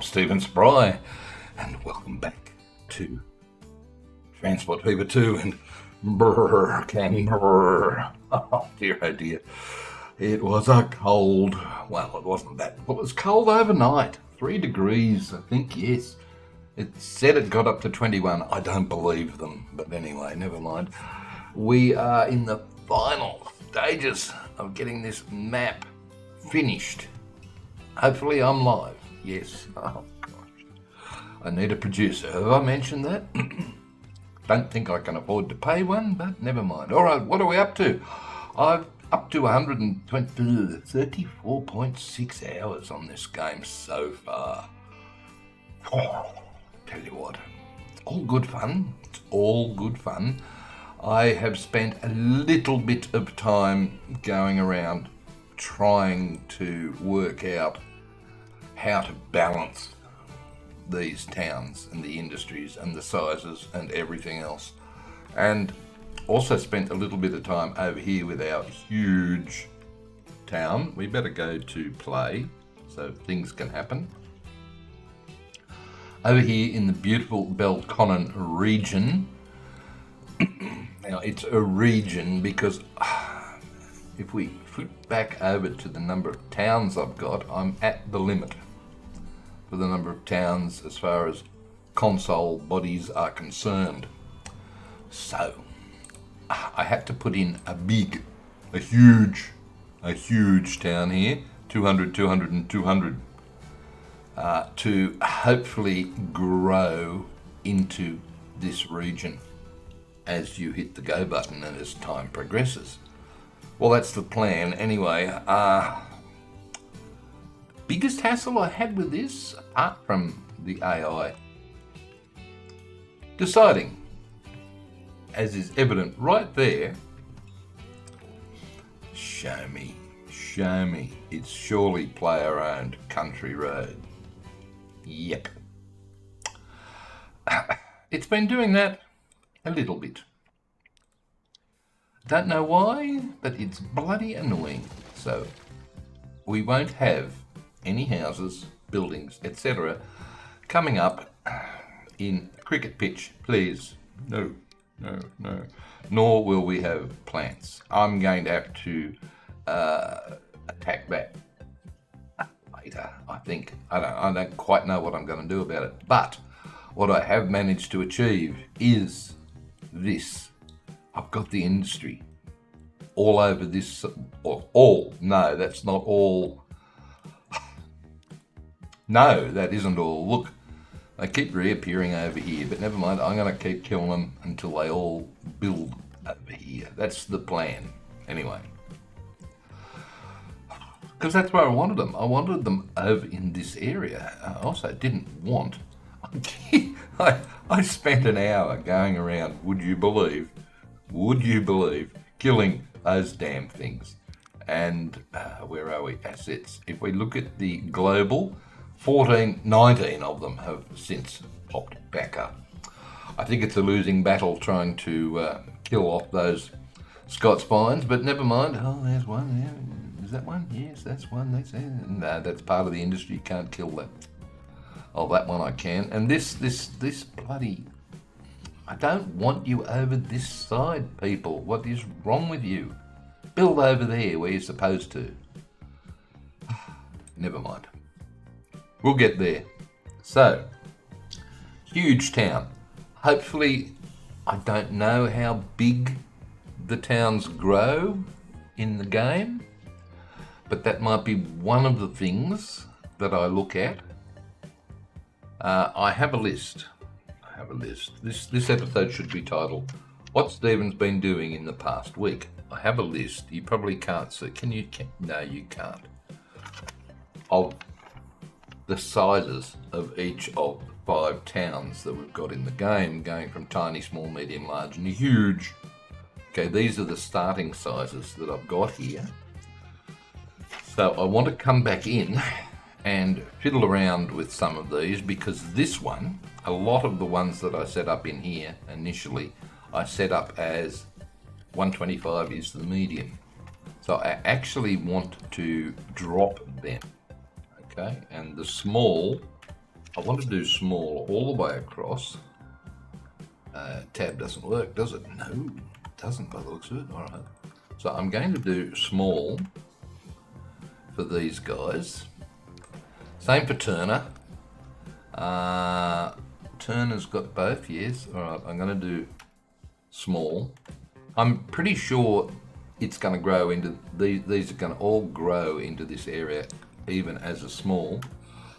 Stephen Spry, and welcome back to Transport Fever 2 and Canberra. Oh dear. It was a cold, well, it wasn't that, it was cold overnight. 3 degrees, I think, yes. It said it got up to 21. I don't believe them, but anyway, never mind. We are in the final stages of getting this map finished. Hopefully I'm live. Yes. Oh, gosh. I need a producer. Have I mentioned that? Don't think I can afford to pay one, but never mind. All right, what are we up to? I'm up to 34.6 hours on this game so far. Oh, tell you what, it's all good fun. It's all good fun. I have spent a little bit of time going around trying to work out how to balance these towns and the industries and the sizes and everything else. And also spent a little bit of time over here with our huge town. We better go to play so things can happen. Over here in the beautiful Belconnen region. Now it's a region because if we flip back over to the number of towns I've got, I'm at the limit for the number of towns as far as console bodies are concerned. So I had to put in a huge town here, 200, 200 and 200, to hopefully grow into this region as you hit the go button and as time progresses. Well, that's the plan anyway. Biggest hassle I had with this, apart from the AI, deciding, as is evident right there, show me, it's surely player-owned country road. Yep. It's been doing that a little bit. Don't know why, but it's bloody annoying. So we won't have any houses, buildings, etc. coming up in cricket pitch, please. No. Nor will we have plants. I'm going to have to attack that later, I think. I don't quite know what I'm going to do about it. But what I have managed to achieve is this. I've got the industry all over this, no, that's not all. No, that isn't all. Look, they keep reappearing over here, but never mind. I'm going to keep killing them until they all build over here. That's the plan, anyway. Because that's where I wanted them. I wanted them over in this area. I also didn't want... I spent an hour going around, would you believe, killing those damn things. And where are we? Assets. If we look at the global, 19 of them have since popped back up. I think it's a losing battle trying to kill off those Scots vines, but never mind. Oh, there's one there. Is that one? Yes, that's one. No, that's part of the industry. You can't kill that. Oh, that one I can. And this bloody... I don't want you over this side, people. What is wrong with you? Build over there where you're supposed to. Never mind. We'll get there. So, huge town. Hopefully, I don't know how big the towns grow in the game, but that might be one of the things that I look at. I have a list. This episode should be titled, What Stephen's Been Doing in the Past Week. I have a list. You probably can't see. Can you? No, you can't. Of the sizes of each of the 5 towns that we've got in the game, going from tiny, small, medium, large, and huge. Okay, these are the starting sizes that I've got here. So I want to come back in and fiddle around with some of these, because this one, a lot of the ones that I set up in here initially, I set up as 125 is the medium. So I actually want to drop them. Okay, and the small I want to do small all the way across. Tab doesn't work, does it? No, it doesn't by the looks of it. All right. So I'm going to do small for these guys. Same for Turner. Turner's got both, yes. All right, I'm going to do small. I'm pretty sure it's going to grow into, these are going to all grow into this area even as a small.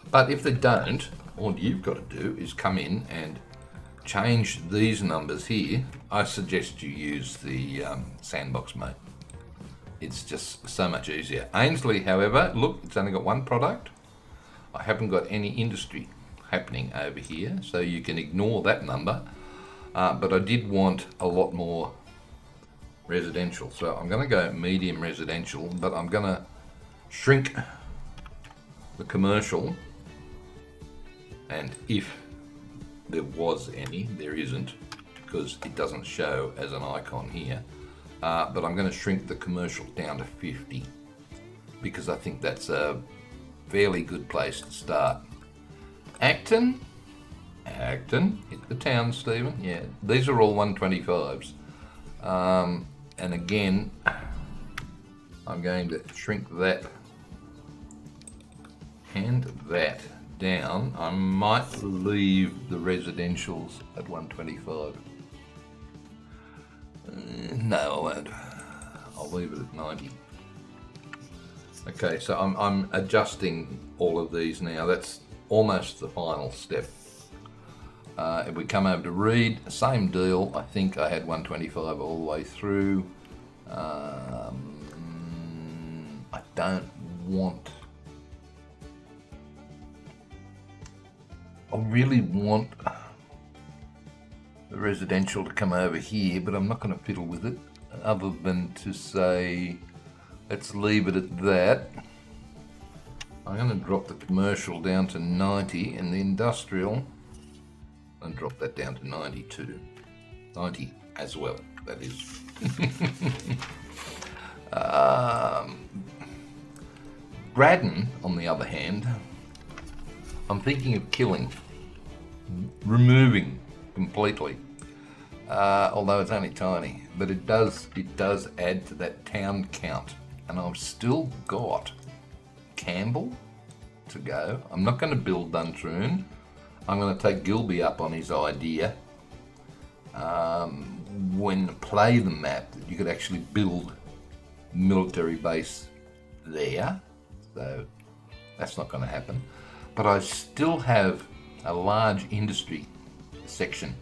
But if they don't, all you've got to do is come in and change these numbers here. I suggest you use the sandbox mode. It's just so much easier. Ainsley, however, look, it's only got one product. I haven't got any industry happening over here, so you can ignore that number. But I did want a lot more residential, so I'm going to go medium residential, but I'm going to shrink the commercial, and if there was any, there isn't, because it doesn't show as an icon here, but I'm going to shrink the commercial down to 50 because I think that's a fairly good place to start. Acton, hit the town, Stephen. Yeah, these are all 125s, and again I'm going to shrink that and that down. I might leave the residentials at 125. No, I won't. I'll leave it at 90. Okay, so I'm adjusting all of these now. That's almost the final step. If we come over to read, same deal. I think I had 125 all the way through. I don't want... I really want the residential to come over here, but I'm not going to fiddle with it other than to say, let's leave it at that. I'm going to drop the commercial down to 90 and the industrial, and drop that down to 92. 90 as well, that is. Braddon, on the other hand, I'm thinking of killing, removing completely, although it's only tiny, but it does add to that town count, and I've still got Campbell to go. I'm not going to build Duntroon. I'm going to take Gilby up on his idea when play the map that you could actually build military base there, so that's not going to happen. But I still have a large industry section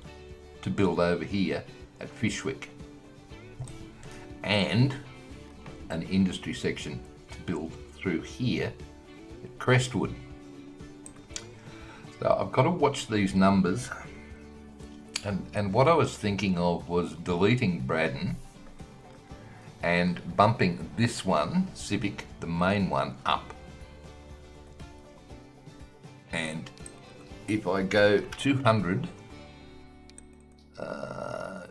to build over here at Fishwick, and an industry section to build through here at Crestwood. So I've got to watch these numbers, and what I was thinking of was deleting Braddon and bumping this one, Civic, the main one, up. And if I go 200, I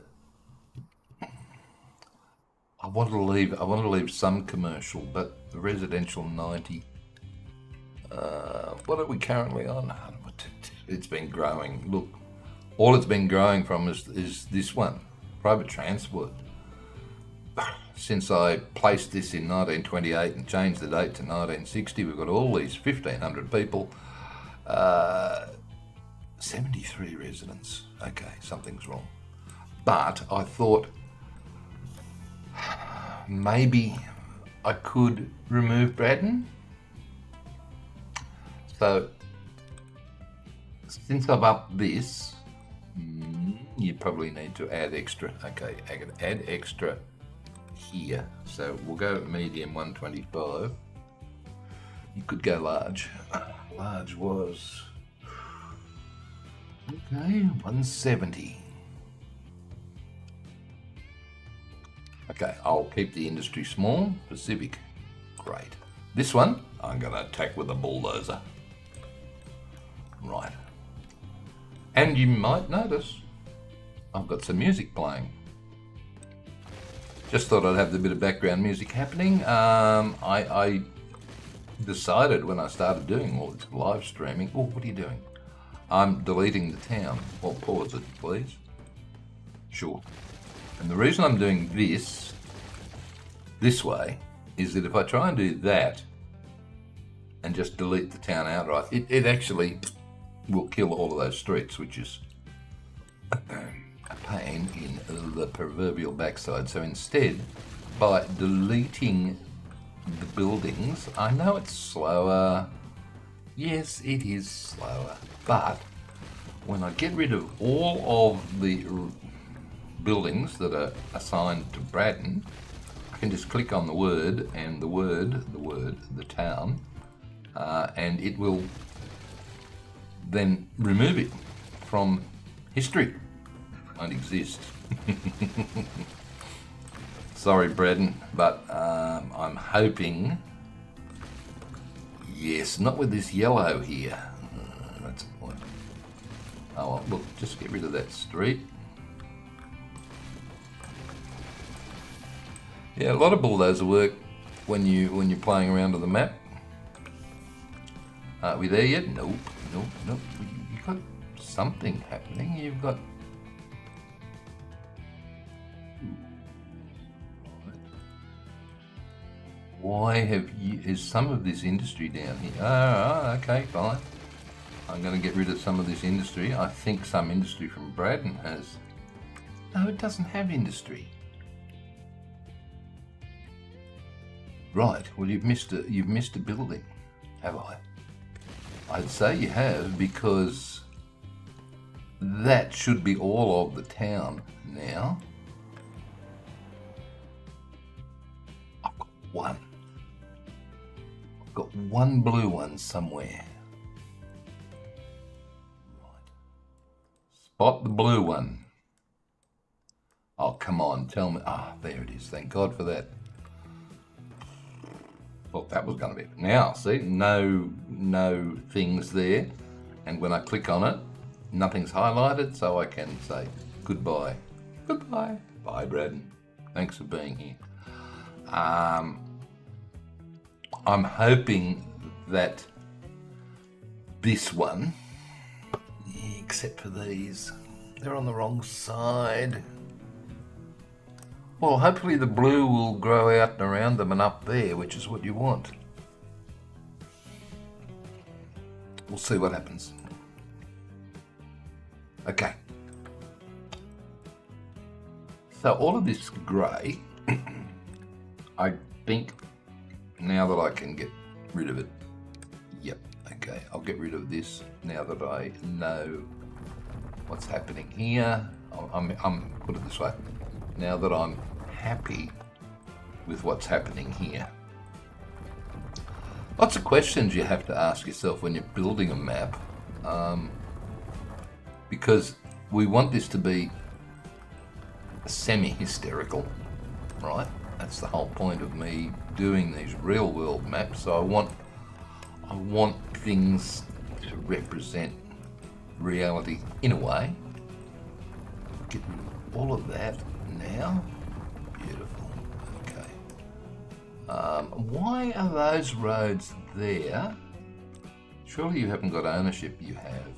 want to leave some commercial, but the residential 90. What are we currently on? It's been growing. Look, all it's been growing from is this one, private transport. Since I placed this in 1928 and changed the date to 1960, we've got all these 1,500 people. 73 residents. Okay, something's wrong. But I thought maybe I could remove Braddon. So since I've upped this, you probably need to add extra. Okay, I can add extra here. So we'll go medium 125. You could go large. Large was, okay, 170. Okay, I'll keep the industry small. Pacific, great. This one, I'm going to attack with a bulldozer. Right. And you might notice I've got some music playing. Just thought I'd have a bit of background music happening. I decided when I started doing all this live streaming, oh, what are you doing? I'm deleting the town. Well, pause it, please. Sure. And the reason I'm doing this way is that if I try and do that and just delete the town outright, it actually will kill all of those streets, which is a pain in the proverbial backside. So instead, by deleting the buildings, I know it's slower. Yes, it is slower, but when I get rid of all of the buildings that are assigned to Braddon, I can just click on the word and the town, and it will then remove it from history. It won't exist. Sorry, Braddon, but I'm hoping. Yes, not with this yellow here. That's a point. Oh well, look, just get rid of that street. Yeah, a lot of bulldozer work when you're playing around with the map. Are we there yet? Nope. You've got something happening. You've got. Why is some of this industry down here? Oh, okay, fine. I'm going to get rid of some of this industry. I think some industry from Braddon has. No, it doesn't have industry. Right. Well, you've missed a building, have I? I'd say you have, because that should be all of the town now. I've got one. I've got one blue one somewhere. Right. Spot the blue one. Oh, come on, tell me. Ah, there it is. Thank God for that. Thought that was going to be it. Now, see, no things there, and when I click on it, nothing's highlighted, so I can say goodbye. Goodbye. Bye, Braddon. Thanks for being here. I'm hoping that this one, except for these, they're on the wrong side. Well, hopefully the blue will grow out and around them and up there, which is what you want. We'll see what happens. Okay. So all of this grey, I think now that I can get rid of it. Yep, okay, I'll get rid of this now that I know what's happening here. I'm put it this way. Now that I'm happy with what's happening here. Lots of questions you have to ask yourself when you're building a map, because we want this to be semi-hysterical, right? That's the whole point of me doing these real-world maps. So I want things to represent reality in a way. Get rid of all of that now. Beautiful. Okay. Why are those roads there? Surely you haven't got ownership. You have.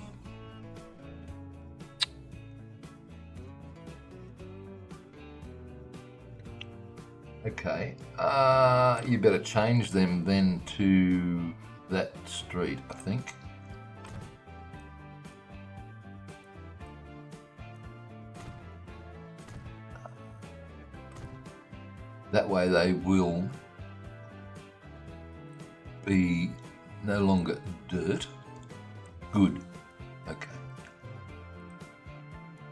Okay. You better change them then to that street, I think. That way they will be no longer dirt. Good. Okay.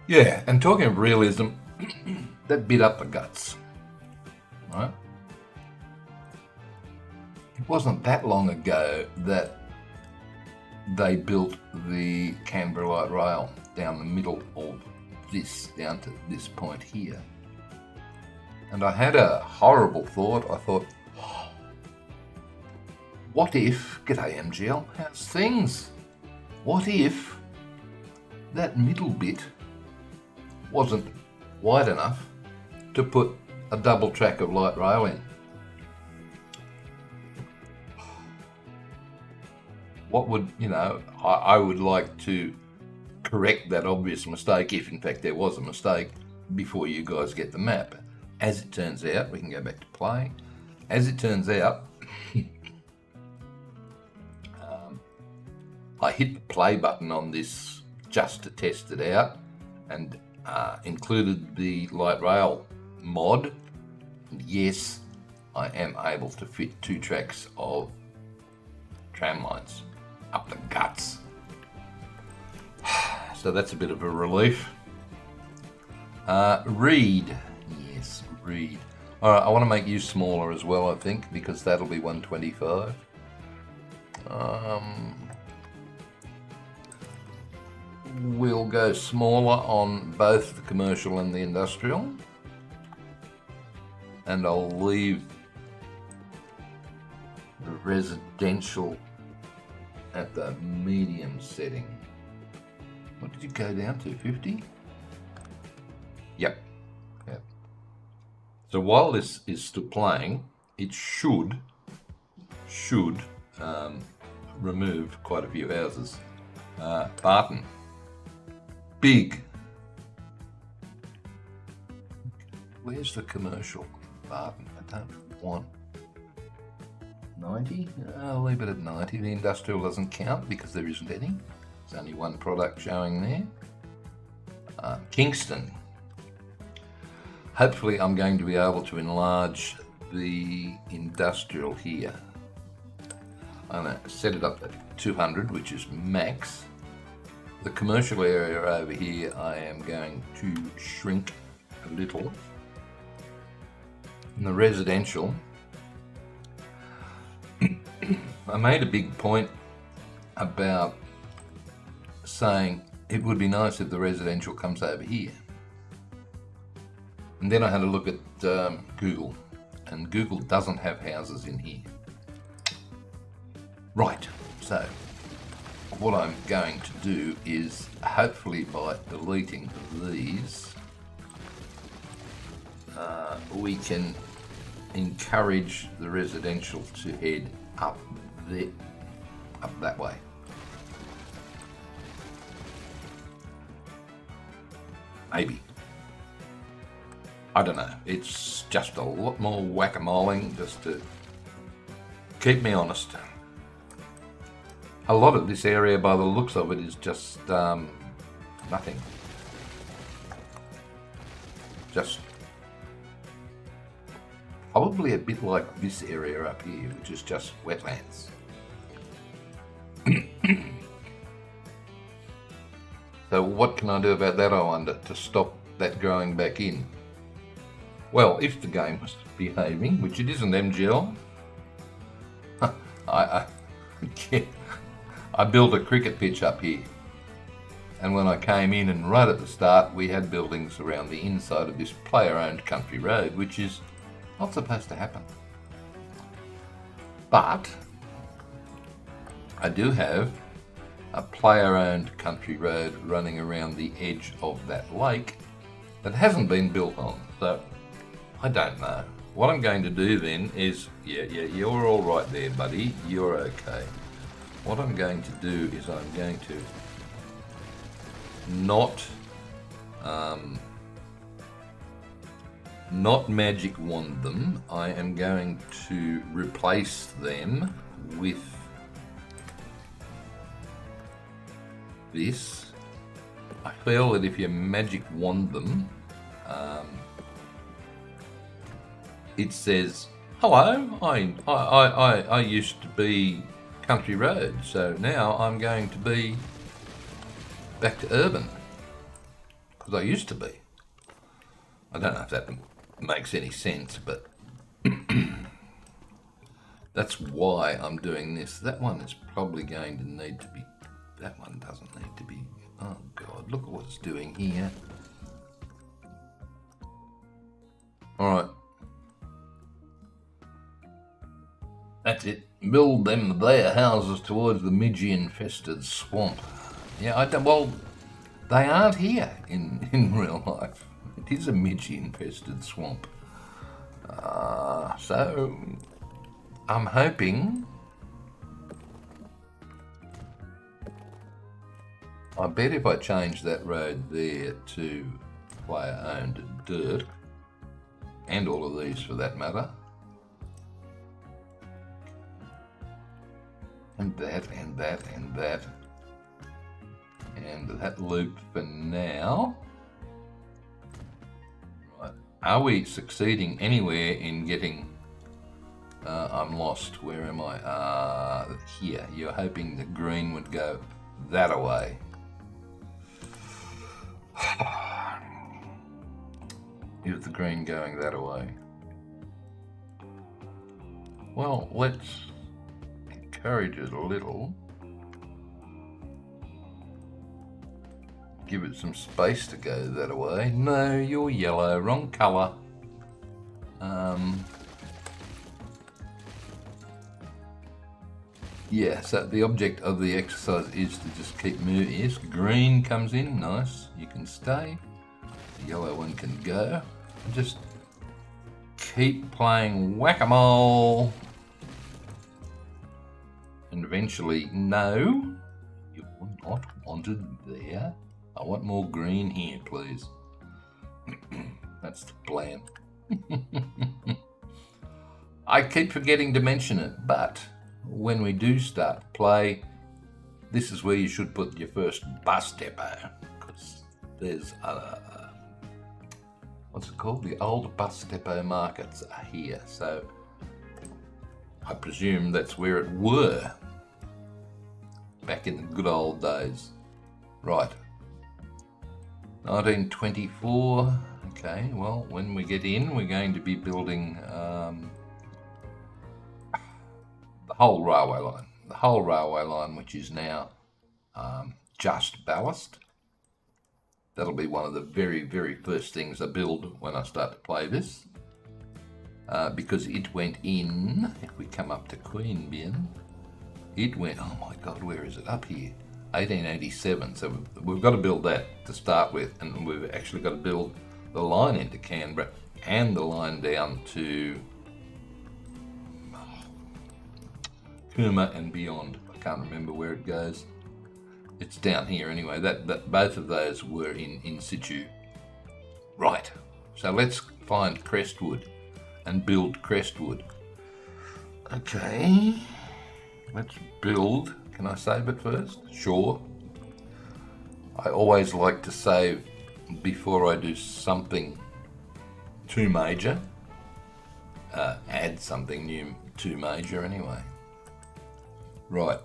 Yeah, and talking of realism, that bit up the guts, right? It wasn't that long ago that they built the Canberra Light Rail down the middle of this, down to this point here. And I had a horrible thought. I thought, what if, g'day MGL, how's things? What if that middle bit wasn't wide enough to put a double track of light rail in? What would, I would like to correct that obvious mistake, if in fact there was a mistake, before you guys get the map. As it turns out, we can go back to play. As it turns out, I hit the play button on this just to test it out, and included the light rail mod. And yes, I am able to fit 2 tracks of tram lines up the guts. So that's a bit of a relief. Read. Yes, read. Alright, I want to make you smaller as well, I think, because that'll be 125. We'll go smaller on both the commercial and the industrial. And I'll leave the residential at the medium setting. What did you go down to, 50? Yep. So while this is still playing, it should remove quite a few houses. Barton. Big. Where's the commercial? Barton. I don't want 90. I'll leave it at 90. The industrial doesn't count because there isn't any. There's only one product showing there. Kingston. Hopefully I'm going to be able to enlarge the industrial here. I'm going to set it up at 200, which is max. The commercial area over here I am going to shrink a little. And the residential, I made a big point about saying it would be nice if the residential comes over here. And then I had a look at Google, and Google doesn't have houses in here. Right, so what I'm going to do is, hopefully by deleting these, we can encourage the residential to head up there, up that way. Maybe. I don't know. It's just a lot more whack-a-moling just to keep me honest. A lot of this area, by the looks of it, is just nothing. Just probably a bit like this area up here, which is just wetlands. So what can I do about that, I wonder, to stop that growing back in? Well, if the game was behaving, which it isn't, MGL, I built a cricket pitch up here. And when I came in, and right at the start, we had buildings around the inside of this player-owned country road, which is not supposed to happen. But I do have a player-owned country road running around the edge of that lake that hasn't been built on. So I don't know. What I'm going to do then is, yeah, you're all right there, buddy. You're okay. What I'm going to do is I'm going to not magic wand them. I am going to replace them with this. I feel that if you magic wand them, it says, hello, I used to be country road, so now I'm going to be back to urban, because I used to be. I don't know if that makes any sense, but that's why I'm doing this. That one is probably going to need to be, that one doesn't need to be, oh God, look at what it's doing here. Alright. That's it. Build them their houses towards the midge-infested swamp. Yeah, well, they aren't here in real life. It is a midge-infested swamp. So, I'm hoping I bet if I change that road there to player-owned dirt, and all of these for that matter, and that, and that, and that, and that loop for now. Right. Are we succeeding anywhere in getting... I'm lost. Where am I? Here. You're hoping the green would go that away. Is the green going that away? Well, let's encourage it a little. Give it some space to go that way. No, you're yellow. Wrong colour. Yeah, so the object of the exercise is to just keep moving. Yes, green comes in, nice. You can stay. The yellow one can go. Just keep playing whack-a-mole. And eventually, no, you're not wanted there. I want more green here, please. That's the plan. I keep forgetting to mention it, but when we do start to play, this is where you should put your first bus depot, because there's what's it called? The old bus depot markets are here, so I presume that's where it were back in the good old days. Right, 1924. Okay, well, when we get in, we're going to be building the whole railway line. The whole railway line, which is now just ballast. That'll be one of the very, very first things I build when I start to play this. Because it went in, if we come up to Queanbeyan, it went, oh my God, where is it? Up here. 1887. So we've got to build that to start with, and we've actually got to build the line into Canberra and the line down to Cooma and beyond. I can't remember where it goes. It's down here anyway. That both of those were in situ. Right. So let's find Crestwood and build Crestwood. Okay. Let's build. Can I save it first? Sure. I always like to save before I do something too major. Add something new too major anyway. Right.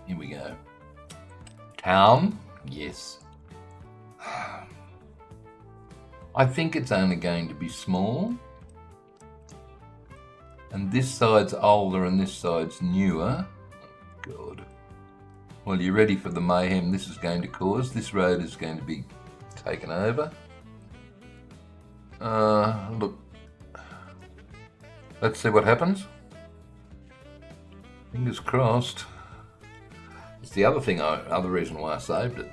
Here we go. Town. Yes. I think it's only going to be small. And this side's older and this side's newer. God. Well, you ready for the mayhem this is going to cause? This road is going to be taken over. Look. Let's see what happens. Fingers crossed. It's the other thing, other reason why I saved it.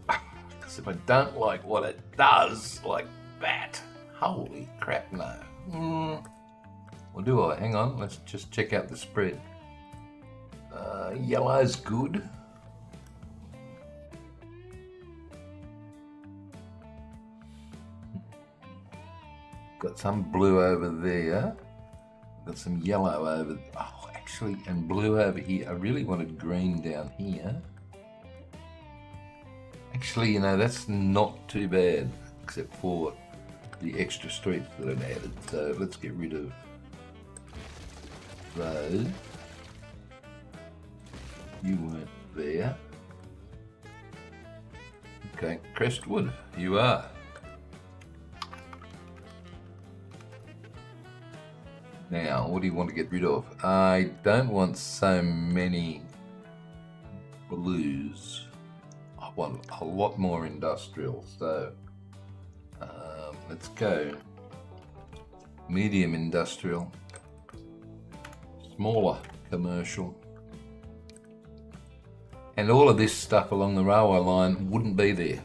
Because if I don't like what it does, like that, holy crap, no. Well, do I? Hang on, let's just check out the spread. Yellow's good. Got some blue over there. Got some yellow over there. Oh, actually, and blue over here. I really wanted green down here. Actually, you know, that's not too bad, except for the extra streets that it added. So let's get rid of those. You weren't there. Okay, Crestwood, you are. Now, what do you want to get rid of? I don't want so many blues. I want a lot more industrial, so let's go medium industrial, smaller commercial. And all of this stuff along the railway line wouldn't be there.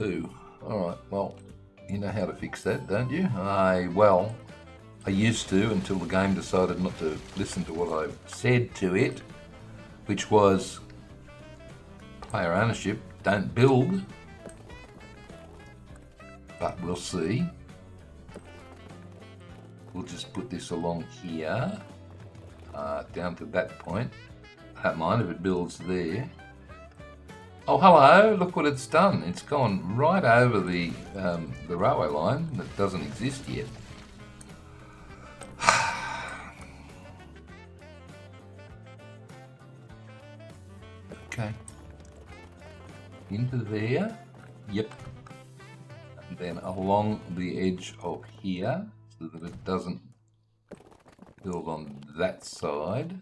Ooh, alright, well, you know how to fix that, don't you? I used to, until the game decided not to listen to what I said to it. which was player ownership, don't build, but we'll see. We'll just put this along here, down to that point. I don't mind if it builds there. Oh, hello, look what it's done. It's gone right over the railway line that doesn't exist yet. Okay. Into there. Yep. And then along the edge of here so that it doesn't build on that side.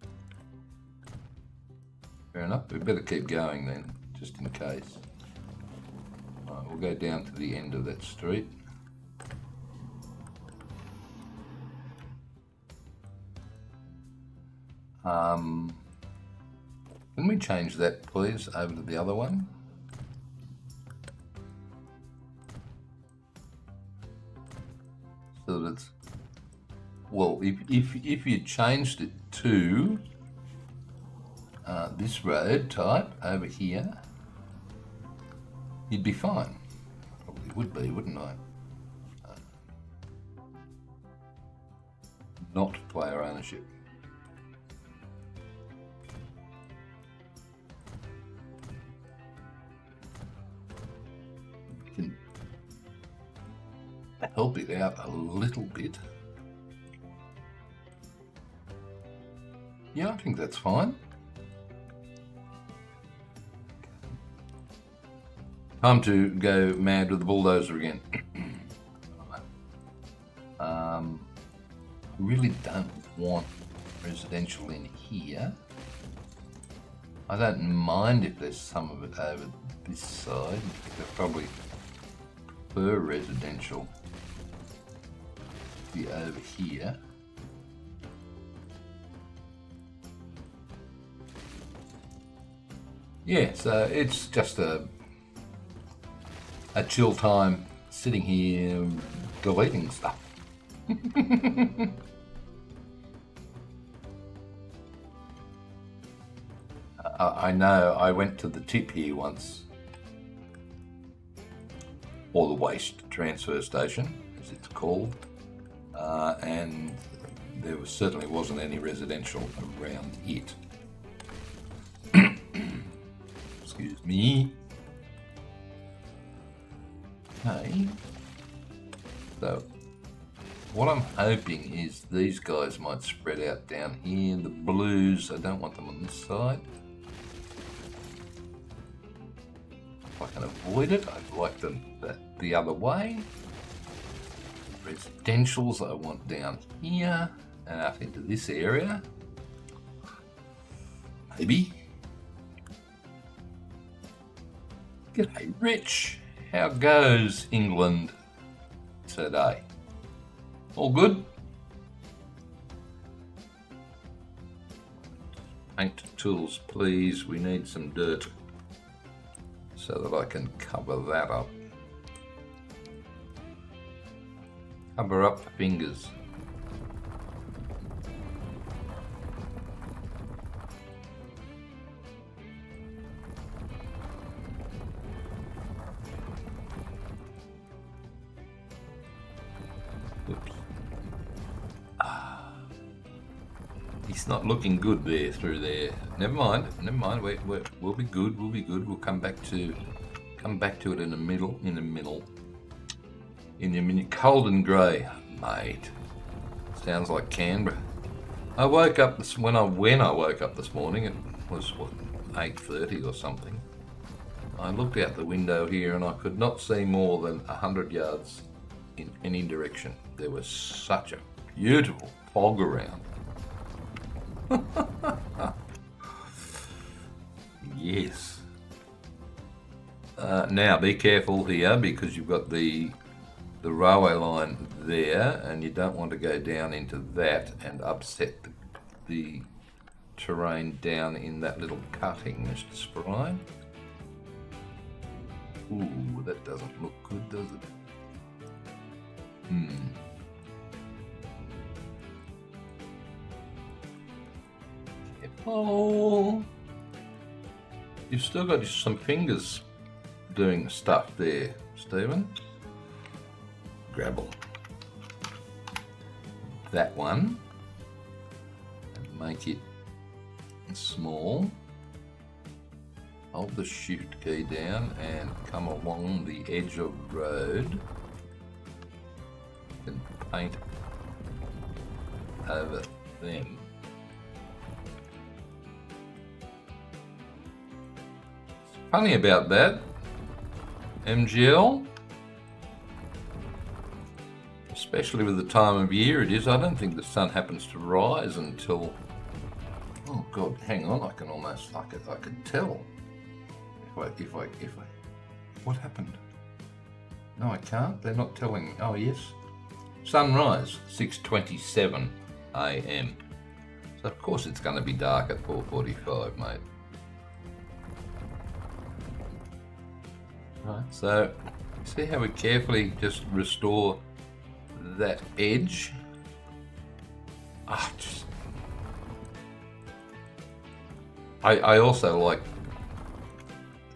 Fair enough. We better keep going then, just in case. Right, we'll go down to the end of that street. Can we change that, please, over to the other one? So that it's, well, if you changed it to this road type over here, you'd be fine. Probably would be, wouldn't I? Not player ownership. Can help it out a little bit. Yeah, I think that's fine. Time to go mad with the bulldozer again. I really don't want residential in here. I don't mind if there's some of it over this side. I probably prefer residential to be over here. Yeah, so it's just a chill time sitting here deleting stuff. I know, I went to the tip here once, or the waste transfer station, as it's called, and there certainly wasn't any residential around it. Excuse me. Okay, so what I'm hoping is these guys might spread out down here. The blues, I don't want them on this side. If I can avoid it, I'd like them the other way. Residentials I want down here and up into this area. Maybe. G'day, Rich. How goes England today? All good? Paint tools, please. We need some dirt so that I can cover that up. Cover up the fingers. Oops. It's not looking good there through there. Never mind. We'll be good. We'll come back to it in the middle. Cold and grey, mate. Sounds like Canberra. I woke up when I woke up this morning. It was what, 8:30 or something. I looked out the window here and I could not see more than 100 yards in any direction. There was such a beautiful fog around. Yes. Now be careful here because you've got the railway line there and you don't want to go down into that and upset the terrain down in that little cutting, Mr. Spry. Ooh, that doesn't look good, does it? Careful. You've still got some fingers doing stuff there, Stephen. Grab that one and make it small. Hold the shift key down and come along the edge of road and paint over them. Funny about that, MGL, especially with the time of year it is, I don't think the sun happens to rise until, oh God, hang on, I can almost, I could tell. If I, what happened? No, I can't, they're not telling me. Oh yes, sunrise, 6:27 AM. So of course it's going to be dark at 4:45, mate. Right, so see how we carefully just restore that edge? I also like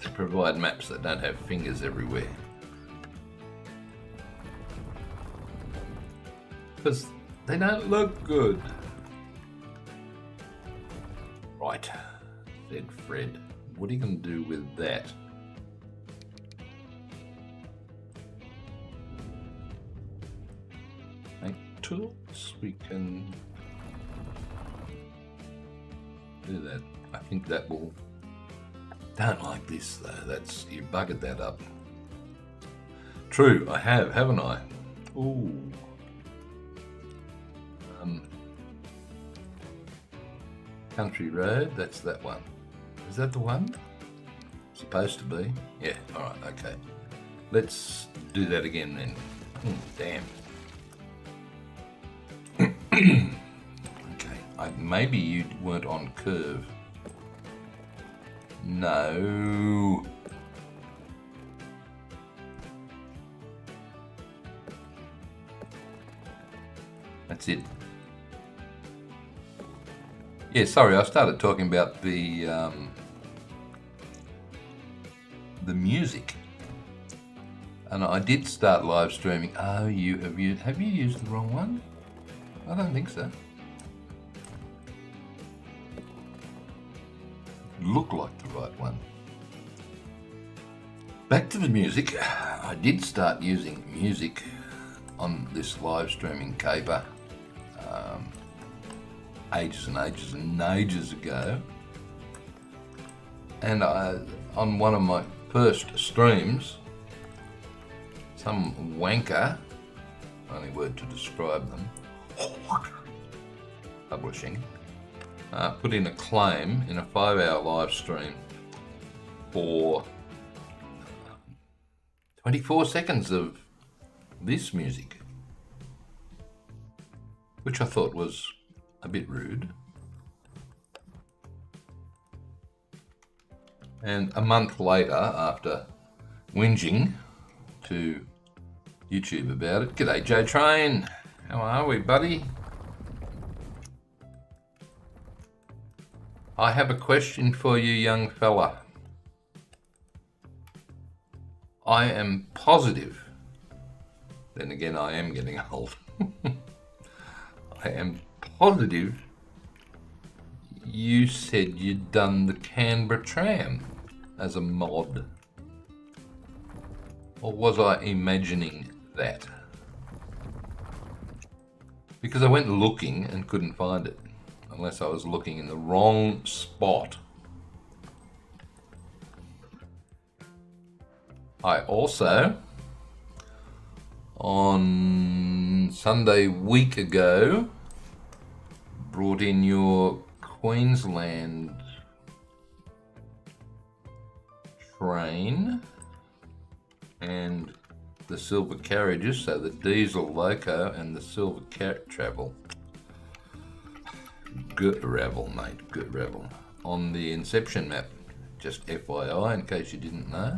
to provide maps that don't have fingers everywhere, because they don't look good. Right, said Fred. What are you going to do with that? Make tools, we can do that. I think that will. Don't like this though, that's, you buggered that up. True, I have, haven't I? Ooh. Country Road, that's that one. Is that the one? Supposed to be. Yeah, alright, okay. Let's do that again then. Damn. Okay, maybe you weren't on curve. No. That's it. Yeah, sorry, I started talking about the music, and I did start live streaming. Oh, have you used the wrong one? I don't think so. Look like the right one. Back to the music. I did start using music on this live streaming caper ages and ages and ages ago, and on one of my first streams, some wanker, only word to describe them, publishing, put in a claim in a 5-hour live stream for 24 seconds of this music, which I thought was a bit rude. And a month later, after whinging to YouTube about it, g'day Joe Train, how are we, buddy? I have a question for you, young fella. I am positive, then again I am getting old, I am positive you said you'd done the Canberra tram as a mod. Or was I imagining that? Because I went looking and couldn't find it, unless I was looking in the wrong spot. I also, on Sunday week ago, brought in your Queensland train and the silver carriages, so the diesel loco and the silver travel. Good ravel, mate, good ravel. On the Inception map, just FYI, in case you didn't know.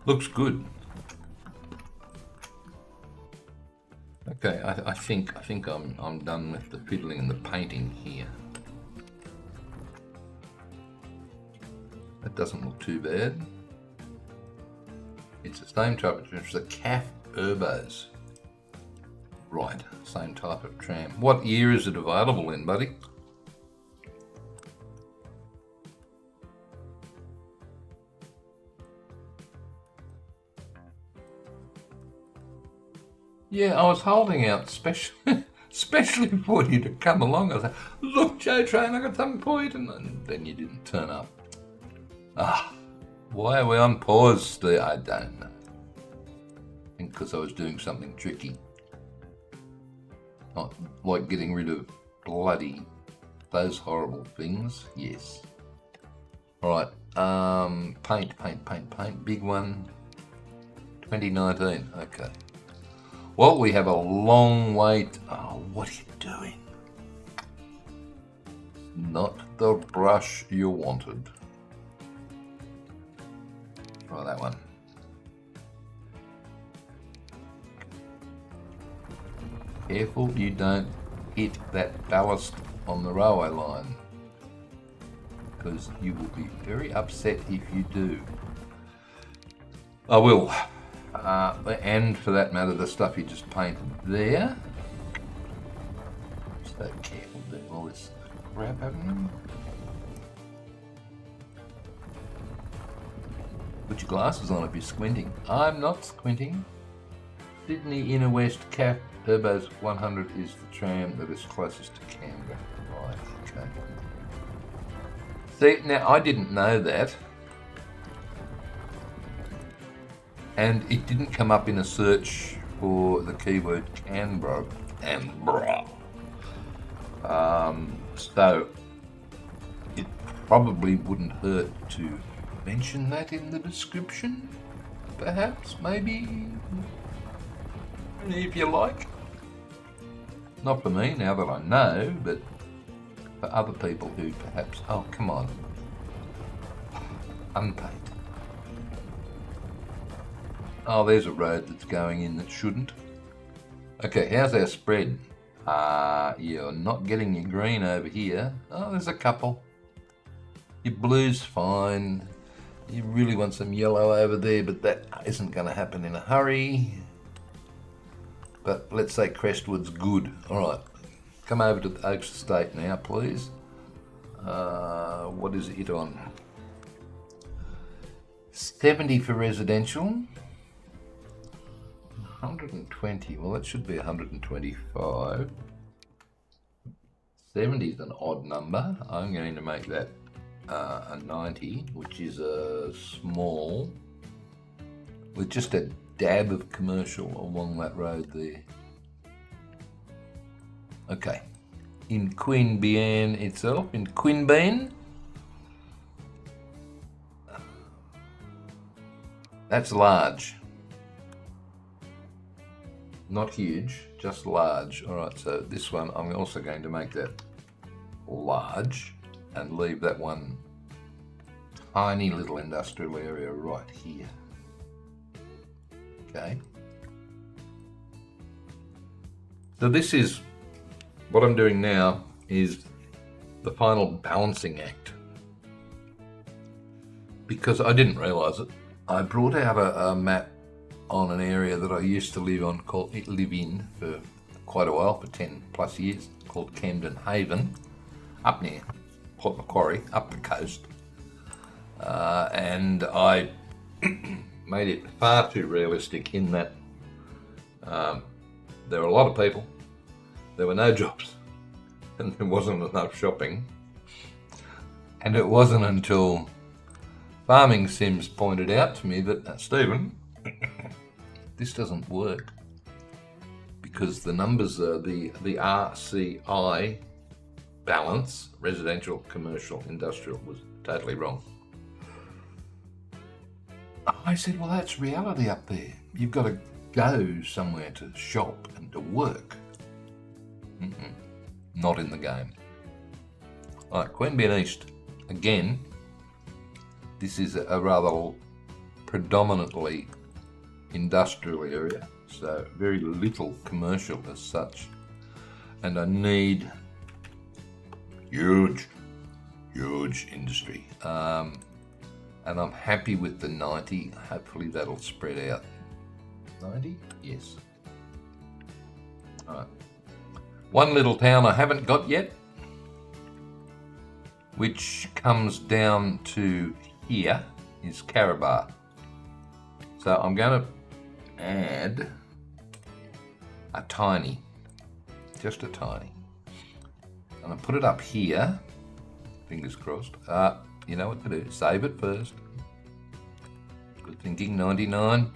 Looks good. Okay, I think I'm done with the fiddling and the painting here. It doesn't look too bad. It's the same type of tram as the Canbrrrrrrr. Right, same type of tram. What year is it available in, buddy? Yeah, I was holding out especially for you to come along. I was like, look, Joe Train, I got something for you. And then you didn't turn up. Why are we on pause, Steve? I don't know. I think because I was doing something tricky. Not like getting rid of bloody those horrible things. Yes. Alright, paint. Big one. 2019. Okay. Well, we have a long way oh, what are you doing? Not the brush you wanted. Try that one. Careful you don't hit that ballast on the railway line, because you will be very upset if you do. I will. And for that matter, the stuff you just painted there. So careful doing all this crap happening. Put your glasses on if you're squinting. I'm not squinting. Sydney Inner West Cap Turbos 100 is the tram that is closest to Canberra. Right, okay. See, now I didn't know that. And it didn't come up in a search for the keyword Canberra. So it probably wouldn't hurt to mention that in the description, perhaps, maybe, if you like. Not for me, now that I know, but for other people who perhaps, oh, come on, unpaid. Oh, there's a road that's going in that shouldn't. Okay, how's our spread? You're not getting your green over here. Oh, there's a couple. Your blue's fine. You really want some yellow over there, but that isn't going to happen in a hurry. But let's say Crestwood's good. All right, come over to the Oaks Estate now, please. What is it on? 70 for residential. 120, well that should be 125. 70 is an odd number. I'm going to make that a 90, which is a small, with just a dab of commercial along that road there. Okay, in Queanbeyan itself, in Queanbeyan, that's large. Not huge, just large. All right, so this one, I'm also going to make that large and leave that one tiny little industrial area right here. Okay. So this is, what I'm doing now is the final balancing act. Because I didn't realise it, I brought out a map on an area that I used to live in for quite a while, for 10 plus years, called Camden Haven, up near Port Macquarie, up the coast. And I made it far too realistic in that there were a lot of people, there were no jobs, and there wasn't enough shopping. And it wasn't until Farming Sims pointed out to me that, Stephen, this doesn't work because the numbers are the RCI balance, residential, commercial, industrial, was totally wrong. I said, well, that's reality up there. You've got to go somewhere to shop and to work. Not in the game. All right, Queanbeyan East. Again, this is a rather predominantly industrial area, so very little commercial as such, and I need huge industry. And I'm happy with the 90. Hopefully that'll spread out. 90? Yes. All right. One little town I haven't got yet, which comes down to here, is Canberrrrrrr. So I'm going to add a tiny, just a tiny. I'm going to put it up here, fingers crossed. You know what to do, save it first. Good thinking, 99.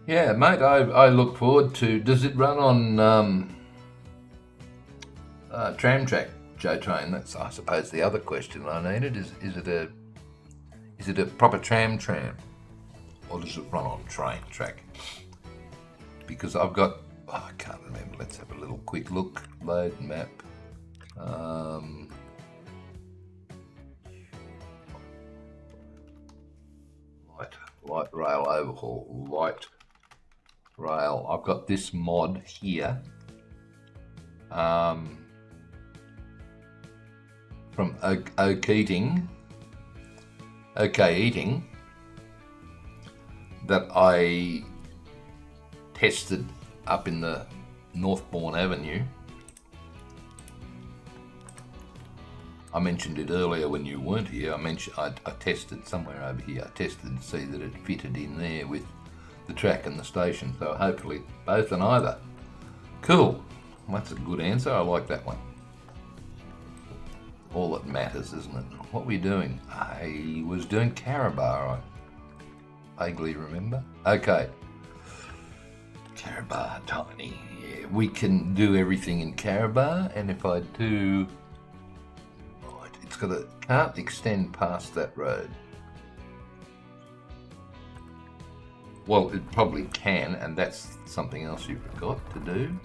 Yeah, mate, I look forward to, does it run on tram track, J-Train? That's, I suppose, the other question I needed. Is it a proper tram, or does it run on train track? Because I've got, I can't remember. Let's have a little quick look. Load map. Light rail overhaul. Light rail. I've got this mod here. From OK Eating, that I tested up in the Northbourne Avenue. I mentioned it earlier when you weren't here. I tested somewhere over here. I tested to see that it fitted in there with the track and the station. So hopefully both and either. Cool. That's a good answer. I like that one. All that matters, isn't it? What were you doing? I was doing Canberrrrrr, I vaguely remember. Okay. Canberrrrrr, tiny. Yeah, we can do everything in Canberrrrrr, and if I do... Right, it's got to... Can't extend past that road. Well, it probably can, and that's something else you forgot to do.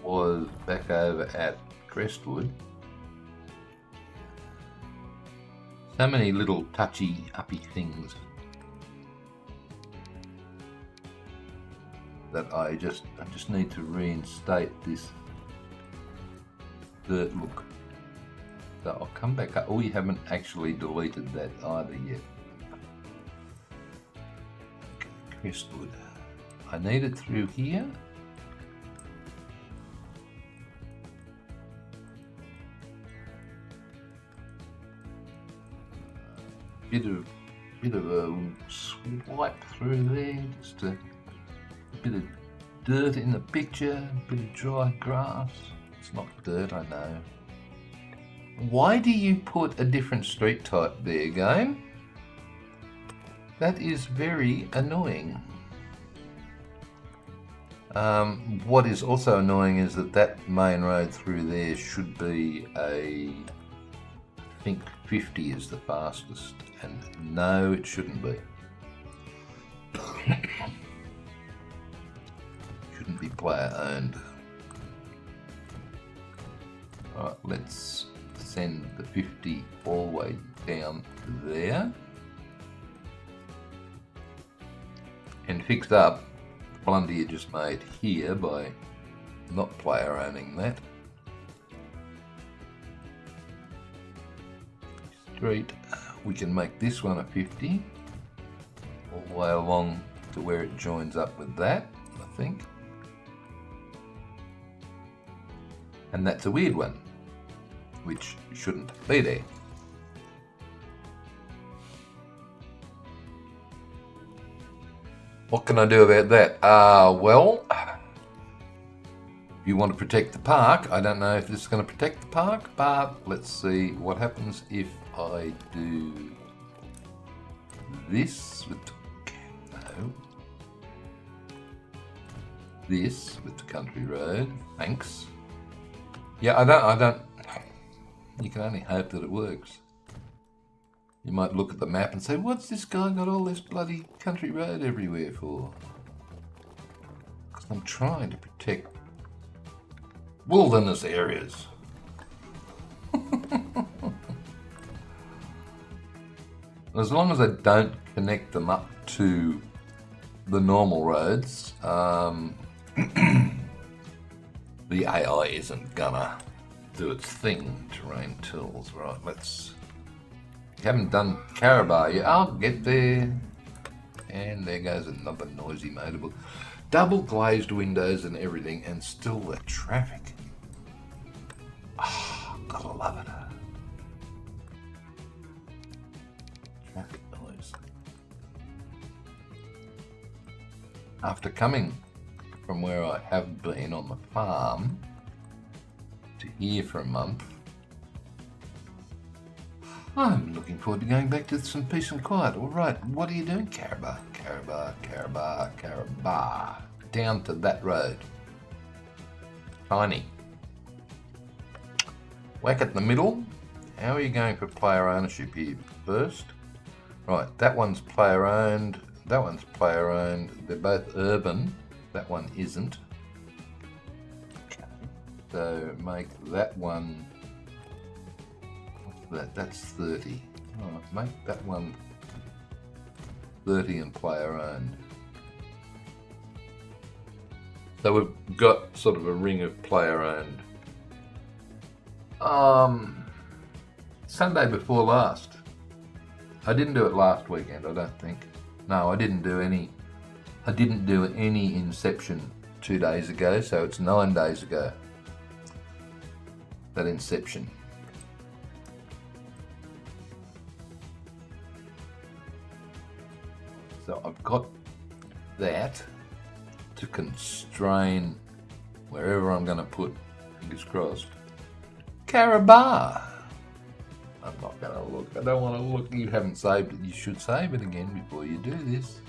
Was back over at Crestwood. So many little touchy-uppy things that I just need to reinstate this dirt look. So I'll come back up. Oh, you haven't actually deleted that either yet. Crestwood. I need it through here. Bit of a swipe through there, just a bit of dirt in the picture, a bit of dry grass. It's not dirt, I know. Why do you put a different street type there, game? That is very annoying. What is also annoying is that main road through there should be I think 50 is the fastest, and no, it shouldn't be. Shouldn't be player owned. Alright, let's send the 50 all the way down to there. And fix up the blunder you just made here by not player owning that. Street, we can make this one a 50 all the way along to where it joins up with that, I think. And that's a weird one, which shouldn't be there. What can I do about that? Well, if you want to protect the park, I don't know if this is going to protect the park, but let's see what happens if I do this with this with the country road. Thanks. Yeah, I don't. You can only hope that it works. You might look at the map and say, what's this guy got all this bloody country road everywhere for? Because I'm trying to protect wilderness areas. As long as I don't connect them up to the normal roads, the AI isn't gonna do its thing. Terrain tools, right? Let's. Haven't done Canberrrrrrr yet. I'll get there. And there goes another noisy motorable. Double glazed windows and everything, and still the traffic. Oh, gotta love it. Traffic noise. After coming from where I have been on the farm to here for a month, I'm looking forward to going back to some peace and quiet. All right, what are you doing? Canberrrrrrr, Canberrrrrrr, Canberrrrrrr, Canberrrrrrr. Down to that road. Tiny. Whack at the middle. How are you going for player ownership here first? Right, that one's player owned. That one's player owned. They're both urban. That one isn't. So make that one. That's 30. Oh, make that one 30 and player owned. So we've got sort of a ring of player owned. Sunday before last. I didn't do it last weekend, I don't think. No, I didn't do any. I didn't do any Inception 2 days ago, so it's 9 days ago. That Inception. So I've got that to constrain wherever I'm going to put, fingers crossed, Canberrrrrrr. I'm not going to look. I don't want to look. You haven't saved it. You should save it again before you do this.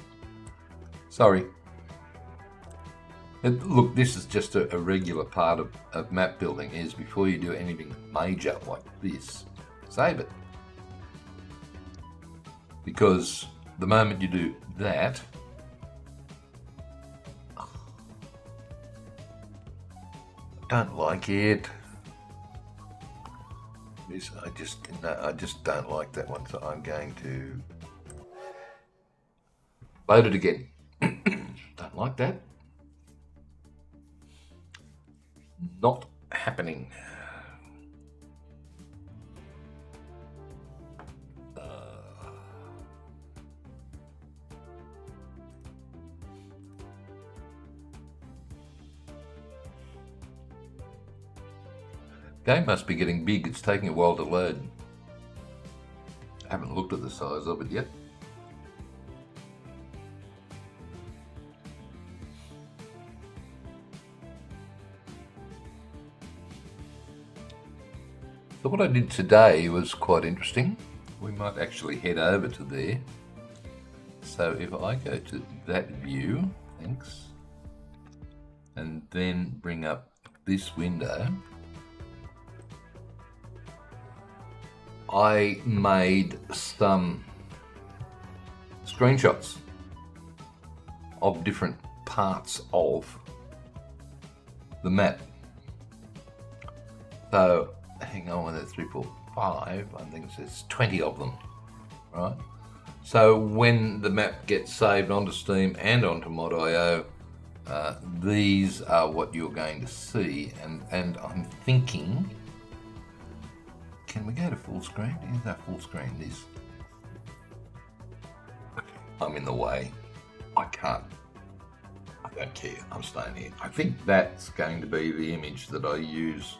Sorry. Look, this is just a regular part of map building, is before you do anything major like this, save it. Because the moment you do that, I don't like it. I just don't like that one, so I'm going to load it again. Don't like that. Not happening. Game must be getting big. It's taking a while to load. I haven't looked at the size of it yet. So what I did today was quite interesting. We might actually head over to there. So if I go to that view, thanks, and then bring up this window, I made some screenshots of different parts of the map. So hang on, 1, 2, 3, 4, 5. I think there's 20 of them, right? So when the map gets saved onto Steam and onto Mod.io, these are what you're going to see. And I'm thinking, can we go to full screen? Is that full screen? This. Okay, I'm in the way. I can't. I don't care. I'm staying here. I think that's going to be the image that I use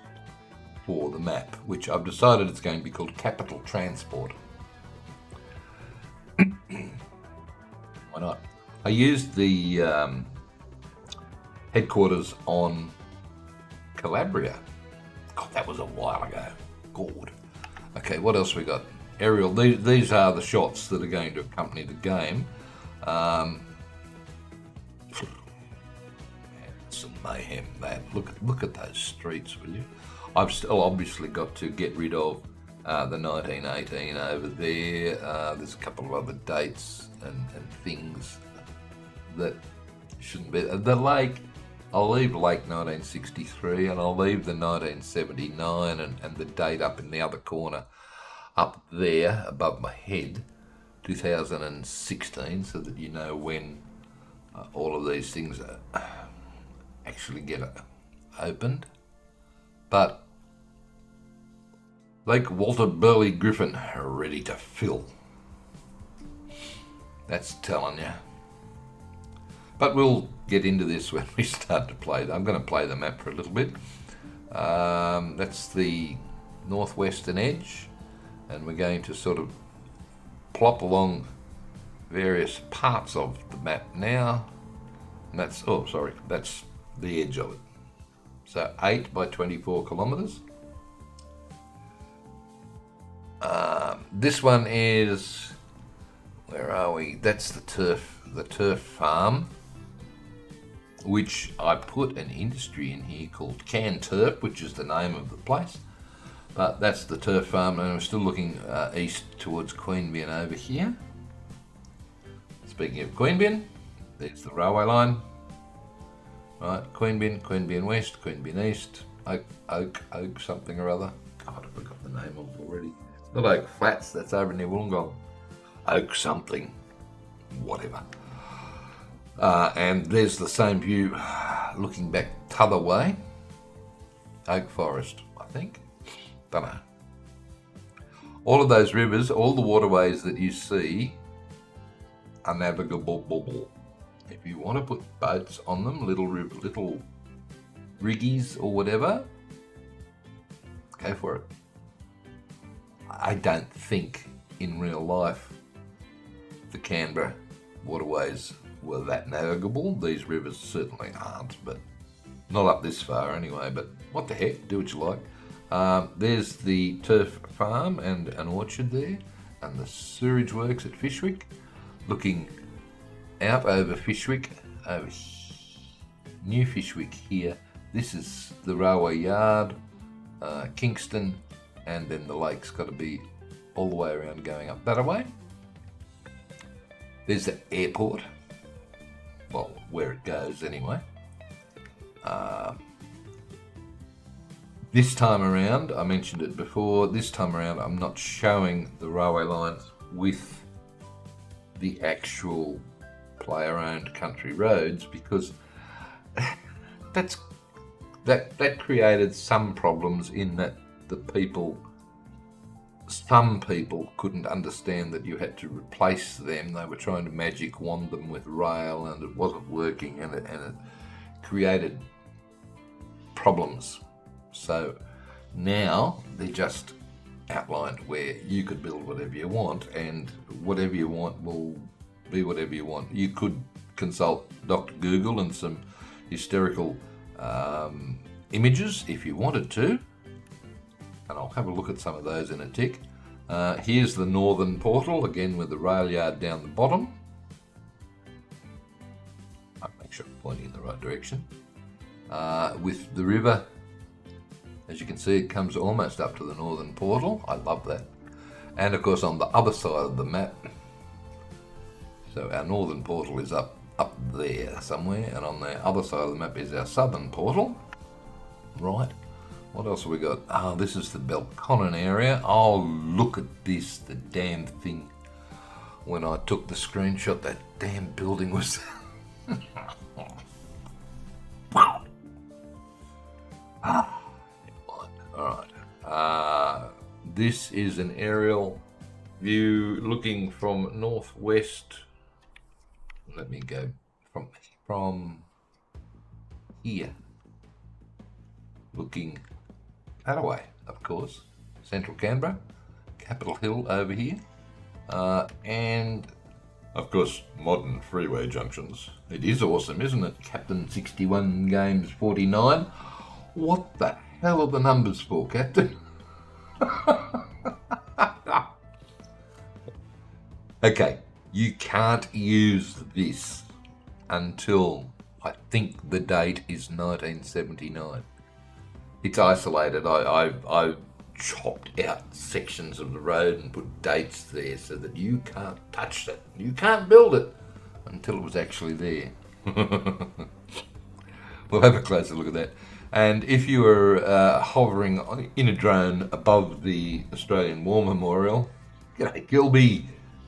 for the map, which I've decided it's going to be called Capital Transport. Why not? I used the headquarters on Calabria. God, that was a while ago. God. Okay, what else we got? Aerial. These are the shots that are going to accompany the game. Some mayhem. That look at those streets, will you? I've still obviously got to get rid of the 1918 over there. There's a couple of other dates and things that shouldn't be. The lake, I'll leave Lake 1963, and I'll leave the 1979 and the date up in the other corner, up there above my head, 2016, so that you know when all of these things actually get opened. But Lake Walter Burley Griffin, ready to fill. That's telling you. But we'll get into this when we start to play. I'm going to play the map for a little bit. That's the northwestern edge, and we're going to sort of plop along various parts of the map now. And that's, that's the edge of it. So 8 by 24 kilometres. This one is, where are we? That's the turf farm, which I put an industry in here called Canturf, which is the name of the place. But that's the turf farm, and I'm still looking east towards Queanbeyan over here. Speaking of Queanbeyan, there's the railway line. Right, Queanbeyan West, Queanbeyan East, Oak, something or other. God, I forgot the name of it already. Not Oak Flats, that's over near Wollongong. Oak something, whatever. And there's the same view looking back t'other way. Oak Forest, I think. Don't know. All of those rivers, all the waterways that you see are navigable. If you want to put boats on them, little riggies or whatever, go for it. I don't think in real life the Canberra waterways were that navigable. These rivers certainly aren't, but not up this far anyway. But what the heck, do what you like. There's the turf farm and an orchard there, and the sewerage works at Fyshwick, looking out over Fyshwick, over New Fyshwick here. This is the railway yard, Kingston, and then the lake's got to be all the way around going up that way. There's the airport, well, where it goes anyway. This time around, I mentioned it before, this time around I'm not showing the railway lines with the actual player-owned country roads, because that created some problems in that some people couldn't understand that you had to replace them. They were trying to magic wand them with rail, and it wasn't working, and it created problems. So now they just outlined where you could build whatever you want, and whatever you want will be whatever you want. You could consult Dr. Google and some hysterical images if you wanted to, and I'll have a look at some of those in a tick. Here's the northern portal, again with the rail yard down the bottom. I'll make sure I'm pointing in the right direction. With the river, as you can see, it comes almost up to the northern portal. I love that. And of course on the other side of the map, so our northern portal is up there somewhere, and on the other side of the map is our southern portal. Right. What else have we got? This is the Belconnen area. Oh, look at this, the damn thing. When I took the screenshot, that damn building was... Wow. Alright. This is an aerial view looking from northwest. Let me go from here. Looking that way, of course. Central Canberra, Capitol Hill over here. And of course, modern freeway junctions. It is awesome, isn't it? Captain 61 Games 49. What the hell are the numbers for, Captain? Okay, you can't use this until I think the date is 1979. It's isolated. I've chopped out sections of the road and put dates there so that you can't touch it. You can't build it until it was actually there. We'll have a closer look at that. And if you were hovering in a drone above the Australian War Memorial, g'day Gilby,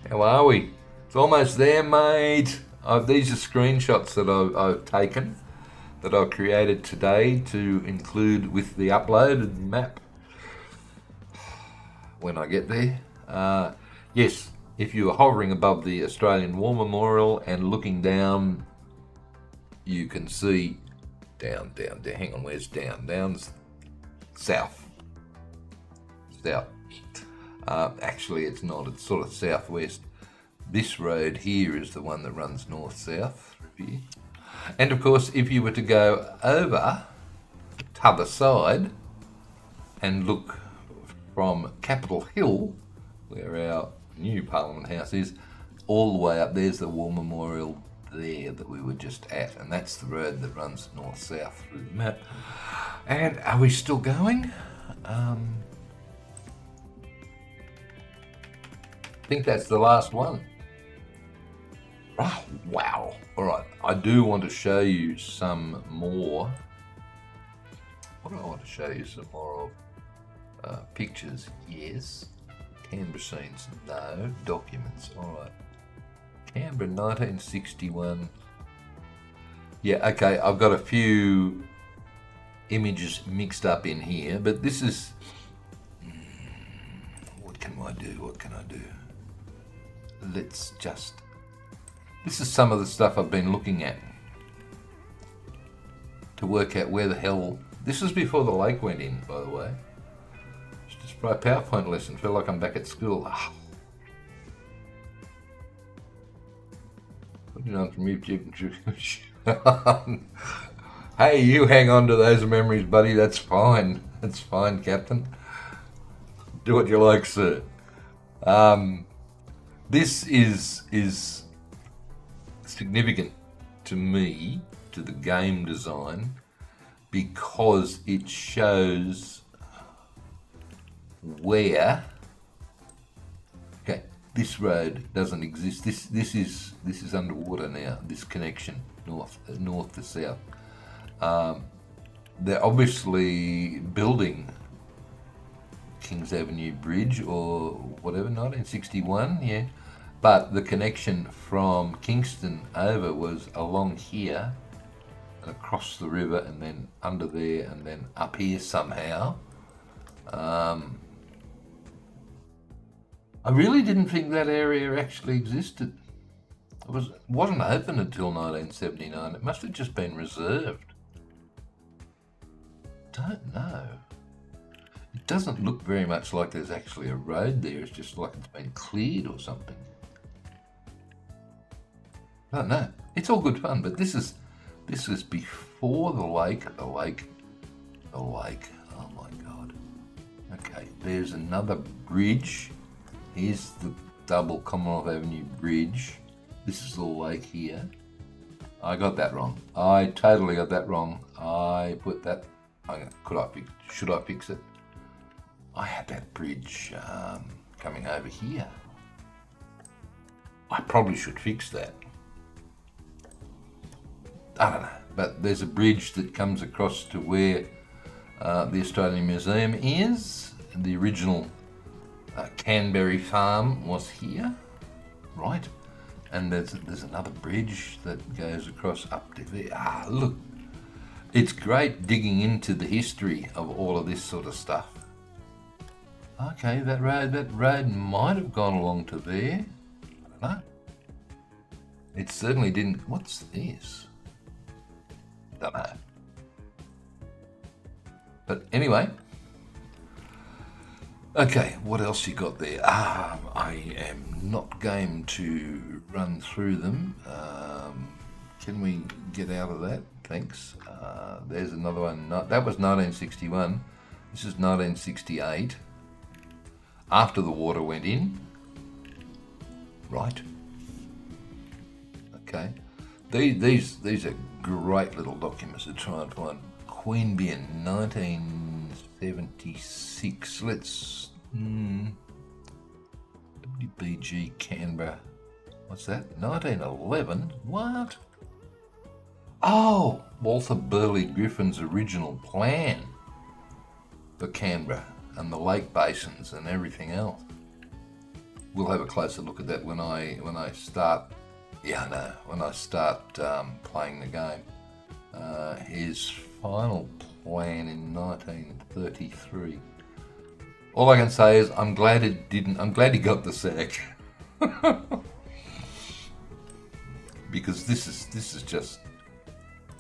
how are we? It's almost there, mate. These are screenshots that I've taken, that I've created today to include with the uploaded map. when I get there. Yes, if you are hovering above the Australian War Memorial and looking down, you can see down. Hang on, where's down? Down's south. Actually, it's not. It's sort of southwest. This road here is the one that runs north-south through here. And of course, if you were to go over the t'other side and look from Capitol Hill, where our new Parliament House is, all the way up, there's the War Memorial there that we were just at, and that's the road that runs north-south through the map. And are we still going? I think that's the last one. Oh, wow. All right, I do want to show you some more. What do I want to show you? Some more of pictures, yes. Canberra scenes, no. Documents, all right. Canberra 1961. Yeah, okay, I've got a few images mixed up in here, but this is... What can I do? Let's just... This is some of the stuff I've been looking at to work out where the hell... This was before the lake went in, by the way. Just a Spry PowerPoint lesson. Feel like I'm back at school. Putting on from YouTube. Hey, you hang on to those memories, buddy. That's fine. That's fine, Captain. Do what you like, sir. This is significant to me, to the game design, because it shows where... Okay, this road doesn't exist. This is underwater now. This connection north to south. They're obviously building Kings Avenue Bridge or whatever, 1961, yeah. But the connection from Kingston over was along here and across the river and then under there and then up here somehow. I really didn't think that area actually existed. It wasn't open until 1979. It must have just been reserved. Don't know. It doesn't look very much like there's actually a road there. It's just like it's been cleared or something. I don't know. It's all good fun, but this is before the lake. The lake. Oh my God. Okay, there's another bridge. Here's the double Commonwealth Avenue Bridge. This is the lake here. I got that wrong. I totally got that wrong. I put that. Should I fix it? I had that bridge coming over here. I probably should fix that. I don't know, but there's a bridge that comes across to where the Australian Museum is. The original Canberra farm was here, right? And there's another bridge that goes across up to there. Look, it's great digging into the history of all of this sort of stuff. Okay, that road might have gone along to there. I don't know. It certainly didn't. What's this? Don't know. But anyway. Okay, what else you got there? I am not game to run through them. Can we get out of that? Thanks. There's another one. That was 1961. This is 1968. After the water went in. Right. Okay. These are great little documents to try and find. Queanbeyan, 1976. Let's... WBG Canberra. What's that? 1911? What? Oh! Walter Burley Griffin's original plan for Canberra and the lake basins and everything else. We'll have a closer look at that when I start... Yeah, I know. When I start playing the game. His final plan in 1933. All I can say is I'm glad it didn't. I'm glad he got the sack. Because this is just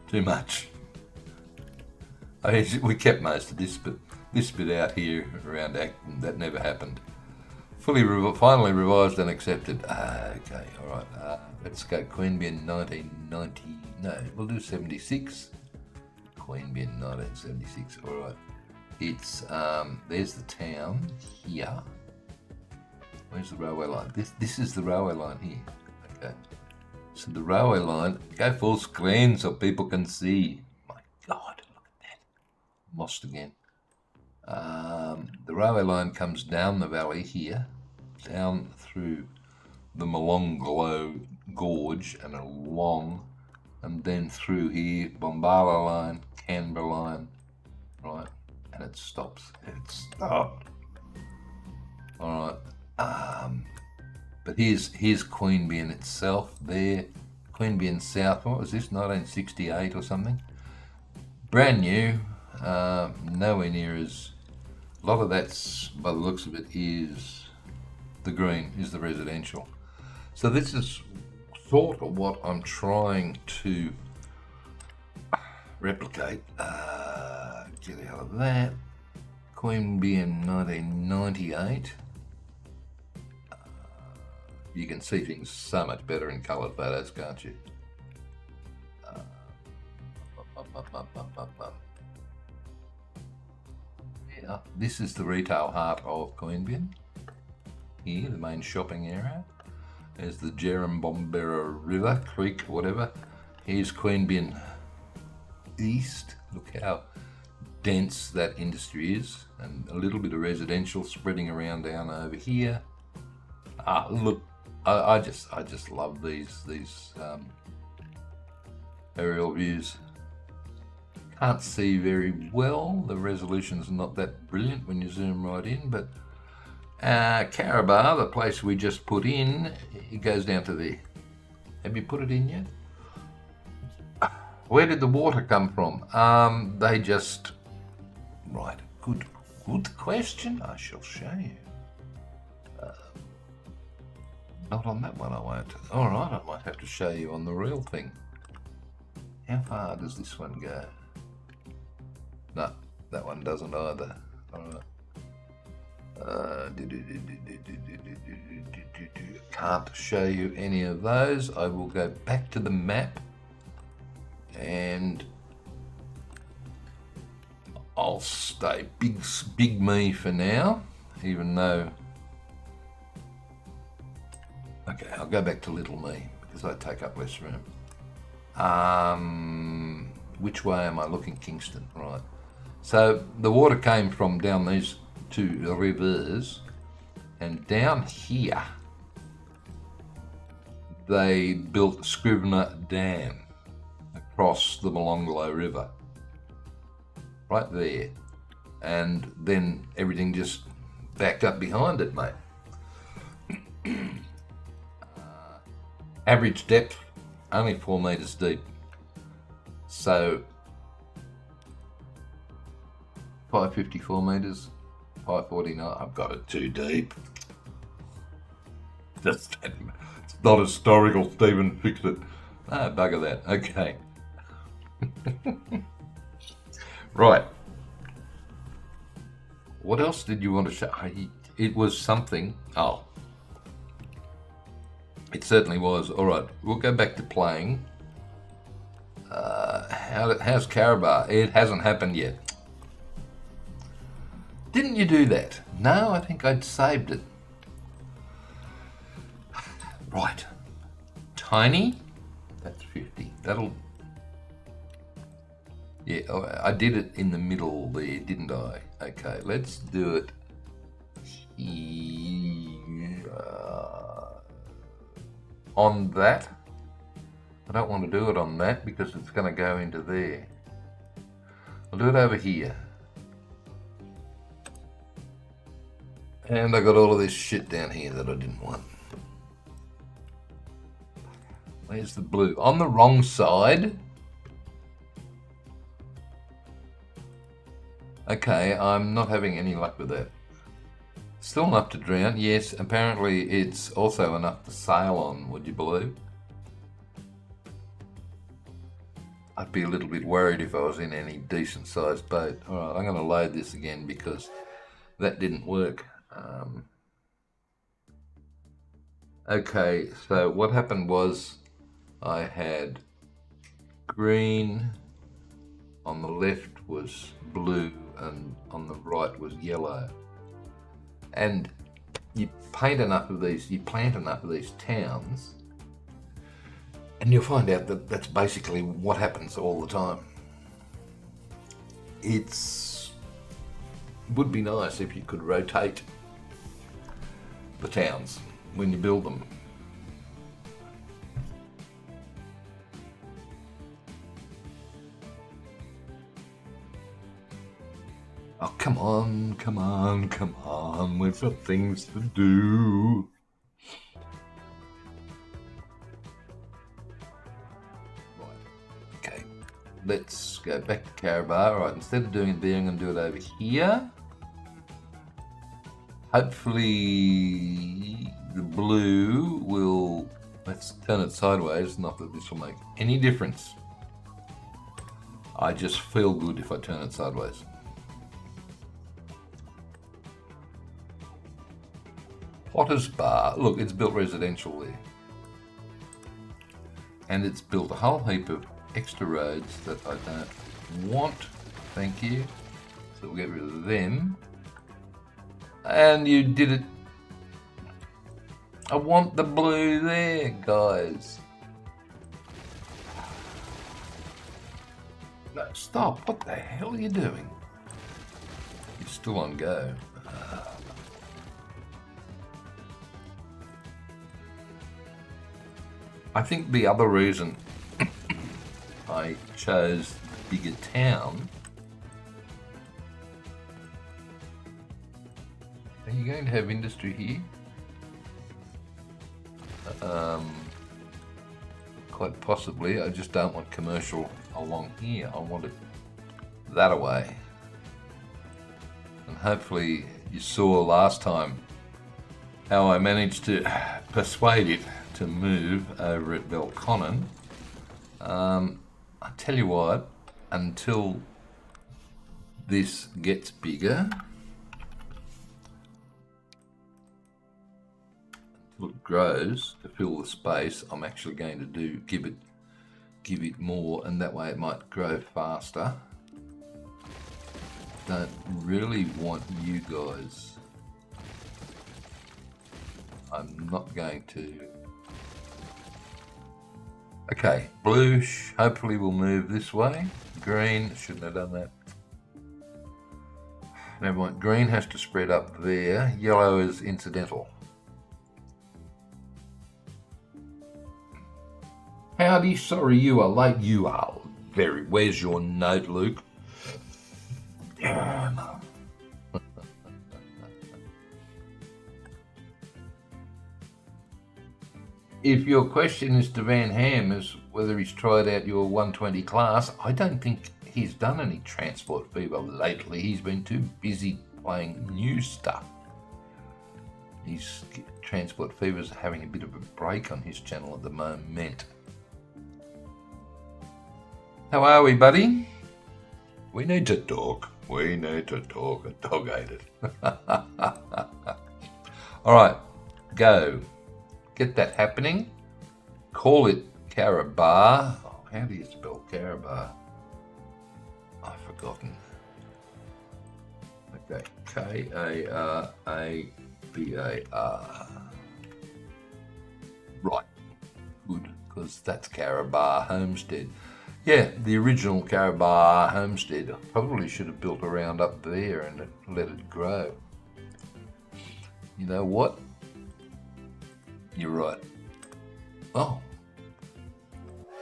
too much. I mean, we kept most of this, but this bit out here around Acton, that never happened. Finally revised and accepted. Okay, all right. Let's go Queanbeyan 1990. No, we'll do 76. Queanbeyan 1976. All right. It's there's the town here. Where's the railway line? This is the railway line here. Okay. So the railway line, go full screen so people can see. My God, look at that. Lost again. The railway line comes down the valley here, down through the Molonglo Gorge and along, and then through here, Bombala line, Canberra line, right, and it stops. It stopped. All right. But here's Queanbeyan itself there. Queanbeyan South, what was this, 1968 or something? Brand new, nowhere near as... A lot of that's, by the looks of it, is the green, is the residential. So this is sort of what I'm trying to replicate. Get out of that. Queanbeyan 1998. You can see things so much better in coloured photos, can't you? Yeah, this is the retail heart of Queanbeyan. Here, the main shopping area. There's the Jerrumbombera River, Creek, whatever. Here's Queanbeyan East. Look how dense that industry is. And a little bit of residential spreading around down over here. Look. I just love these aerial views. Can't see very well. The resolution's not that brilliant when you zoom right in, but Canberrrrrrr, the place we just put in, it goes down to there. Have you put it in yet? Where did the water come from? They just... Right, good question. I shall show you. Not on that one, I won't. All right, I might have to show you on the real thing. How far does this one go? No, that one doesn't either. All right. Can't show you any of those. I will go back to the map and I'll stay big me for now, even though... Okay, I'll go back to little me because I take up less room. Which way am I looking? Kingston, right. So the water came from down these two rivers, and down here they built Scrivener Dam across the Molonglo River. Right there. And then everything just backed up behind it, mate. Average depth, only 4 metres deep. So, 554 metres, 549, I've got it too deep. It's not historical, Stephen, fix it. Ah, bugger that, okay. Right. What else did you want to show? It was something, it certainly was. All right, we'll go back to playing. How's Canberrrrrr? It hasn't happened yet. Didn't you do that? No, I think I'd saved it. Right. Tiny? That's 50. That'll... Yeah, I did it in the middle there, didn't I? Okay, let's do it here. On that. I don't want to do it on that because it's going to go into there. I'll do it over here. And I got all of this shit down here that I didn't want. Where's the blue? On the wrong side. Okay, I'm not having any luck with that. Still enough to drown. Yes, apparently it's also enough to sail on, would you believe? I'd be a little bit worried if I was in any decent sized boat. Alright, I'm going to load this again because that didn't work. Okay, so what happened was I had green, on the left was blue, and on the right was yellow. And you paint enough of these, you plant enough of these towns, and you'll find out that that's basically what happens all the time. Would be nice if you could rotate the towns when you build them. Oh, come on, come on, come on, we've got things to do. Right, okay, let's go back to Canberra. Right, instead of doing it there, I'm going to do it over here. Hopefully the blue will, let's turn it sideways, not that this will make any difference. I just feel good if I turn it sideways. Potter's Bar, look, it's built residential there. And it's built a whole heap of extra roads that I don't want, thank you. So we'll get rid of them. And you did it. I want the blue there, guys. No, stop, what the hell are you doing? You're still on go. I think the other reason I chose the bigger town. Are you going to have industry here? Quite possibly. I just don't want commercial along here. I want it that away. And hopefully you saw last time how I managed to persuade it to move over at Belconnen. I tell you what, until this gets bigger, until it grows to fill the space, I'm actually going to give it more, and that way it might grow faster. Don't really want you guys. I'm not going to. Okay, blue hopefully will move this way. Green, shouldn't have done that. Never mind, green has to spread up there. Yellow is incidental. Howdy, sorry you are late. You are very. Where's your note, Luke? Damn. If your question is to Van Ham as whether he's tried out your 120 class, I don't think he's done any Transport Fever lately. He's been too busy playing new stuff. His Transport Fever's having a bit of a break on his channel at the moment. How are we, buddy? We need to talk. We need to talk. A dog ate it. All right, go. Get that happening. Call it Canberrrrrrr. Oh, how do you spell Canberrrrrr? I've forgotten. Okay, K-A-R-A-B-A-R. Right, good, because that's Canberrrrrr Homestead. Yeah, the original Canberrrrrr Homestead. I probably should have built around up there and let it grow. You know what? You're right. Oh.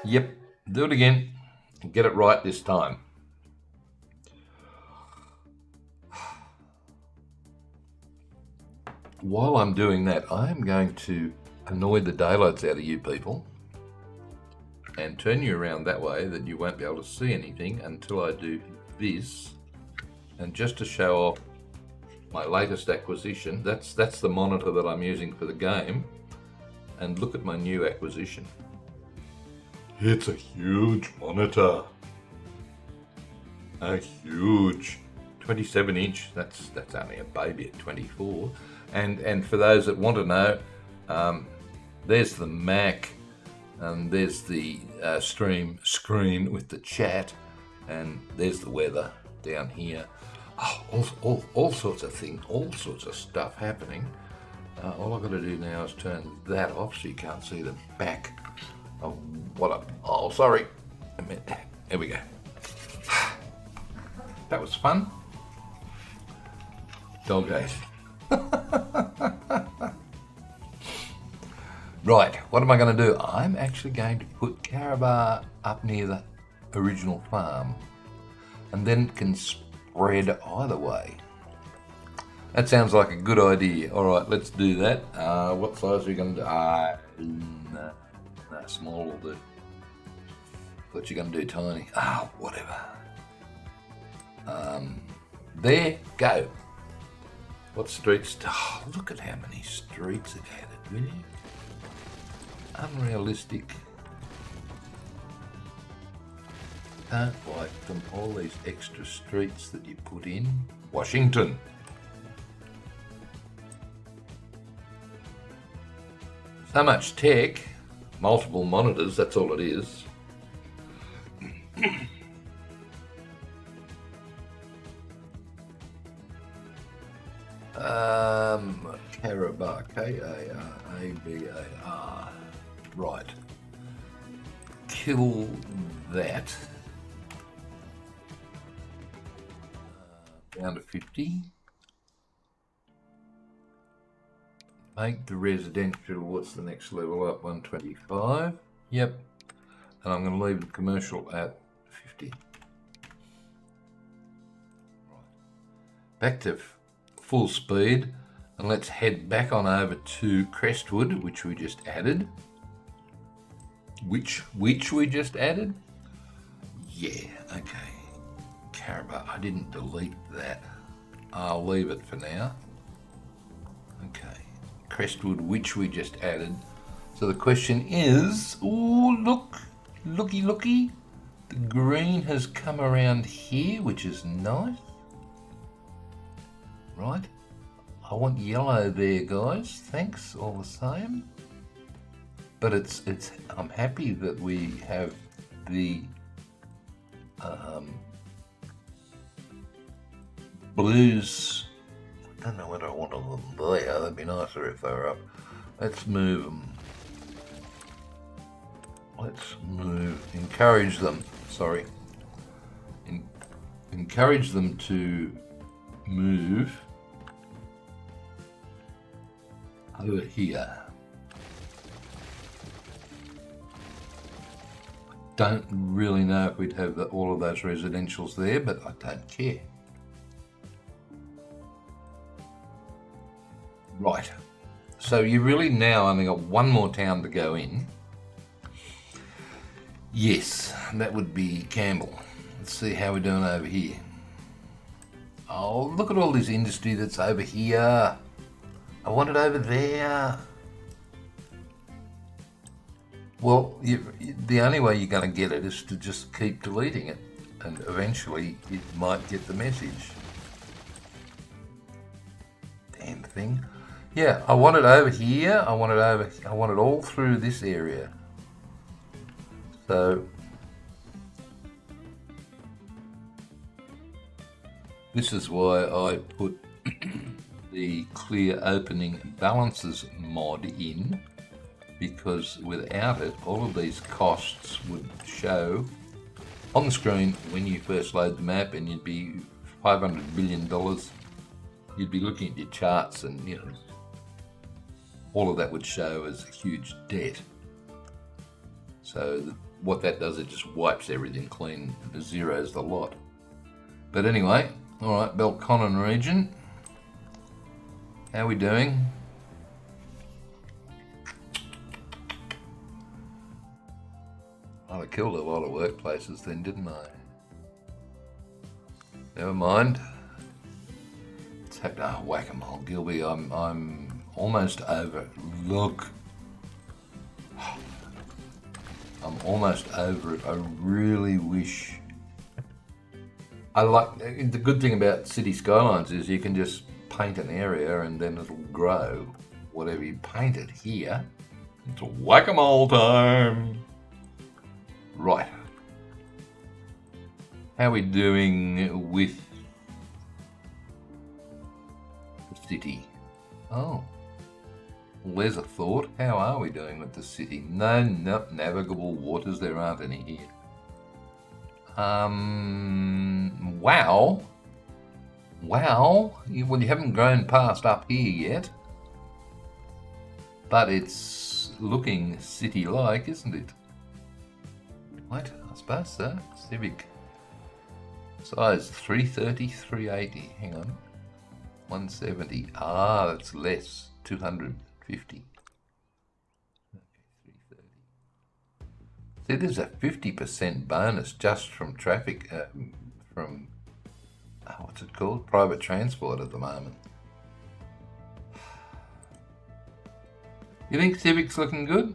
Yep, do it again. Get it right this time. While I'm doing that, I am going to annoy the daylights out of you people and turn you around that way that you won't be able to see anything until I do this. And just to show off my latest acquisition. That's the monitor that I'm using for the game. And look at my new acquisition. It's a huge monitor. A huge 27-inch. That's only a baby at 24. And for those that want to know, there's the Mac, and there's the stream screen with the chat, and there's the weather down here. Oh, all sorts of things, all sorts of stuff happening. All I've got to do now is turn that off so you can't see the back of what I'm... Oh, sorry. There we go. That was fun. Dog days. Right, what am I going to do? I'm actually going to put Canberrrrrrr up near the original farm, and then it can spread either way. That sounds like a good idea. All right, let's do that. What size are we going to do? No, small will do. Thought you're going to do tiny. Whatever. There, go. What streets? Oh, look at how many streets are added, will you? Unrealistic. Don't like them. All these extra streets that you put in. Washington. So much tech, multiple monitors, that's all it is. Karabakh, K-A-R-A-B-A-R. Right. Kill that. Down to 50. Make the residential, what's the next level up? 125. Yep. And I'm going to leave the commercial at 50. Right. Back to full speed, and let's head back on over to Crestwood, which we just added. Which we just added? Yeah, okay. Canberrrrrrr, I didn't delete that. I'll leave it for now. Okay. Crestwood, which we just added. So the question is, oh look, looky, the green has come around here, which is nice. Right, I want yellow there, guys. Thanks all the same. But I'm happy that we have the blues. I don't know what I want them there. That'd be nicer if they were up. Let's move them. Let's move. Encourage them. Sorry. Encourage them to move over here. Don't really know if we'd have all of those residentials there, but I don't care. Right, so you really now only got one more town to go in. Yes, that would be Campbell. Let's see how we're doing over here. Oh, look at all this industry that's over here. I want it over there. Well, the only way you're going to get it is to just keep deleting it, and eventually it might get the message. Damn thing. Yeah, I want it over here. I want it all through this area. So this is why I put the clear opening balances mod in, because without it, all of these costs would show on the screen when you first load the map, and you'd be $500 billion. You'd be looking at your charts, and you know, all of that would show as a huge debt. So what that does, it just wipes everything clean, zeros the lot. But anyway, all right, Belconnen region. How are we doing? Well, I killed a lot of workplaces then, didn't I? Never mind. Let's have to whack-a-mole, Gilby. I'm almost over. Look, I'm almost over it. I really wish. The good thing about city skylines is you can just paint an area and then it'll grow whatever you painted. Here, it's whack-a-mole time. Right. How are we doing with the city? Oh, well, there's a thought. How are we doing with the city? No, navigable waters. There aren't any here. Wow. Well, you haven't grown past up here yet, but it's looking city-like, isn't it? What? I suppose so. Civic. Size 330, 380. Hang on. 170. Ah, that's less. 250. Okay, 330. See, there's a 50% bonus just from traffic, from, what's it called? Private transport at the moment. You think Civic's looking good?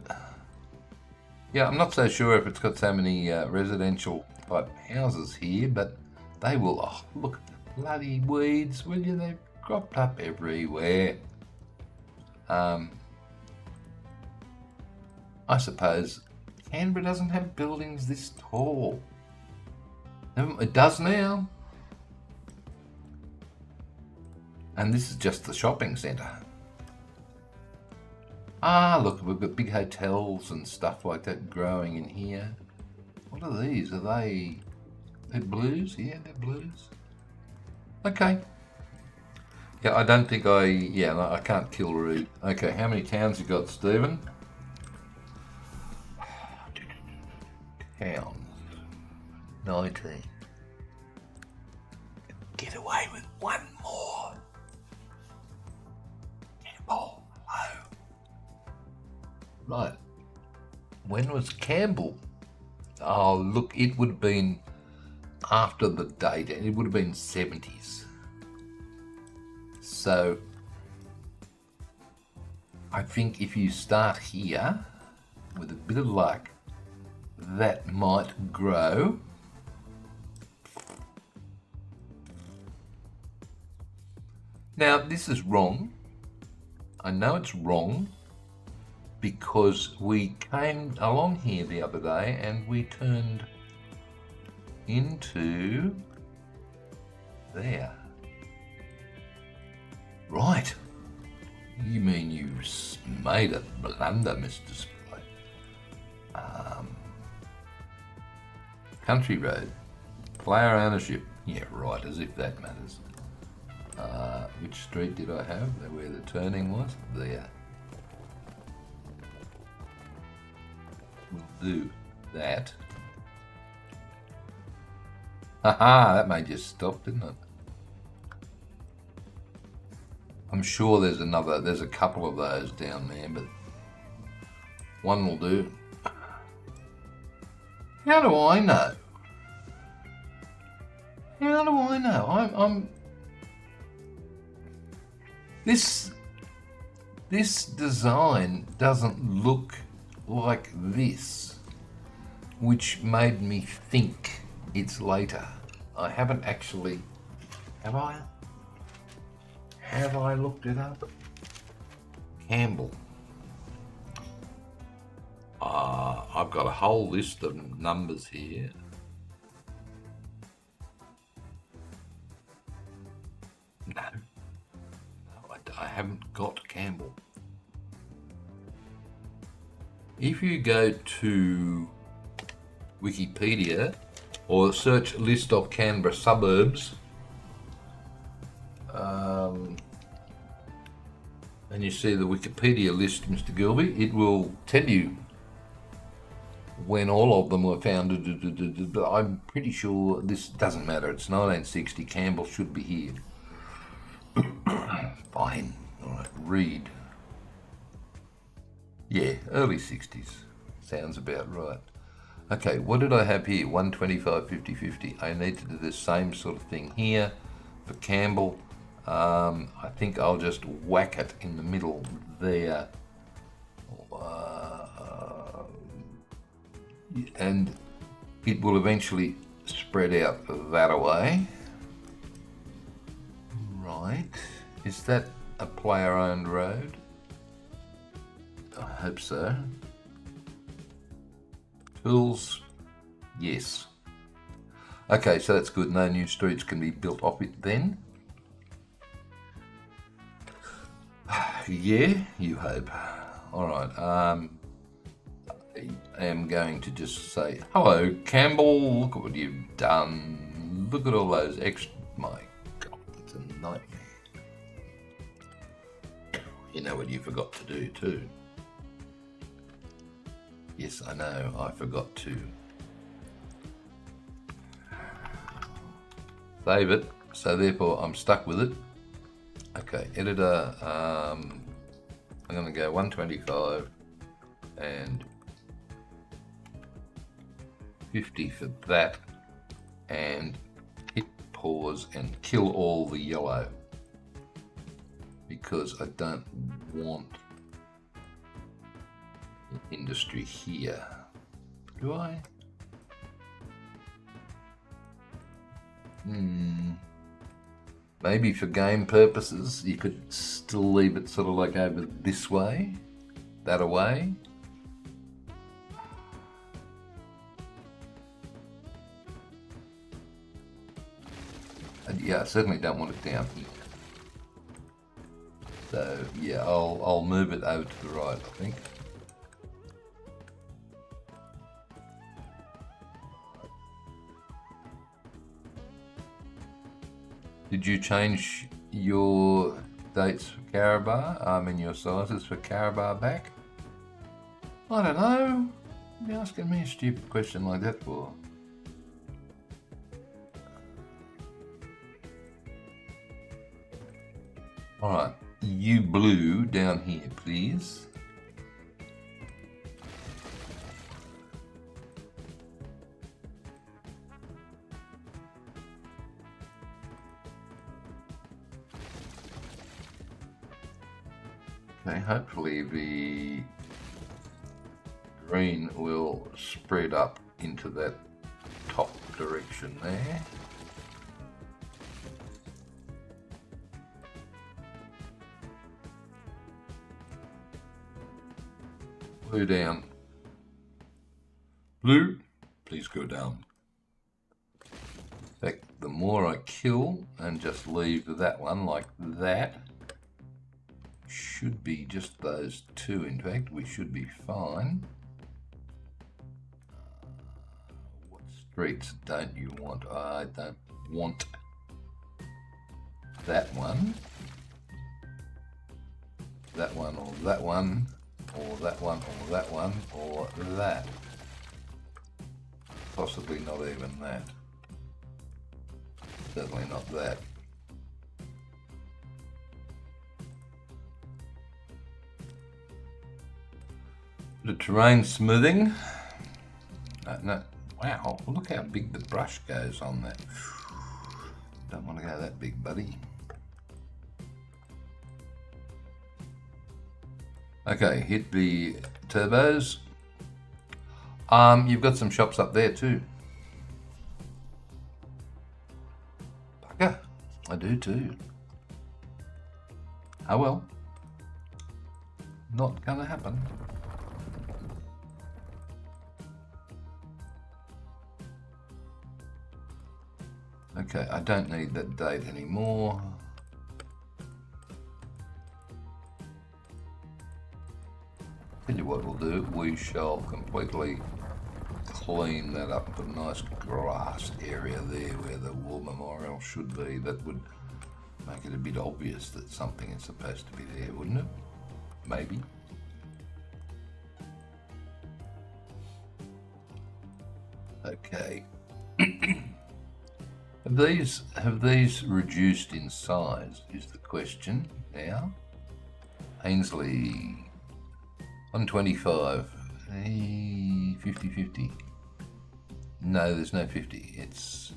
Yeah, I'm not so sure if it's got so many residential type houses here, but they will. Oh, look at the bloody weeds, will you? They've cropped up everywhere. I suppose Canberra doesn't have buildings this tall. It does now. And this is just the shopping centre. Ah, look, we've got big hotels and stuff like that growing in here. What are these? Are they're blues? Yeah, they're blues. Okay. Yeah, I don't think I can't kill Rude. Okay, how many towns you got, Stephen? Towns. 19. Get away with one more. Campbell. Hello. Right. When was Campbell? Oh, look, it would have been after the date. It would have been 70s. So, I think if you start here, with a bit of luck, that might grow. Now, this is wrong. I know it's wrong because we came along here the other day and we turned into there. Right. You mean you made a blunder, Mr. Spry? Country road. Player ownership. Yeah, right, as if that matters. Which street did I have? Where the turning was? There. We'll do that. Haha, that made you stop, didn't it? I'm sure there's a couple of those down there, but one will do. How do I know? How do I know? I'm this design doesn't look like this, which made me think it's later. I haven't actually, have I? Have I looked it up? Campbell. I've got a whole list of numbers here. No, I haven't got Campbell. If you go to Wikipedia or search list of Canberra suburbs, and you see the Wikipedia list, Mr. Gilby, it will tell you when all of them were founded. But I'm pretty sure this doesn't matter. It's 1960. Campbell should be here. Fine. All right. Read. Yeah, early 60s. Sounds about right. Okay, what did I have here? 125, 50, 50. I need to do the same sort of thing here for Campbell. I think I'll just whack it in the middle there. And it will eventually spread out that away. Right. Is that a player-owned road? I hope so. Tools, yes. Okay, so that's good. No new streets can be built off it then. Yeah, you hope. All right. I am going to just say, hello, Campbell. Look at what you've done. Look at all those extra. My God, it's a nightmare. You know what you forgot to do too. Yes, I know. I forgot to save it. So therefore, I'm stuck with it. Okay, editor. I'm going to go 125 and 50 for that, and hit pause and kill all the yellow because I don't want industry here. Do I? Maybe for game purposes you could still leave it sort of like over this way, that away. And yeah, I certainly don't want it down here. So yeah, I'll move it over to the right, I think. Did you change your dates for Canberra? Your sizes for Canberra back? I don't know. What are you asking me a stupid question like that for? Alright, you blue down here, please. Okay, hopefully the green will spread up into that top direction there. Blue down. Blue, please go down. In fact, the more I kill and just leave that one like that, should be just those two. In fact, we should be fine. What streets don't you want? I don't want that one. That one or that one. Or that one, or that one, or that. Possibly not even that. Certainly not that. The terrain smoothing. No. Wow, look how big the brush goes on that. Don't want to go that big, buddy. Okay, hit the turbos. You've got some shops up there too. Bugger, I do too. Oh well. Not gonna happen. Okay, I don't need that date anymore. Tell you what we'll do, we shall completely clean that up, put a nice grassed area there where the war memorial should be. That would make it a bit obvious that something is supposed to be there, wouldn't it? Maybe. Okay. Have these reduced in size is the question now. Ainsley 125, 50-50. No, there's no 50. It's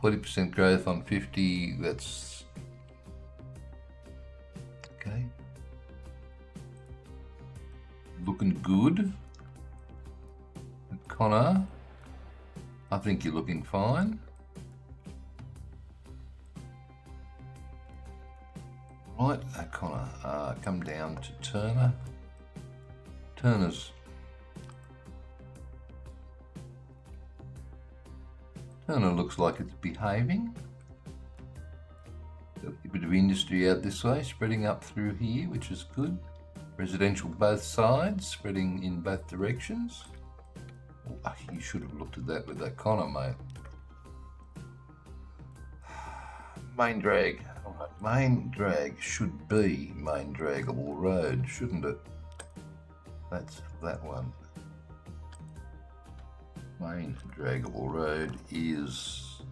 40% growth on 50. That's looking good. Connor, I think you're looking fine. Right, Connor, come down to Turner. Turner looks like it's behaving. Got a bit of industry out this way, spreading up through here, which is good. Residential both sides, spreading in both directions. Oh, you should have looked at that with that Connor, mate. Main drag. All right, main drag should be main draggable road, shouldn't it? That's that one. Main draggable road is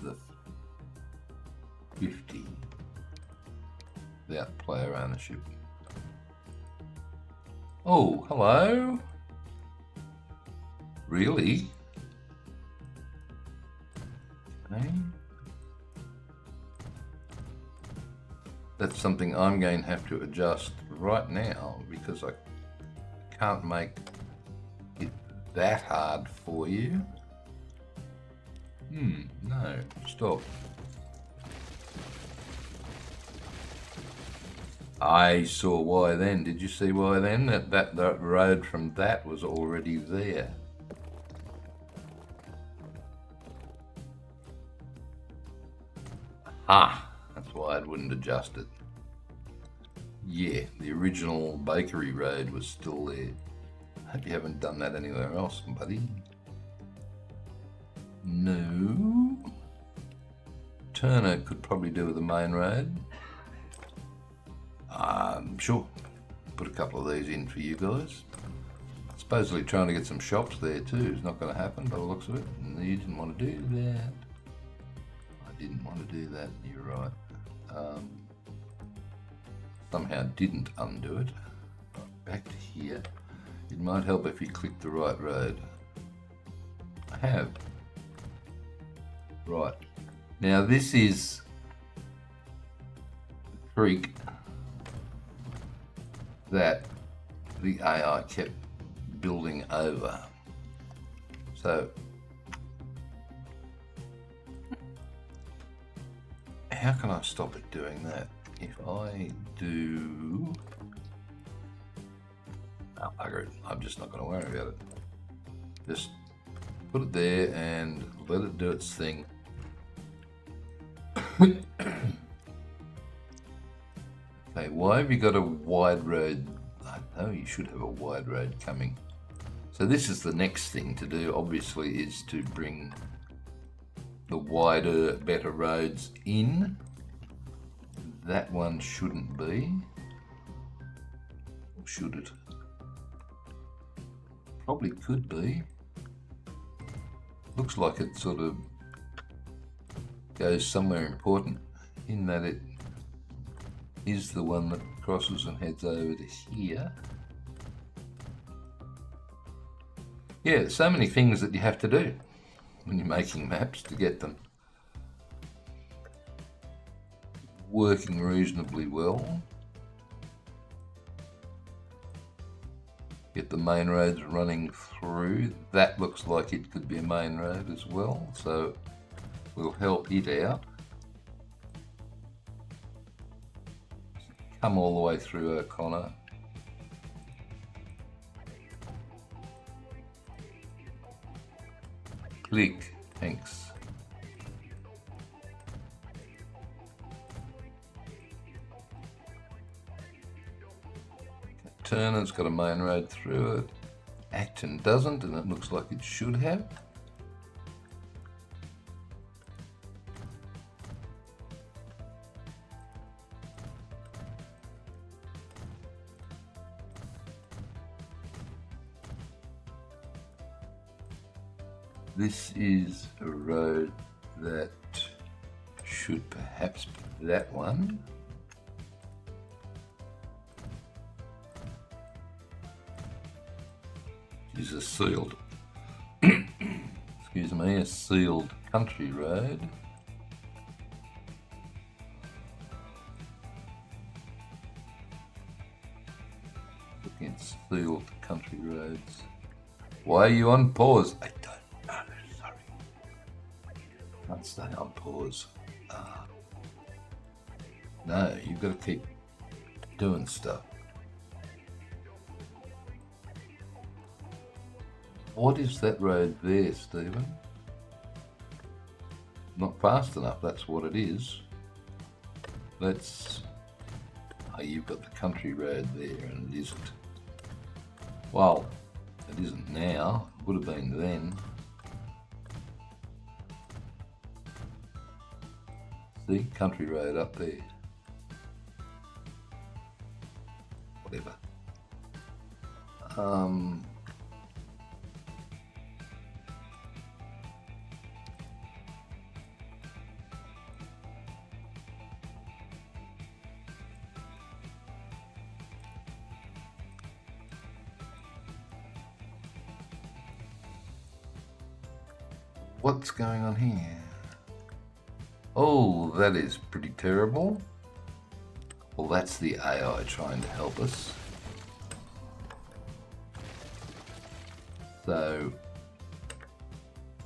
the 50 without player ownership. Oh, hello. Really? Okay. That's something I'm going to have to adjust right now because I can't make it that hard for you. No, stop. I saw why then. Did you see why then? That road from that was already there. That's why I wouldn't adjust it. Yeah, the original bakery road was still there. Hope you haven't done that anywhere else, buddy. No. Turner could probably do with the main road. Sure. Put a couple of these in for you guys. Supposedly trying to get some shops there too is not going to happen by the looks of it. And you didn't want to do that. I didn't want to do that, you're right. Somehow didn't undo it. Back to here. It might help if you click the right road. I have. Right. Now this is the creek that the AI kept building over. So how can I stop it doing that? If I do... Oh, bugger it. I'm just not going to worry about it. Just put it there and let it do its thing. Okay, why have you got a wide road? I know you should have a wide road coming. So this is the next thing to do, obviously, is to bring the wider, better roads in. That one shouldn't be. Or should it? Probably could be. Looks like it sort of goes somewhere important in that it is the one that crosses and heads over to here. Yeah, there's so many things that you have to do when you're making maps to get them working reasonably well. Get the main roads running through. That looks like it could be a main road as well, so we'll help it out. Come all the way through O'Connor. Click, thanks. Turner's got a main road through it. Acton doesn't, and it looks like it should have. This is a road that should perhaps be that one. Is a sealed, excuse me, a sealed country road. It's sealed country roads. Why are you on pause? I don't know, sorry. Can't stay on pause. No, you've got to keep doing stuff. What is that road there, Stephen? Not fast enough, that's what it is. Let's... Oh, you've got the country road there and it isn't. Well, it isn't now. It would have been then. See, country road up there. Whatever. What's going on here? Oh, that is pretty terrible. Well, that's the AI trying to help us. So,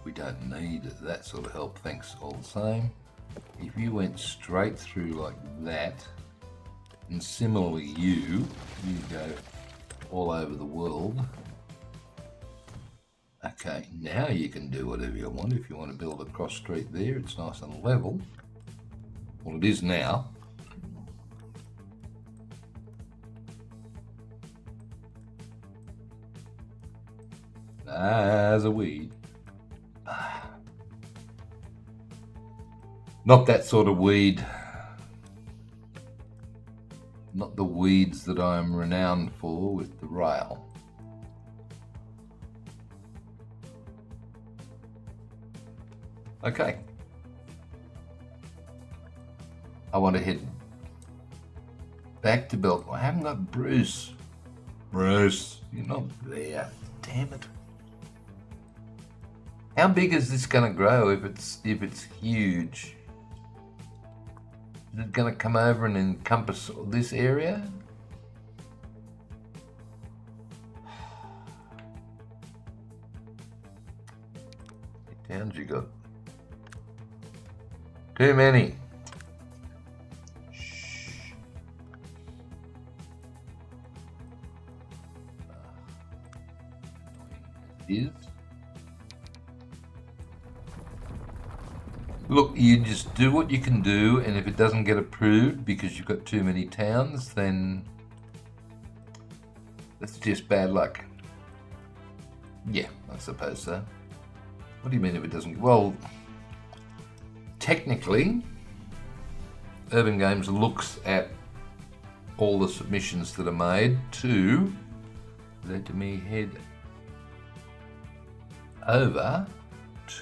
we don't need that sort of help, thanks all the same. If you went straight through like that, and similarly you go all over the world. Okay, now you can do whatever you want. If you want to build a cross street there, it's nice and level. Well, it is now. As a weed. Not that sort of weed. Not the weeds that I'm renowned for with the rail. Okay. I want to head back to Belton. I haven't got Bruce. Bruce, you're not there. Damn it. How big is this going to grow if it's huge? Is it going to come over and encompass this area? How many towns you got? Too many. Shh. Is. Look, you just do what you can do, and if it doesn't get approved because you've got too many towns, then that's just bad luck. Yeah, I suppose so. What do you mean if it doesn't? Well, technically, Urban Games looks at all the submissions that are made to let me head over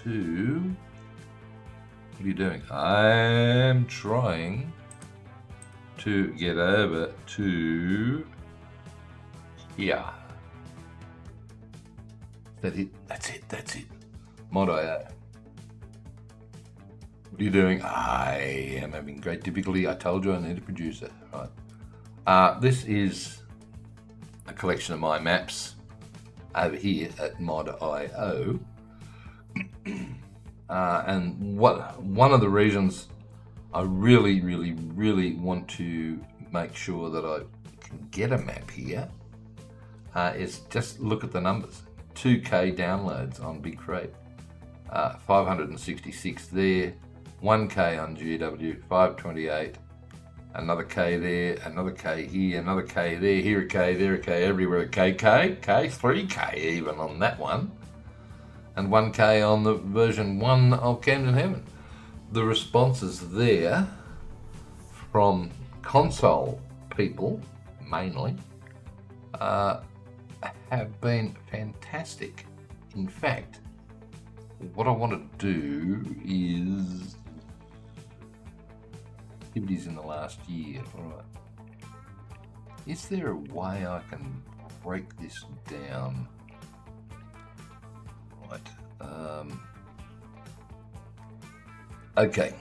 to... What are you doing? I'm trying to get over to here. That's it. That's it. Mod.io. What are you doing? I am having great difficulty. I told you I need a producer. Right. This is a collection of my maps over here at Mod.io. And one of the reasons I really want to make sure that I can get a map here is just look at the numbers. 2K downloads on Big Freight, 566 there, 1K on GW, 528, another K there, another K here, another K there, here a K, there a K, everywhere a K, 3K even on that one. And 1K on the version 1 of Camden Heaven. The responses there from console people, mainly, have been fantastic. In fact, what I want to do is activities in the last year. All right. Is there a way I can break this down? Right. Okay.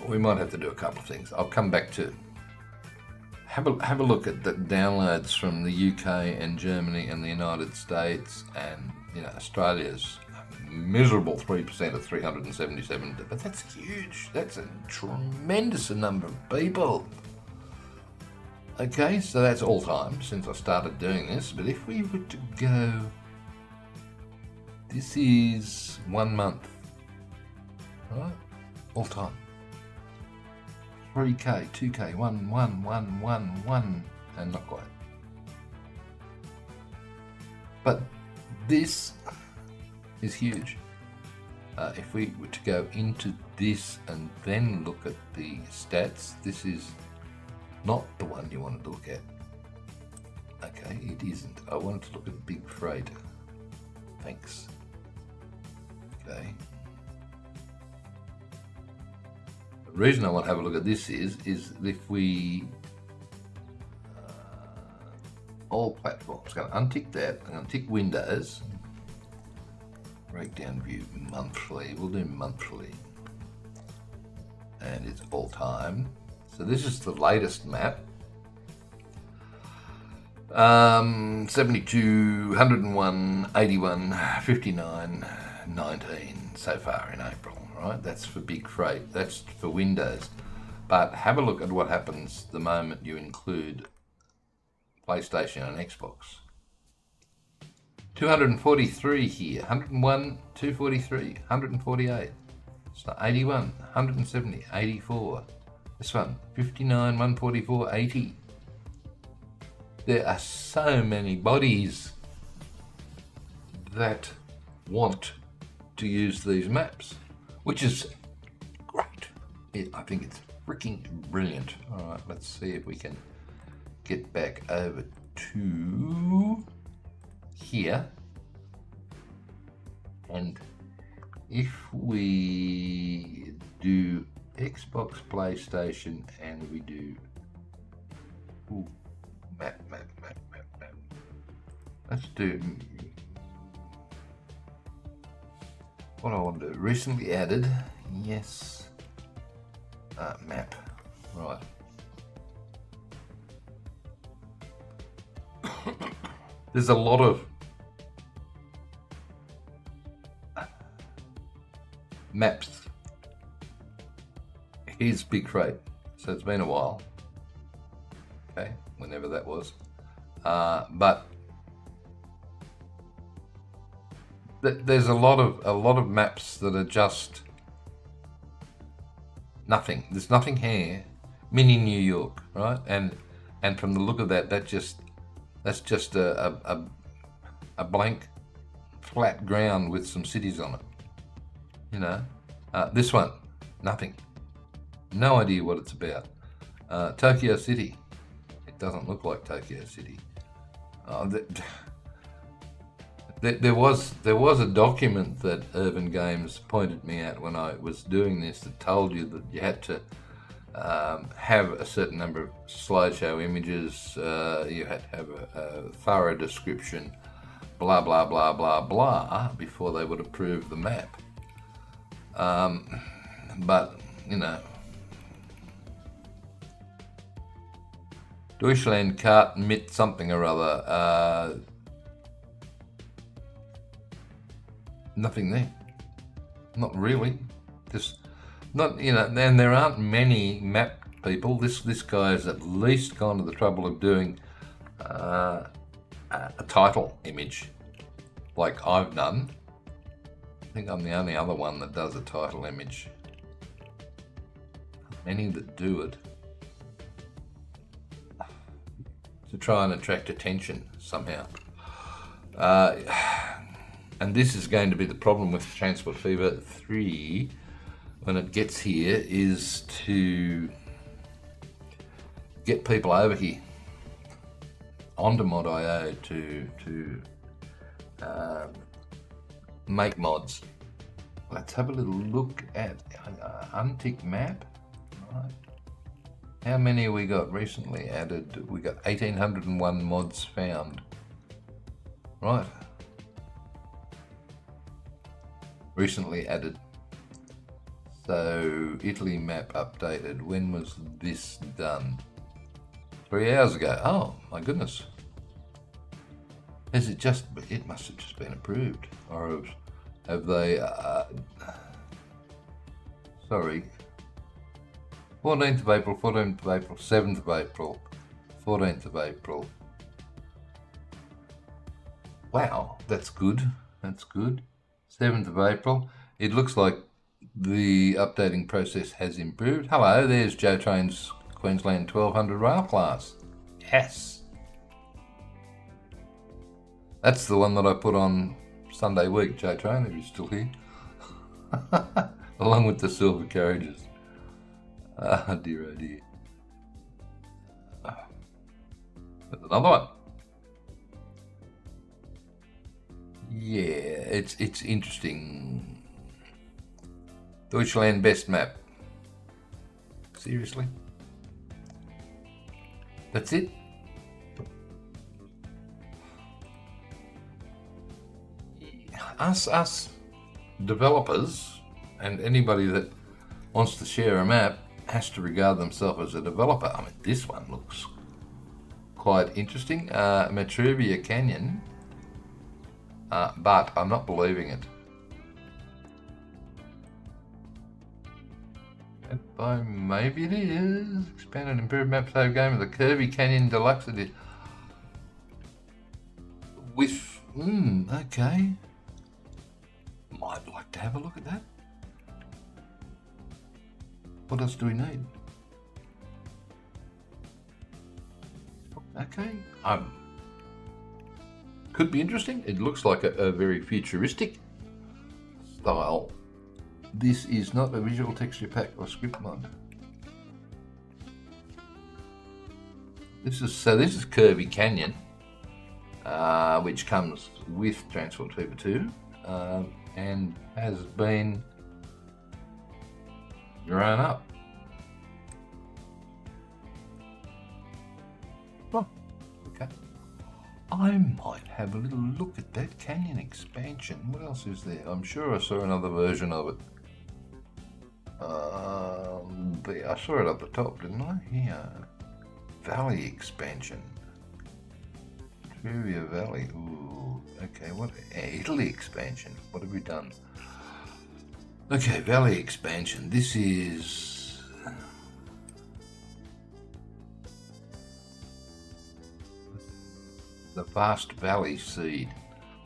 We might have to do a couple of things. I'll come back to have a look at the downloads from the UK and Germany and the United States, and Australia's miserable 3% of 377, but that's huge. That's a tremendous number of people. Okay, so that's all time since I started doing this, but if we were to go, this is 1 month, right? All time. 3K, 2K, 1, 1, 1, 1, 1, and not quite. But this is huge. If we were to go into this and then look at the stats, this is not the one you wanted to look at. Okay, it isn't. I wanted to look at big freight. Thanks. Okay. The reason I want to have a look at this is if we all platforms, going to untick that. I'm going to tick Windows. Breakdown view monthly. We'll do monthly, and it's all time. So this is the latest map. 72, 101, 81, 59, 19 so far in April, right? That's for big freight. That's for Windows. But have a look at what happens the moment you include PlayStation and Xbox. 243 here, 101, 243, 148. It's not 81, 170, 84. This one, 59, 144, 80. There are so many bodies that want to use these maps, which is great. I think it's freaking brilliant. All right, let's see if we can get back over to here, and if we do Xbox, PlayStation, and we do map. Let's do what I want to do. Recently added, yes, map, right. There's a lot of maps. Here's big freight. So it's been a while. Okay, whenever that was. But there's a lot of maps that are just nothing. There's nothing here. Mini New York, right? And from the look of that, that's just a blank flat ground with some cities on it. This one, nothing. No idea what it's about. Tokyo City. It doesn't look like Tokyo City. There was a document that Urban Games pointed me at when I was doing this that told you that you had to have a certain number of slideshow images, you had to have a thorough description, blah, blah, blah, blah, blah, before they would approve the map. But, Deutschland Kart mit something or other, nothing there. Not really. Just not, and there aren't many map people. This guy has at least gone to the trouble of doing a title image like I've done. I think I'm the only other one that does a title image. Many that do it to try and attract attention somehow. And this is going to be the problem with Transport Fever 3 when it gets here, is to get people over here onto Mod.io to make mods. Let's have a little look at untick map. Right. How many have we got recently added? We got 1,801 mods found. Right. Recently added. So Italy map updated. When was this done? 3 hours ago. Oh, my goodness. Is it just, it must have just been approved. Or have they, sorry. 14th of April, 14th of April, 7th of April, 14th of April. Wow, that's good. That's good. 7th of April. It looks like the updating process has improved. Hello, there's Joe Train's Queensland 1200 rail class. Yes. That's the one that I put on Sunday week, Joe Train, if you're still here. Along with the silver carriages. Ah, dear, oh dear. There's another one. Yeah, it's interesting. Deutschland best map. Seriously? That's it? Us developers and anybody that wants to share a map has to regard themselves as a developer. I mean, this one looks quite interesting. Matruvia Canyon, but I'm not believing it. Maybe it is. Expanded improved map save game of the Curvy Canyon Deluxe Edition. With, okay. Might like to have a look at that. What else do we need? Okay. Could be interesting. It looks like a very futuristic style. This is not a visual texture pack or script mod. This is Curvy Canyon, which comes with Transport Fever 2, and has been grown up. Oh, okay. I might have a little look at that canyon expansion. What else is there? I'm sure I saw another version of it. I saw it up the top, didn't I? Here. Valley expansion. Trivia Valley. Ooh. Okay, what? Italy expansion. What have we done? Okay, Valley expansion. This is the Vast Valley seed.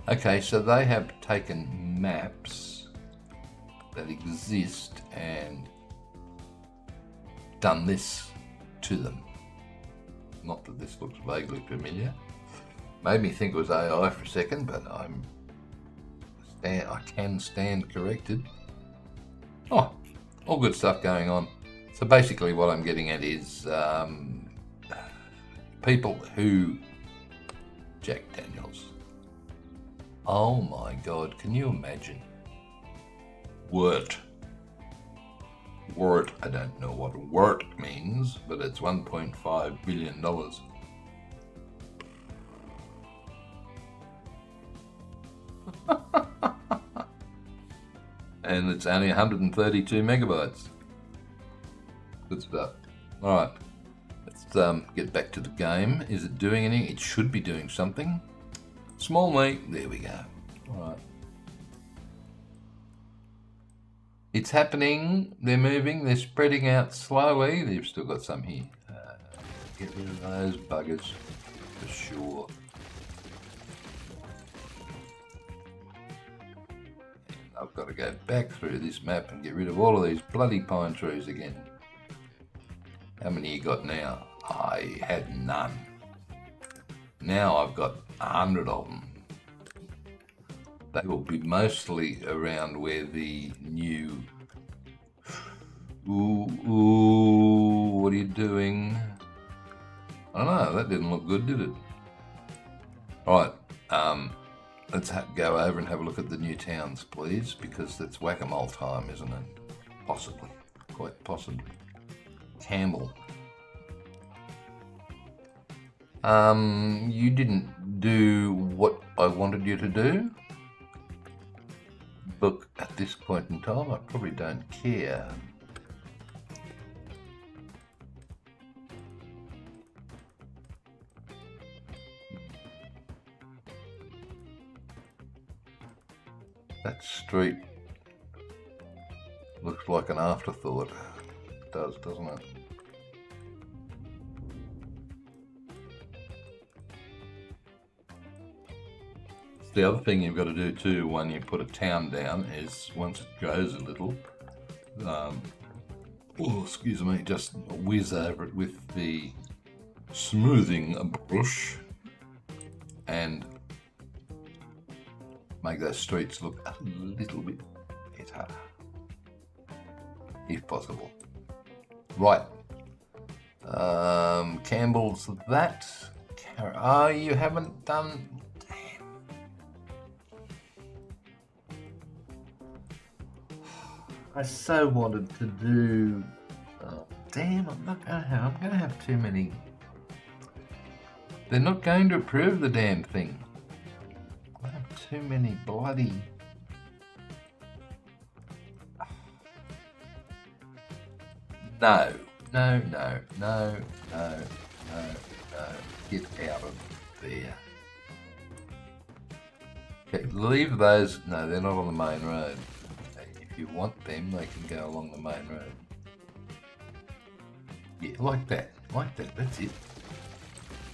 Okay, so they have taken maps that exist and done this to them. Not that this looks vaguely familiar. Made me think it was AI for a second, but I can stand corrected. Oh, all good stuff going on. So basically what I'm getting at is people who... Jack Daniels. Oh my God, can you imagine? Wort, I don't know what wort means, but it's $1.5 billion. And it's only 132 megabytes. Good stuff. Alright, let's get back to the game. Is it doing anything? It should be doing something. Small meat, there we go. Alright. It's happening, they're moving, they're spreading out slowly. They've still got some here. Get rid of those buggers, for sure. I've got to go back through this map and get rid of all of these bloody pine trees again. How many you got now? I had none. Now I've got 100 of them. They will be mostly around where the new... Ooh, what are you doing? I don't know, that didn't look good, did it? Alright, let's go over and have a look at the new towns, please, because it's whack-a-mole time, isn't it? Possibly, quite possibly. Campbell. You didn't do what I wanted you to do. Look, at this point in time, I probably don't care. That street looks like an afterthought. It does, doesn't it? The other thing you've got to do too when you put a town down is, once it grows a little, excuse me, just whiz over it with the smoothing brush and make those streets look a little bit better, if possible. Right, Campbell's that. Oh, you haven't done. I so wanted to do. Oh, damn! I'm gonna have too many. They're not going to approve the damn thing. I have too many bloody. No! Get out of there. Okay, leave those. No, they're not on the main road. If you want them, they can go along the main road. Yeah, like that, that's it.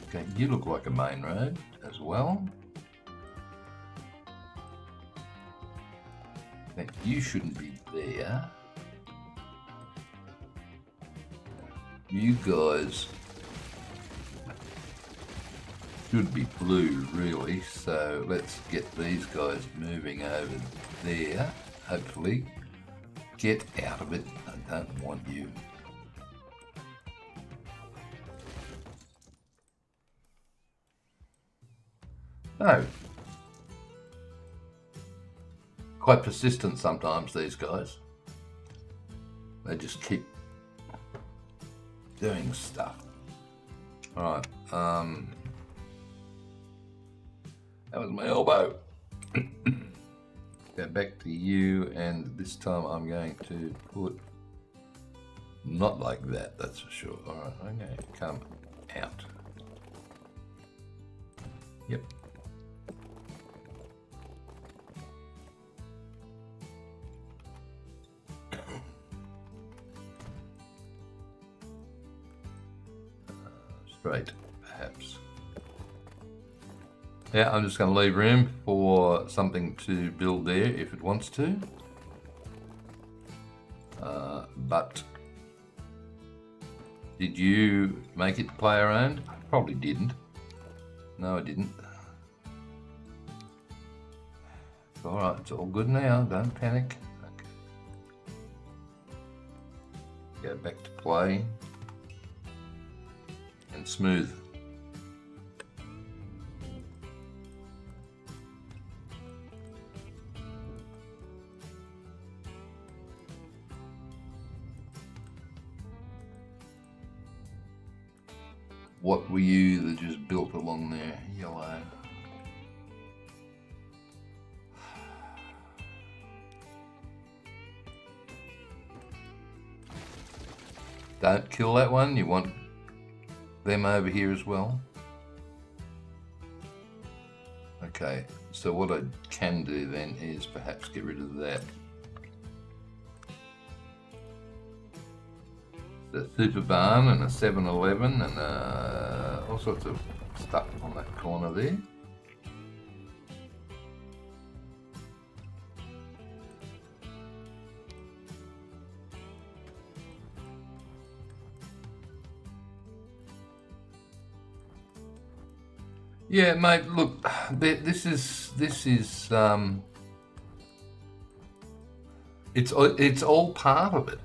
Okay, you look like a main road as well. Now, you shouldn't be there. You guys should be blue, really, so let's get these guys moving over there. Hopefully, get out of it. I don't want you. No. Quite persistent sometimes, these guys. They just keep doing stuff. Alright, that was my elbow. Go back to you, and this time I'm going to put not like that, that's for sure. Alright, I'm going to come out. Yep. Straight, perhaps. Yeah, I'm just going to leave room for something to build there if it wants to. But did you make it player owned? I probably didn't. No, I didn't. It's alright, it's all good now, don't panic. Okay. Go back to play and smooth. What were you that just built along there? Yellow. Don't kill that one. You want them over here as well. Okay, so what I can do then is perhaps get rid of that. The super barn and a 7-Eleven and all sorts of stuff on that corner there. Yeah, mate. Look, this is it's all part of it.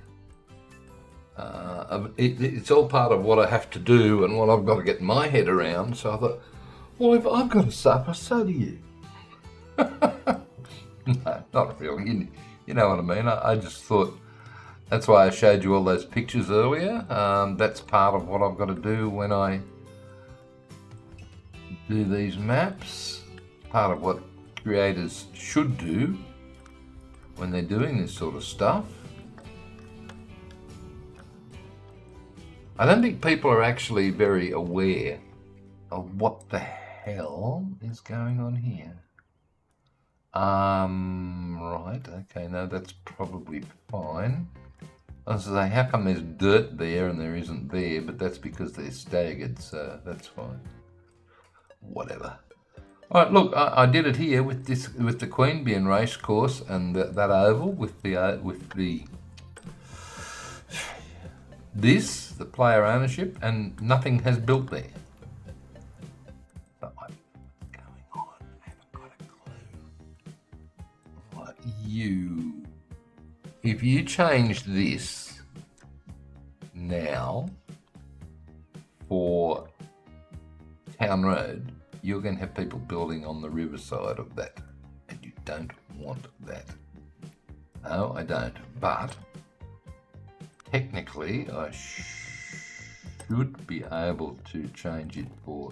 It's all part of what I have to do and what I've got to get my head around. So I thought, well, if I've got to suffer, so do you. No, not really. You know what I mean. I just thought that's why I showed you all those pictures earlier. That's part of what I've got to do when I do these maps. Part of what creators should do when they're doing this sort of stuff. I don't think people are actually very aware of what the hell is going on here. Right, okay, no, that's probably fine. I was say, how come there's dirt there and there isn't there? But that's because they're staggered, so that's fine. Whatever. All right, look, I did it here with the Queanbeyan race course and that oval with the player ownership, and nothing has built there. But what's going on? I haven't got a clue. Right, if you change this now for Town Road, you're going to have people building on the riverside of that, and you don't want that. No, I don't. But technically, I should be able to change it for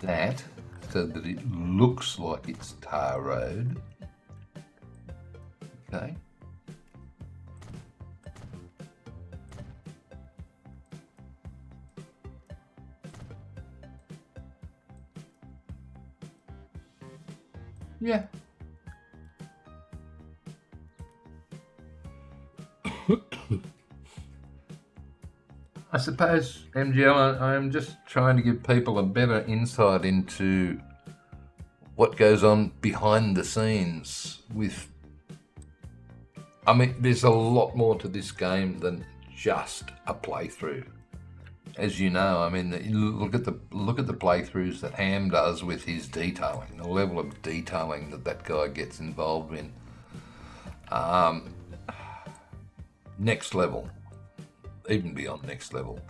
that, so that it looks like it's tar road. Okay. Yeah. I suppose, MGL, I am just trying to give people a better insight into what goes on behind the scenes with... I mean, there's a lot more to this game than just a playthrough. As you know, I mean, look at the playthroughs that Ham does with his detailing, the level of detailing that guy gets involved in. Next level, even beyond next level.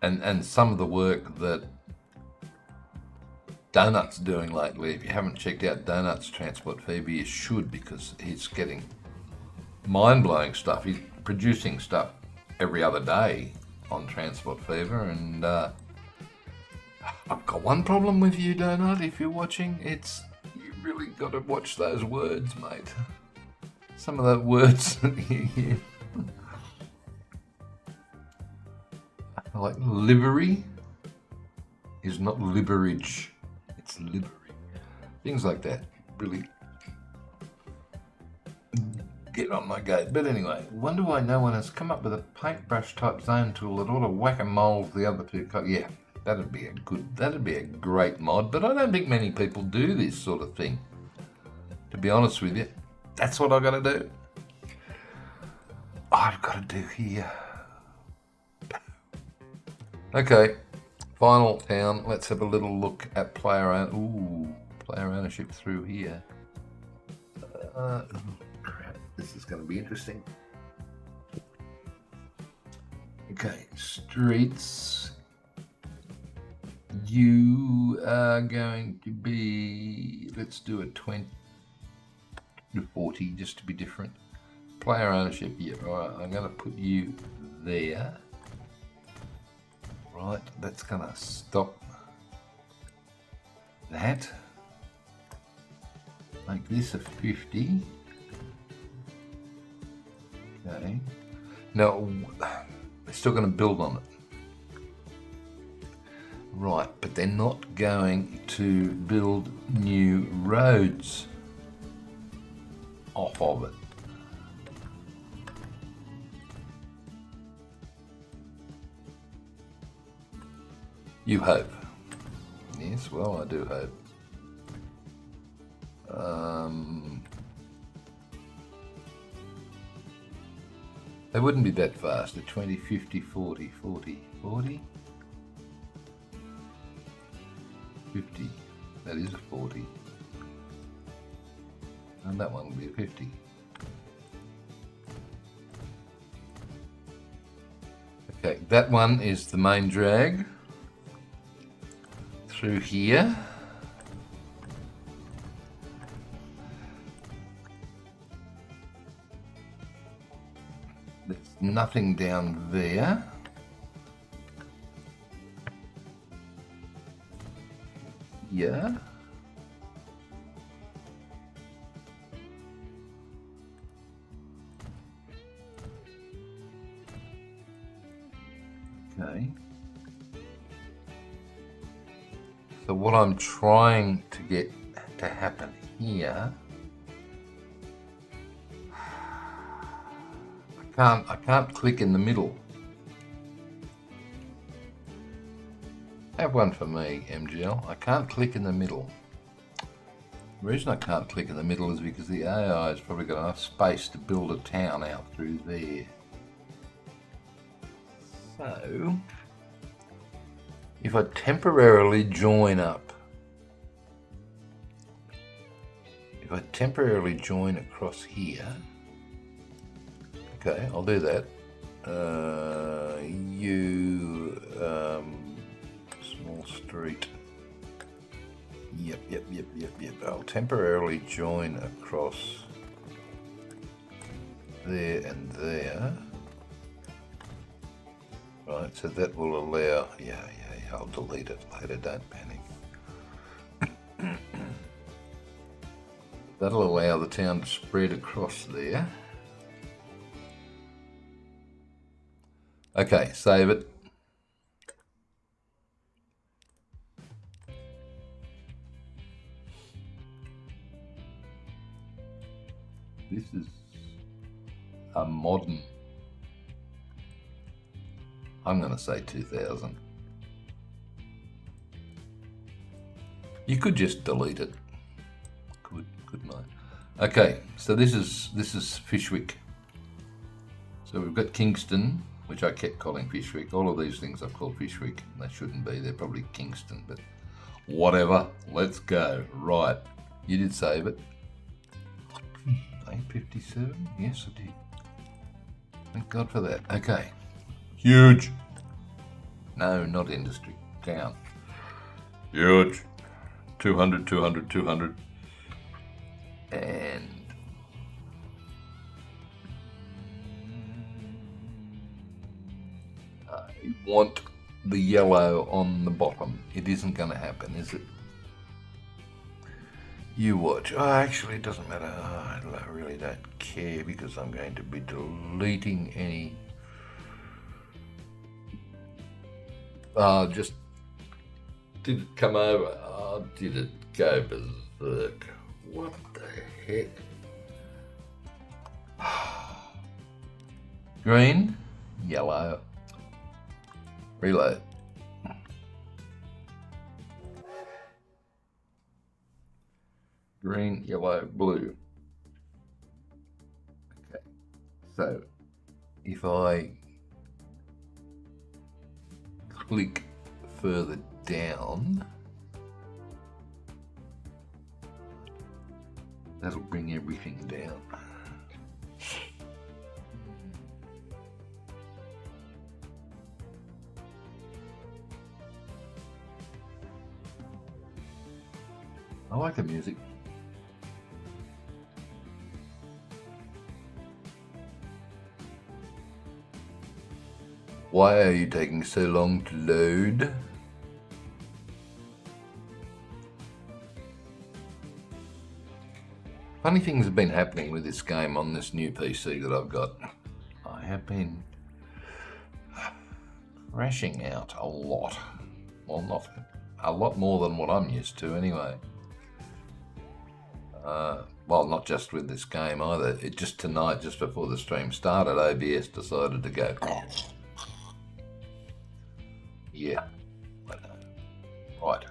And some of the work that Donut's doing lately, if you haven't checked out Donut's Transport Fever, you should, because he's getting mind-blowing stuff. He's producing stuff every other day on Transport Fever, and I've got one problem with you, Donut, if you're watching. It's, you really got to watch those words, mate. Some of the words that you hear. Like livery is not liverage, it's livery. Things like that really get on my goat. But anyway, wonder why no one has come up with a paintbrush type zone tool that ought to whack-a-mole the other two. Yeah, that'd be a great mod, but I don't think many people do this sort of thing. To be honest with you, that's what I've got to do. I've got to do here. Okay, final town. Let's have a little look at player ownership through here. This is going to be interesting. Okay, streets. You are going to be, let's do a 20 to 40 just to be different. Player ownership, yeah, all right, I'm going to put you there. Right, that's going to stop that. Make this a 50. Okay. Now, they're still going to build on it. Right, but they're not going to build new roads off of it. You hope. Yes, well, I do hope. They wouldn't be that fast. At 20, 50, 40, 40, 40, 50. That is a 40. And that one will be a 50. Okay, that one is the main drag. Through here. There's nothing down there. Yeah. So what I'm trying to get to happen here, I can't click in the middle. Have one for me, MGL. I can't click in the middle. The reason I can't click in the middle is because the AI has probably got enough space to build a town out through there. So, if I temporarily join up, if I temporarily join across here, okay, I'll do that. Small street. Yep. I'll temporarily join across there and there. Right, so that will allow, yeah, I'll delete it later, don't panic. That'll allow the town to spread across there. Okay, save it. This is a modern, I'm going to say 2000. You could just delete it. Couldn't I? Okay, so this is Fishwick. So we've got Kingston, which I kept calling Fishwick. All of these things I've called Fishwick. They shouldn't be. They're probably Kingston, but whatever. Let's go. Right. You did save it. 857? Yes, I did. Thank God for that. Okay. Huge. No, not industry. Town. Huge. 200, 200, 200. And I want the yellow on the bottom. It isn't going to happen, is it? You watch. Oh, actually, it doesn't matter. I really don't care because I'm going to be deleting any. Just did it come over? Oh, did it go berserk? What the heck? Green, yellow. Reload. Green, yellow, blue. Okay, so if I click further down, that'll bring everything down. I like the music. Why are you taking so long to load? Funny things have been happening with this game on this new PC that I've got. I have been crashing out a lot. Well, not a lot more than what I'm used to anyway. Well, not just with this game either. It just tonight, just before the stream started, OBS decided to go. Yeah, I know. Right.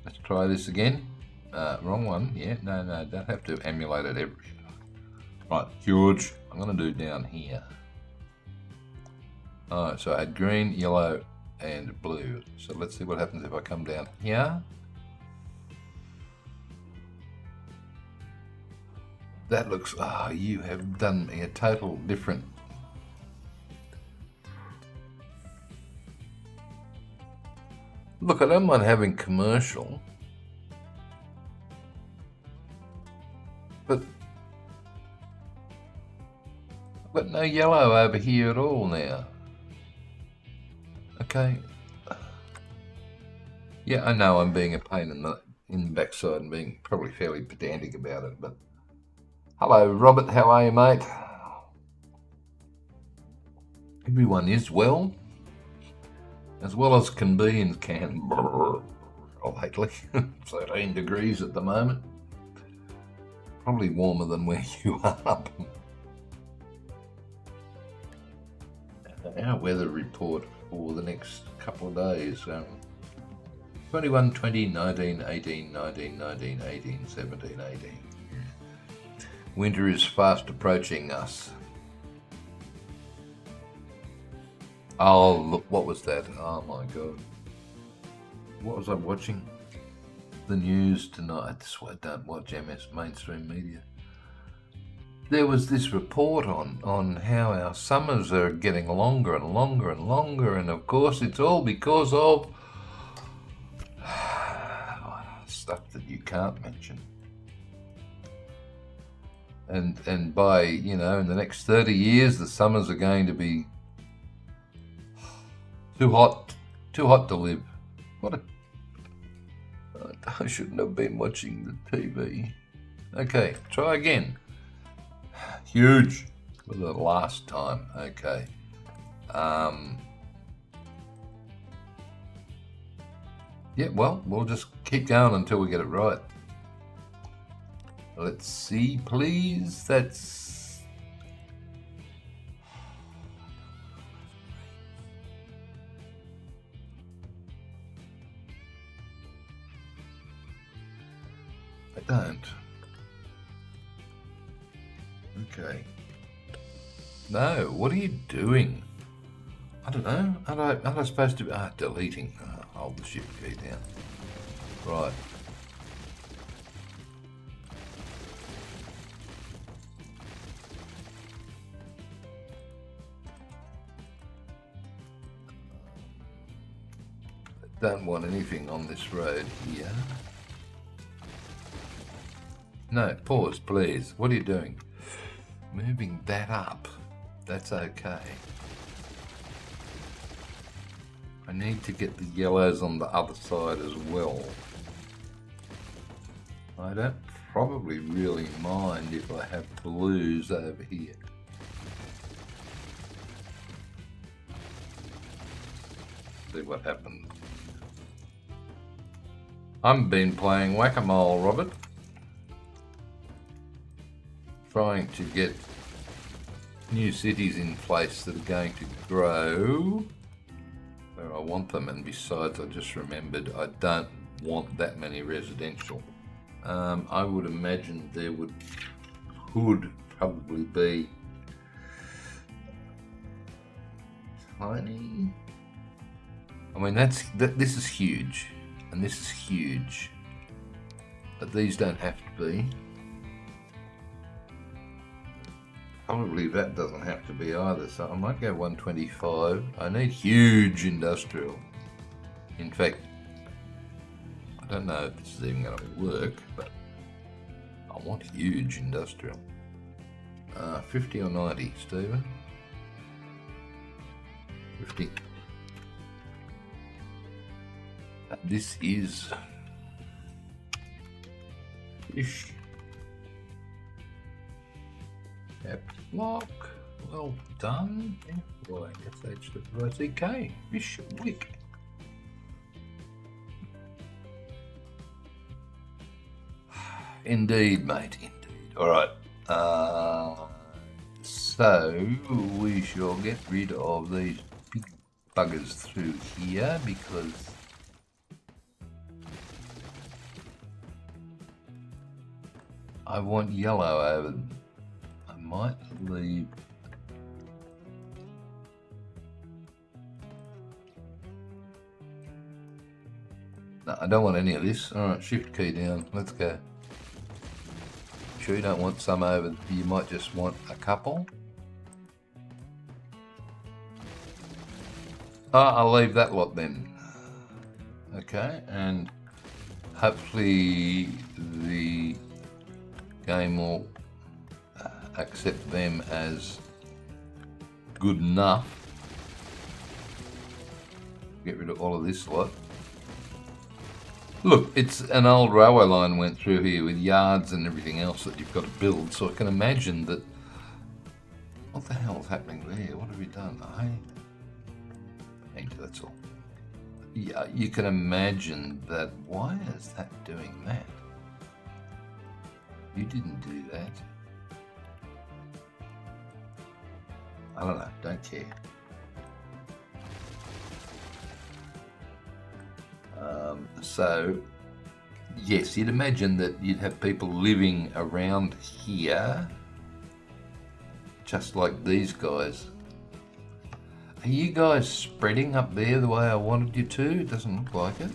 Let's try this again. Wrong one. Yeah, no, don't have to emulate it every. Right, huge. I'm going to do down here. Alright, so I had green, yellow, and blue. So let's see what happens if I come down here. That looks, you have done me a total different. Look, I don't mind having commercial, but I've got no yellow over here at all now. Okay. Yeah, I know I'm being a pain in the backside and being probably fairly pedantic about it, but hello, Robert. How are you, mate? Everyone is well as can be in Canberra. lately. 13 degrees at the moment. Probably warmer than where you are. Our weather report for the next couple of days. 21, 20, 19, 18, 19, 19, 18, 17, 18. Winter is fast approaching us. Oh, look, what was that? Oh my God. What was I watching? The news tonight. That's why I don't watch mainstream media. There was this report on how our summers are getting longer and longer and longer, and of course it's all because of stuff that you can't mention. And by, in the next 30 years, the summers are going to be too hot to live. I shouldn't have been watching the TV. Okay, try again. Huge for the last time. Okay. Yeah, well, we'll just keep going until we get it right. Let's see, please. That's... I don't. Okay. No, what are you doing? I don't know. Aren't I supposed to be... deleting. Hold the shift key down. Right. Don't want anything on this road here. No, pause, please. What are you doing? Moving that up. That's okay. I need to get the yellows on the other side as well. I don't probably really mind if I have blues over here. See what happens. I've been playing whack-a-mole, Robert. Trying to get new cities in place that are going to grow where I want them, and besides, I just remembered I don't want that many residential. I would imagine there could probably be tiny. I mean, this is huge, and this is huge, but these don't have to be. Probably that doesn't have to be either, so I might go 125. I need huge industrial. In fact, I don't know if this is even going to work, but I want huge industrial. 50 or 90, Stephen? 50. This is fish. Lock. Well done. FYSH.RICK. Fish wick. Indeed, mate. Indeed. Alright. So we shall get rid of these big buggers through here because I want yellow over them. I might leave no, I don't want any of this. Alright, shift key down. Let's go. Sure you don't want some over, you might just want a couple. I'll leave that lot then. Okay, and hopefully the game will accept them as good enough. Get rid of all of this lot. Look, it's an old railway line went through here with yards and everything else that you've got to build, so I can imagine that... What the hell's happening there? What have we done? Paint, that's all. yeah, you can imagine that. Why is that doing that? You didn't do that. I don't know, don't care. So, yes, you'd imagine that you'd have people living around here, just like these guys. Are you guys spreading up there the way I wanted you to? It doesn't look like it.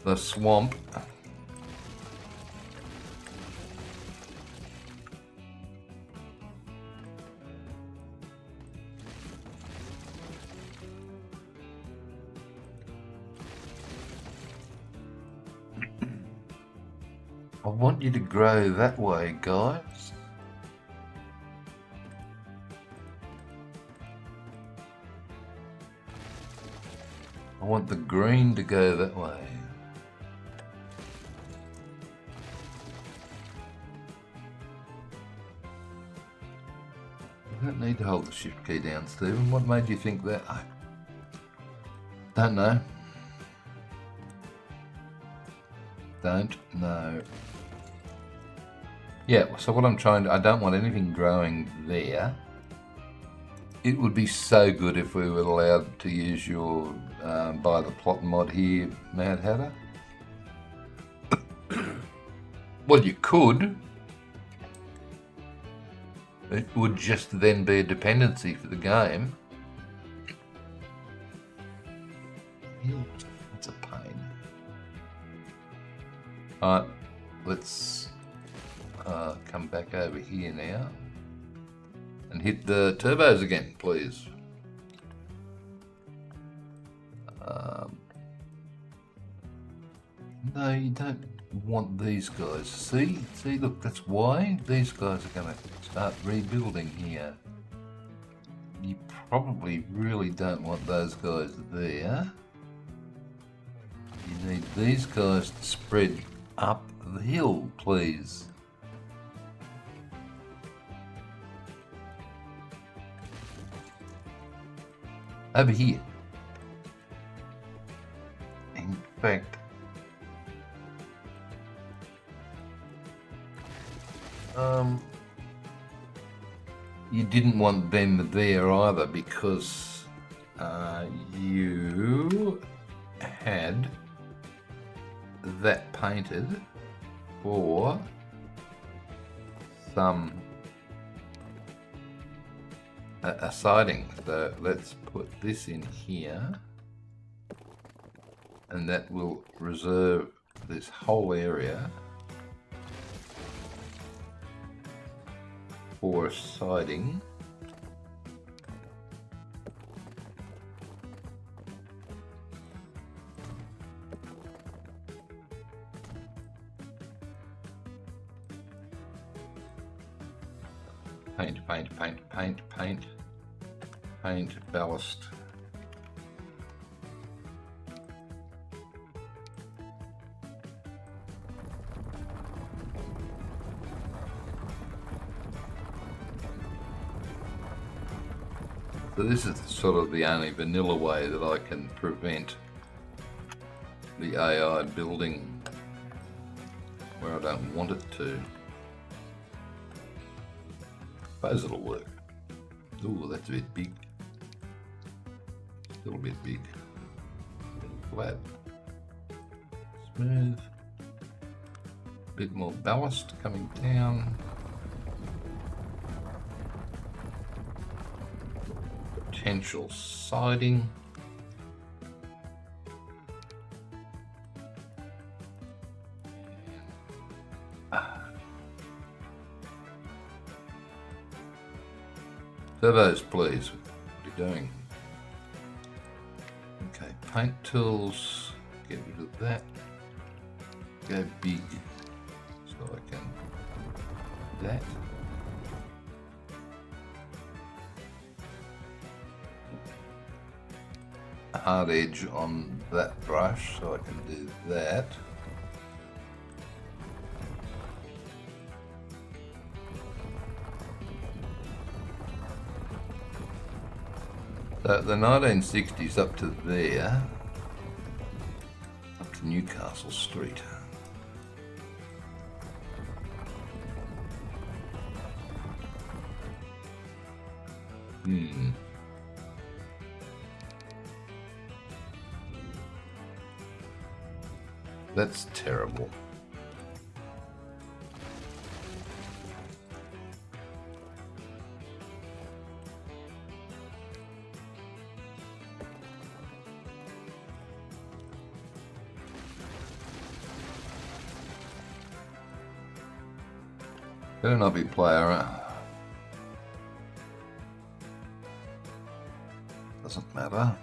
The swamp. I want you to grow that way, guys. I want the green to go that way. You don't need to hold the shift key down, Stephen. What made you think that? I don't know. Don't know. Yeah, so what I'm trying to... I don't want anything growing there. It would be so good if we were allowed to use your buy the plot mod here, Mad Hatter. Well, you could. It would just then be a dependency for the game. Yeah, it's a pain. Alright, let's come back over here now and hit the turbos again, please. No, you don't want these guys. See, look, that's why these guys are going to start rebuilding here. You probably really don't want those guys there. You need these guys to spread up the hill, please. Over here. In fact, you didn't want them there either because you had that painted for some a siding. So let's put this in here, and that will reserve this whole area for a siding. Paint, ballast. So this is sort of the only vanilla way that I can prevent the AI building where I don't want it to. Suppose it'll work. Ooh, that's a bit big. Still a bit big. Flat. Smooth. Bit more ballast coming down. Potential siding. Turbos, please. What are you doing? Okay, paint tools. Get rid of that. Go big, so I can do that. Hard edge on that brush, so I can do that. So the 1960s up to there, up to Newcastle Street. That's terrible. Better not be player. Doesn't matter.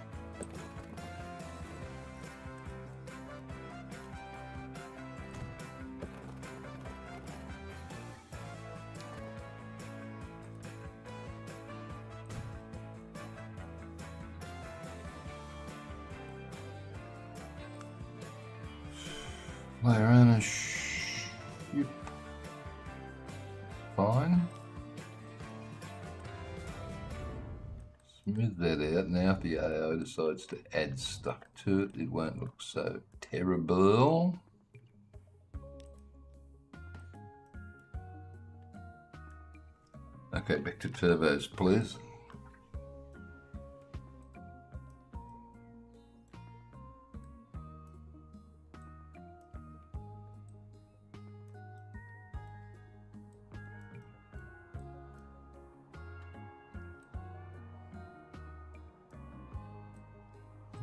Player owner. Yep. Fine. Smooth that out. Now if the AO decides to add stuff to it, it won't look so terrible. Okay, back to turbos, please.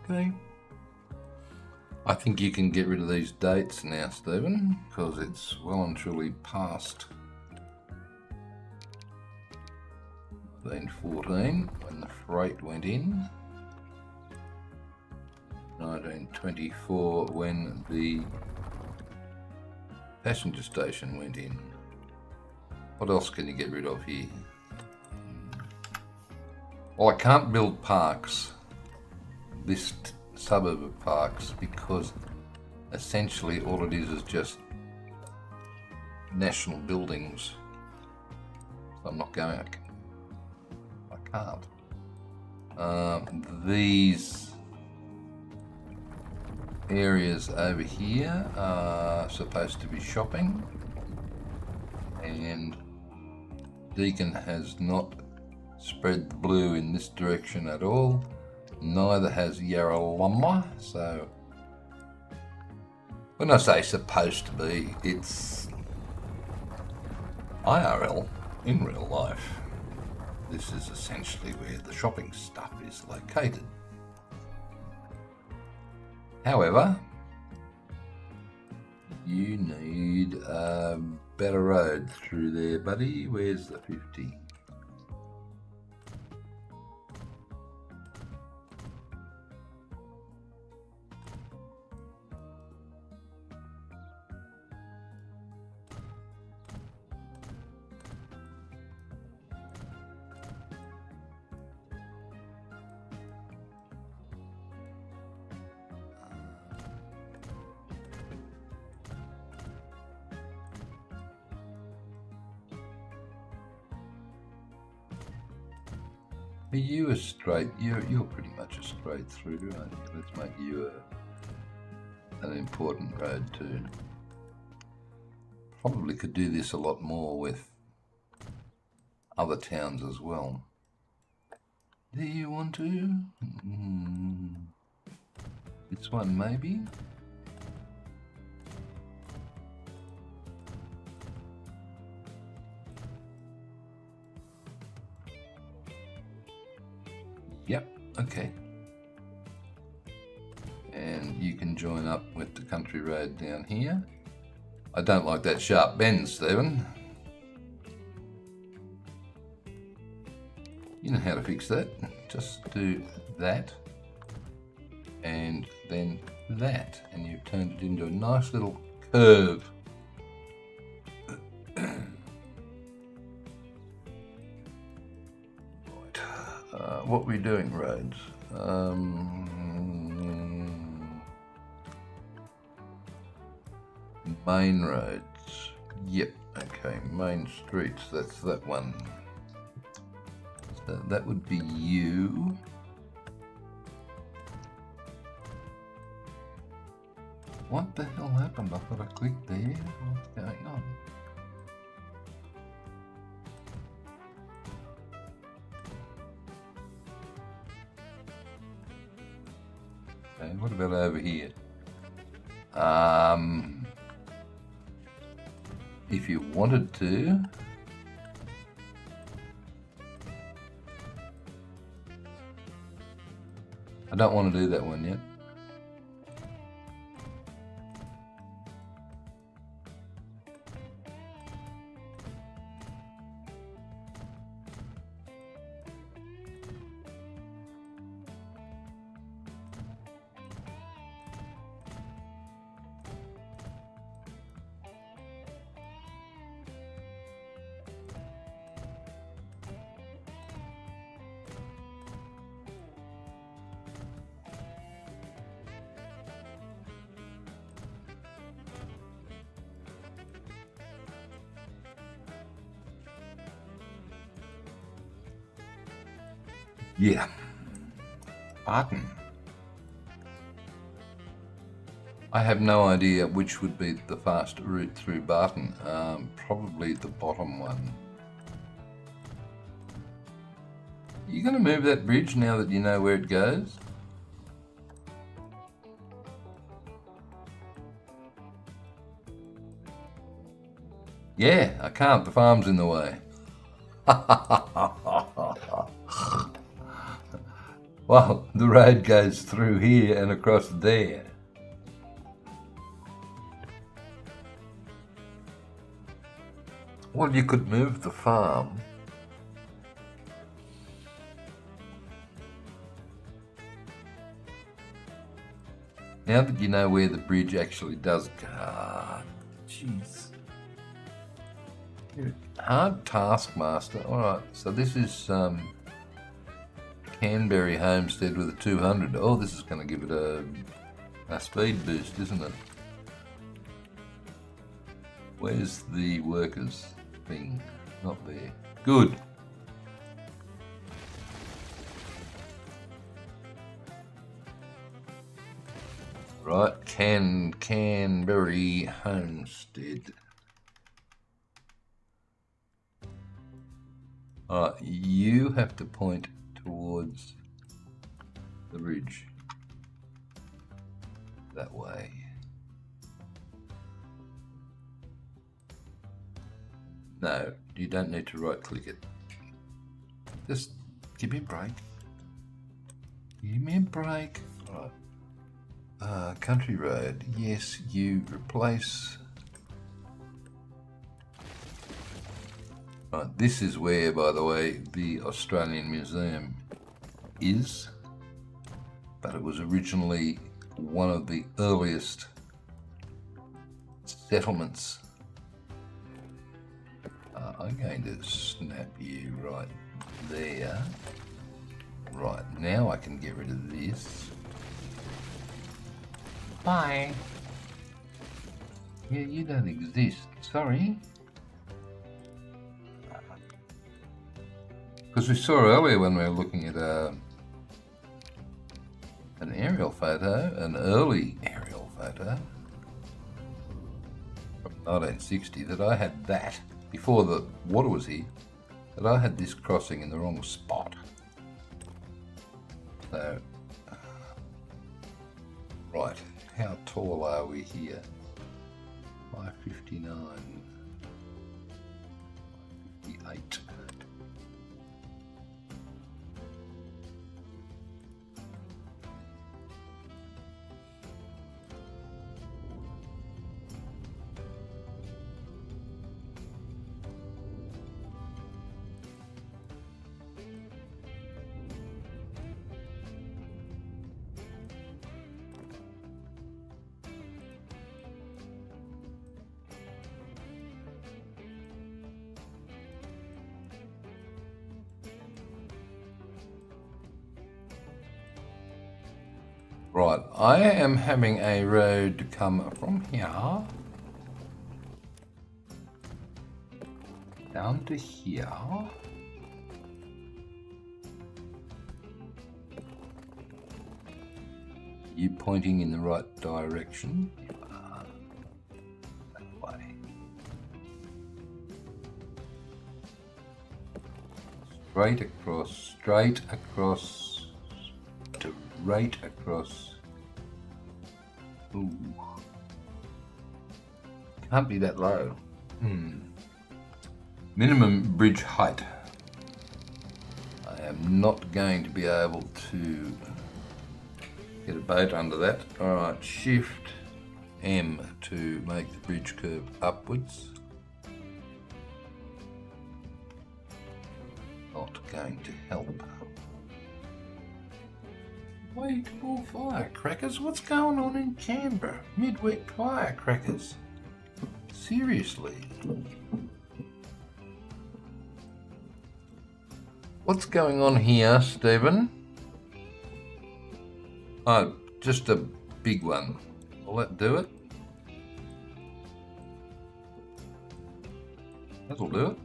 Okay. I think you can get rid of these dates now, Stephen, because it's well and truly past 1914 when the freight went in. 1924 when the passenger station went in. What else can you get rid of here? Well, I can't build parks, this suburb of parks, because essentially all it is just national buildings. So I'm not going, I can't. These areas over here are supposed to be shopping, and Deacon has not spread the blue in this direction at all. Neither has Yarralumla, so when I say supposed to be, it's IRL, in real life. This is essentially where the shopping stuff is located. However, you need a better road through there, buddy. Where's the 50? Are you a straight? You're pretty much a straight through, aren't you? Let's make you an important road too. Probably could do this a lot more with other towns as well. Do you want to? This one maybe? Yep, okay. And you can join up with the country road down here. I don't like that sharp bend, Stephen. You know how to fix that. Just do that and then that, and you've turned it into a nice little curve. What are we doing, roads? Main roads. Yep, okay, main streets, that's that one. So that would be you. What the hell happened? I thought I clicked there. What's going on? Okay, what about over here? If you wanted to, I don't want to do that one yet. Yeah. Barton. I have no idea which would be the fast route through Barton. Probably the bottom one. You going to move that bridge now that you know where it goes? Yeah, I can't. The farm's in the way. Well, the road goes through here and across there. Well, you could move the farm. Now that you know where the bridge actually does go. Jeez. Hard taskmaster. Alright, so this is Canberra homestead with a 200. Oh, this is going to give it a speed boost, isn't it? Where's the workers thing? Not there. Good. Right, Canberra homestead. Alright, you have to point towards the ridge. That way. No, you don't need to right click it. Just give me a break. Give me a break. Right. Country road. Yes, you replace. Right, this is where, by the way, the Australian Museum is, but it was originally one of the earliest settlements. I'm going to snap you right there. Right, now I can get rid of this. Bye. Yeah, you don't exist. Sorry. Because we saw earlier when we were looking at an aerial photo, an early aerial photo from 1960, that I had that, before the water was here, that I had this crossing in the wrong spot. So, right, how tall are we here? 559, 58. Right, I am having a road come from here down to here. You pointing in the right direction? straight across, straight across, straight across. Ooh. Can't be that low. Minimum bridge height. I am not going to be able to get a boat under that. Alright, Shift M to make the bridge curve upwards. Not going to help. Waitable firecrackers? What's going on in Canberra? Midweek firecrackers? Seriously? What's going on here, Stephen? Oh, just a big one. Will that do it? That'll do it.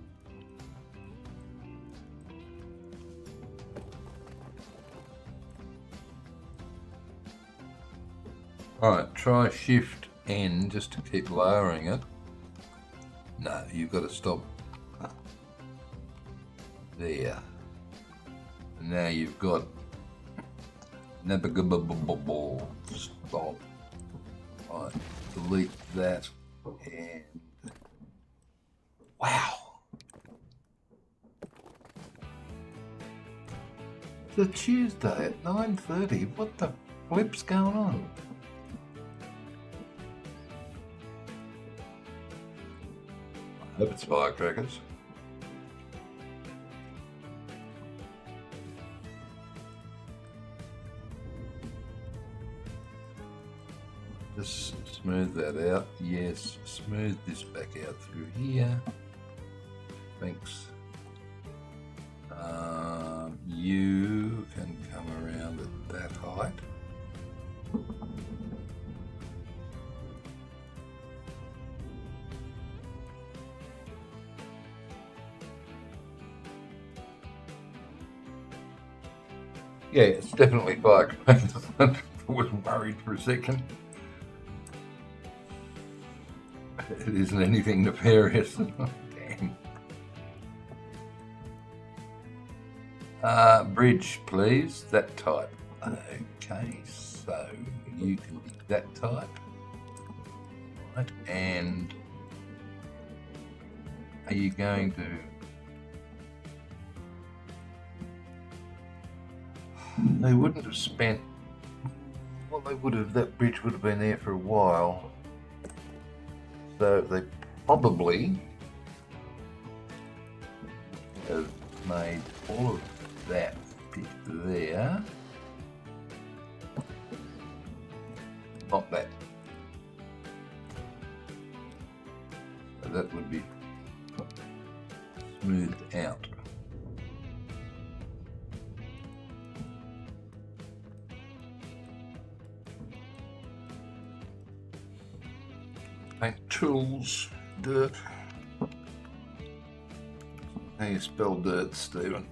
Alright, try Shift N just to keep lowering it. No, you've got to stop there. And now you've got navigable stop. Right, delete that and wow. It's a Tuesday at 9:30. What the flip's going on? I hope it's firecrackers. Just smooth that out. Yes, smooth this back out through here. Thanks. You can come around at that height. Yeah, it's definitely firecrackers. I was worried for a second. It isn't anything nefarious. Damn. Bridge, please. That type. Okay, so you can be that type. Right, and are you going to... They wouldn't have spent... Well, they would have... That bridge would have been there for a while. So they probably have made all of that bit there. Not that. So that would be smoothed out. Paint tools, dirt. How you spell dirt, Stephen?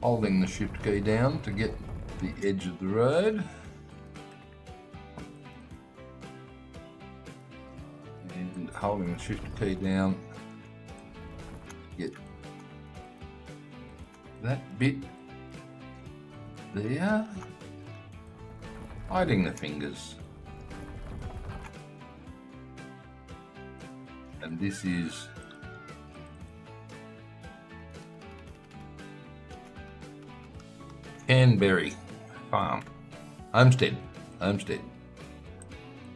Holding the shift key down to get the edge of the road. And holding the shift key down to get that bit there, hiding the fingers, and this is Canberra Farm, Homestead. I don't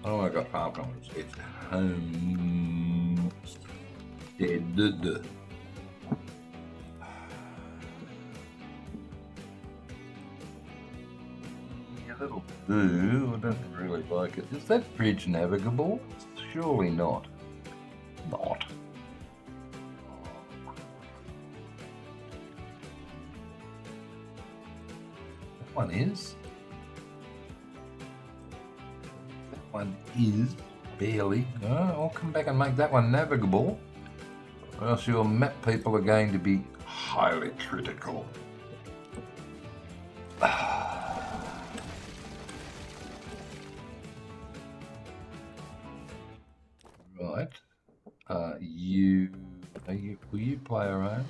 know, I got farm from it. It's Homestead. That'll do. I don't really like it. Is that bridge navigable? Surely not. Not. That one is. That one is barely. Oh, I'll come back and make that one navigable, or else your map people are going to be highly critical. Right. Will you player owned?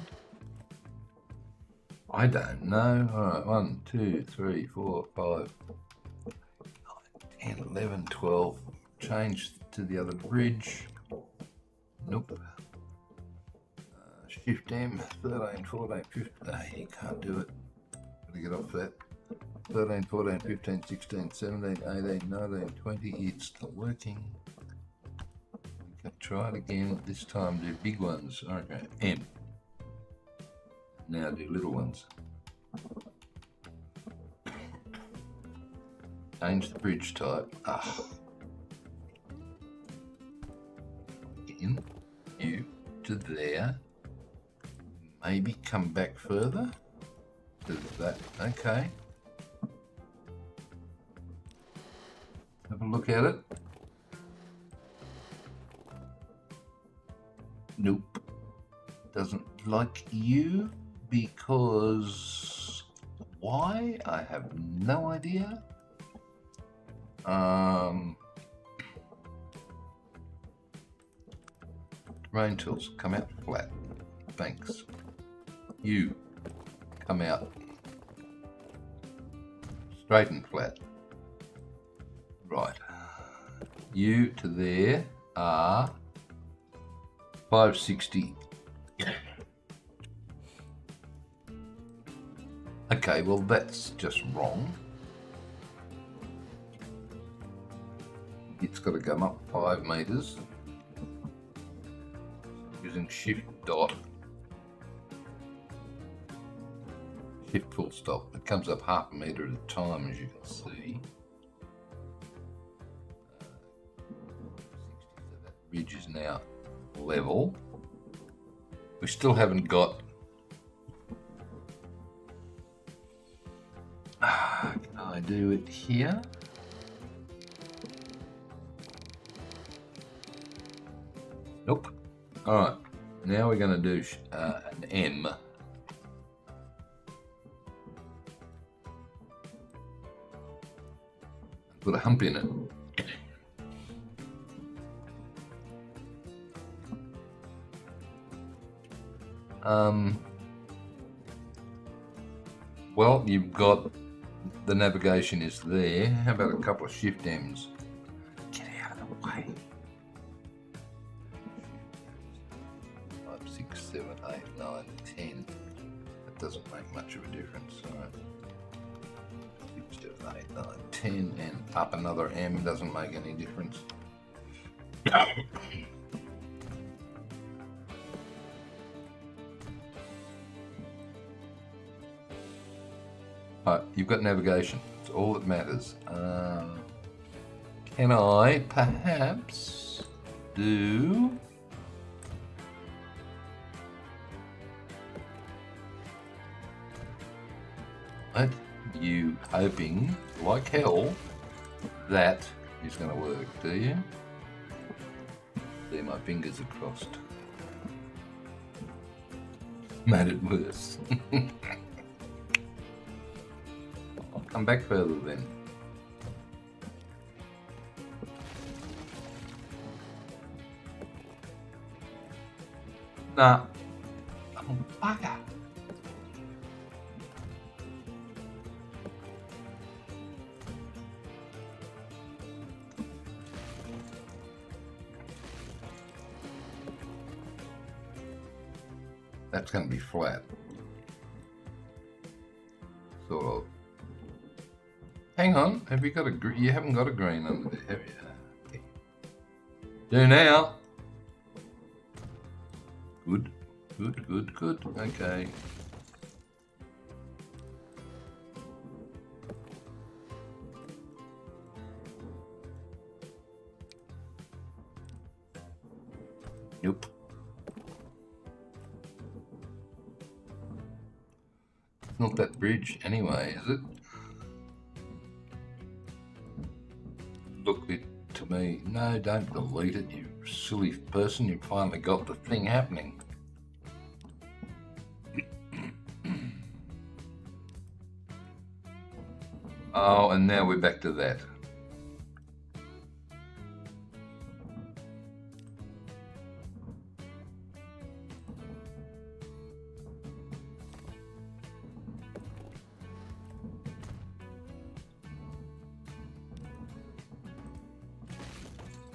I don't know. All right, 1, 2, 3, 4, 5, 9, 10, 11, 12. Change to the other bridge. Nope. Shift M, 13, 14, 15. You can't do it. Gotta get off that. 13, 14, 15, 16, 17, 18, 19, 20. It's still working. We can try it again. This time do big ones. Okay, M. Now do little ones. Change the bridge type. In, you to there. Maybe come back further to that. Okay. Have a look at it. Nope. Doesn't like you because why? I have no idea. Terrain tools, come out flat. Thanks. You come out straight and flat. Right. You to there are 560. Okay, well that's just wrong. It's got to come up 5 meters using shift dot. Shift full stop. It comes up half a metre at a time, as you can see. So that ridge is now level. We still haven't got. Can I do it here? Nope. All right. Now we're going to do an M. Put a hump in it. Well, you've got the navigation is there. How about a couple of shift M's? Get out of the way. 5, 6, 7, 8, 9, 10. That doesn't make much of a difference. All right. 6, 7, 8, 9, 10, and up another M doesn't make any difference. Alright, you've got navigation. It's all that matters. Can I perhaps do what? You hoping like hell that is going to work, do you? There, my fingers are crossed. Made it worse. I'll come back further then. Nah. Oh, bugger. That's going to be flat. Sort of. Hang on, have you got a green? You haven't got a green under there, have you? Okay. Do now. Good, good, good, good. Okay. Nope. It's not that bridge anyway, is it? Look it to me. No, don't delete it, you silly person. You've finally got the thing happening. Oh, and now we're back to that.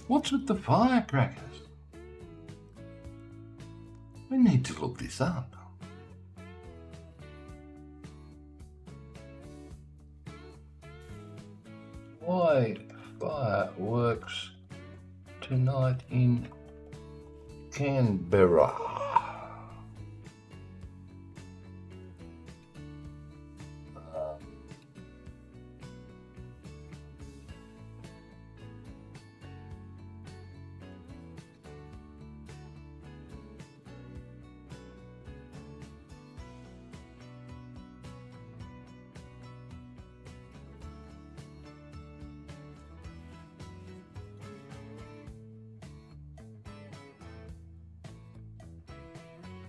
What's with the firecrackers? We need to look this up. Why fireworks tonight in Canberra?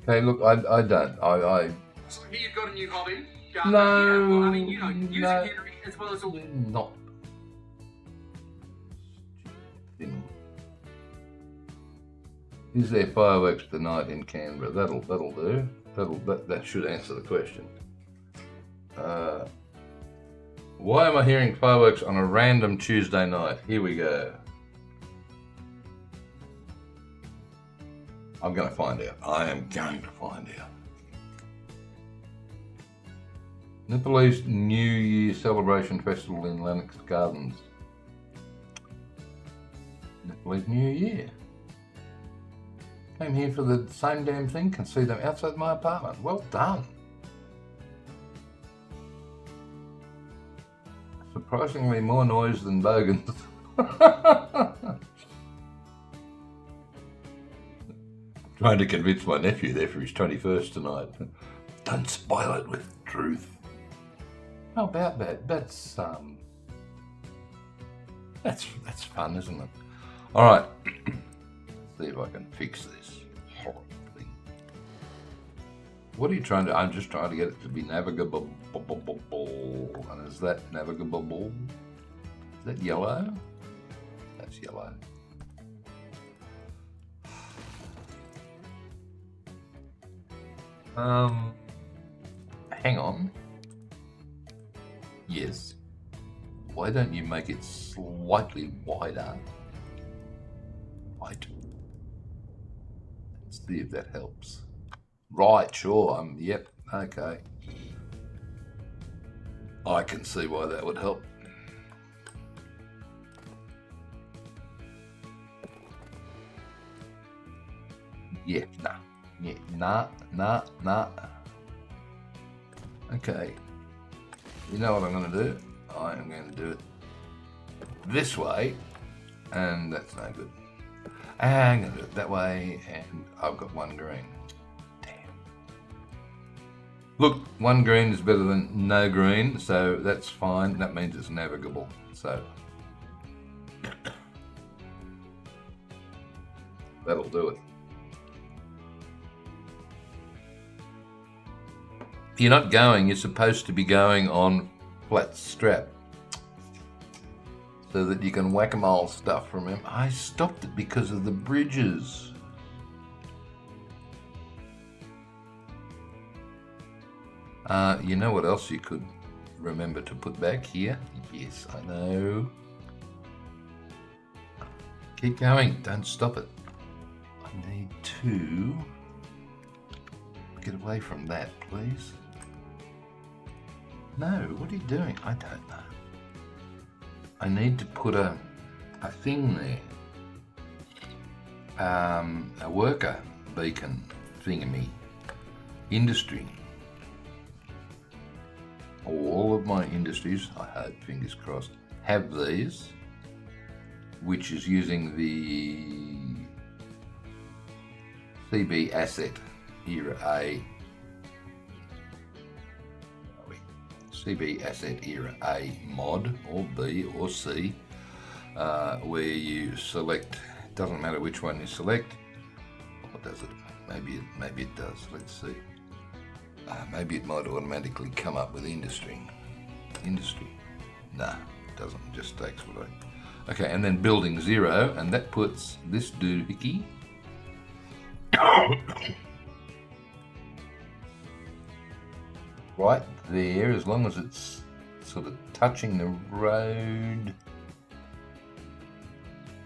Okay, look, I don't. So here you've got a new hobby. No, I mean, you know, music, no. Henry, as well as all. Not. Is there fireworks tonight in Canberra? That'll do. That should answer the question. Why am I hearing fireworks on a random Tuesday night? Here we go. I'm going to find out. I am going to find out. Nepalese New Year Celebration Festival in Lennox Gardens. Nepalese New Year. Came here for the same damn thing, can see them outside my apartment. Well done. Surprisingly more noise than bogans. Trying to convince my nephew there for his 21st tonight. Don't spoil it with truth. How about that? That's fun, isn't it? All right. See if I can fix this horrible thing. What are you trying to? I'm just trying to get it to be navigable. And is that navigable? Is that yellow? That's yellow. Hang on. Yes. Why don't you make it slightly wider? Right. Let's see if that helps. Right, sure. Yep. Okay. I can see why that would help. Yeah, nah. Yeah, nah. Okay. You know what I'm going to do? I am going to do it this way, and that's no good. I'm going to do it that way, and I've got one green. Damn. Look, one green is better than no green, so that's fine. That means it's navigable. So that'll do it. You're not going, you're supposed to be going on flat strap so that you can whack-a-mole stuff from him. I stopped it because of the bridges. You know what else you could remember to put back here? Yes, I know. Keep going, don't stop it. I need to get away from that, please. No, what are you doing? I don't know. I need to put a thing there. A worker beacon thingamy. Industry. All of my industries, I hope, fingers crossed, have these, which is using the CB Asset Era A. CB Asset Era A mod, or B or C, where you select, doesn't matter which one you select, or does it? Maybe it does, let's see. Maybe it might automatically come up with industry. Nah, it doesn't, it just takes what I... Okay, and then building 0, and that puts this doohickey right there, as long as it's sort of touching the road.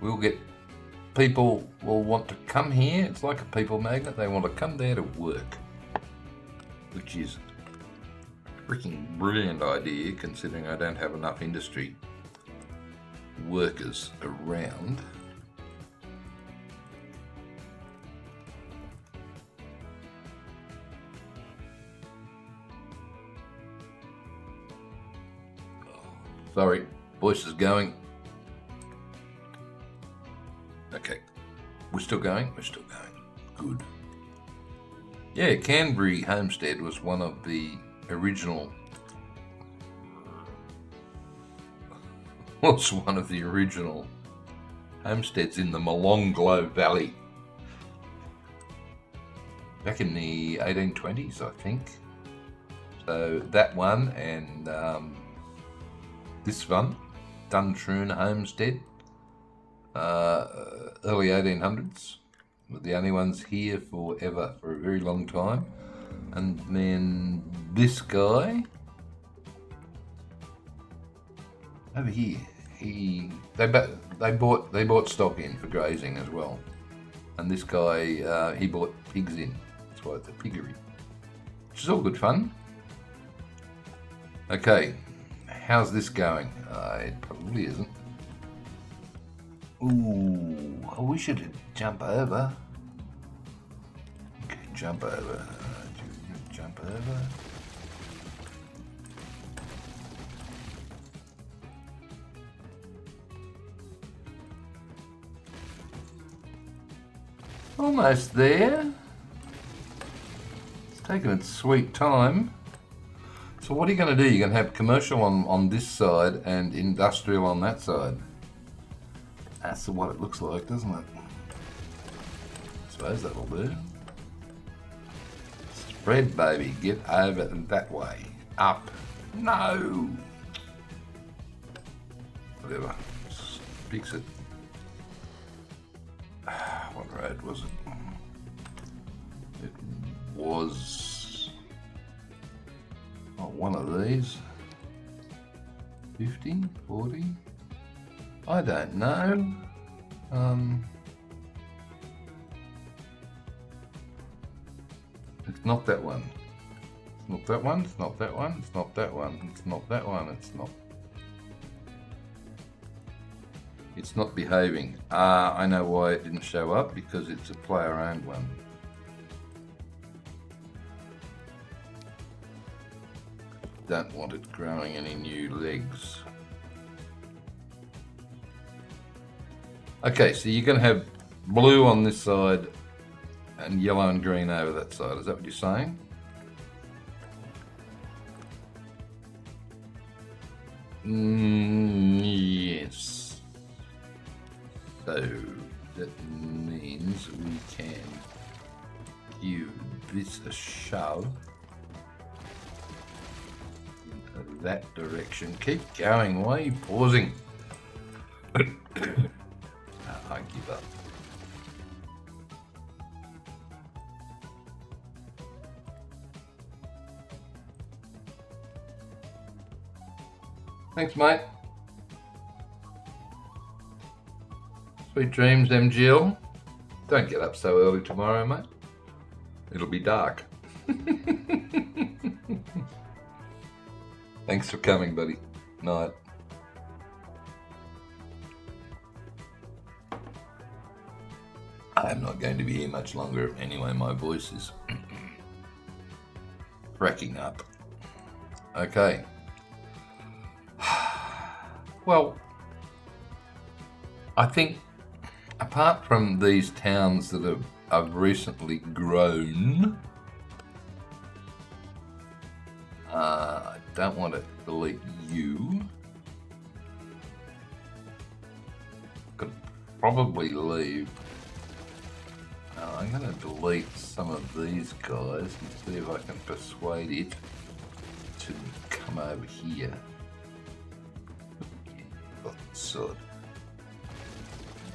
We'll get people will want to come here. It's like a people magnet. They want to come there to work, which is a freaking brilliant idea considering I don't have enough industry workers around. Sorry, voice is going. Okay, we're still going. Good. Yeah, Canberra Homestead was one of the original homesteads in the Molonglo Valley back in the 1820s, I think. So that one and this one, Duntroon Homestead, early 1800s, were the only ones here forever, for a very long time. And then this guy over here, they bought stock in for grazing as well. And this guy, he bought pigs in. That's why it's a piggery, which is all good fun. Okay. How's this going? It probably isn't. Ooh, we should jump over. Okay, jump over. Jump over. Almost there. It's taking its sweet time. So what are you going to do? You're going to have commercial on this side and industrial on that side. That's what it looks like, doesn't it? I suppose that'll do. Spread, baby. Get over that way. Up. No! Whatever. Just fix it. What road was it? It was... one of these. 50, 40. I don't know. It's not that one. It's not that one. It's not that one. It's not that one. It's not that one. It's not. It's not behaving. I know why it didn't show up, because it's a player-owned one. Don't want it growing any new legs. Okay, so you're going to have blue on this side and yellow and green over that side. Is that what you're saying? Yes. So that means we can give this a shove. That direction. Keep going. Why are you pausing? I give up. Thanks, mate. Sweet dreams, MGL. Don't get up so early tomorrow, mate. It'll be dark. Thanks for coming, buddy. Night. I'm not going to be here much longer anyway. My voice is cracking up. Okay. Well, I think apart from these towns that have recently grown, I don't want to delete you. Could probably leave. I'm going to delete some of these guys and see if I can persuade it to come over here. Oh, sod.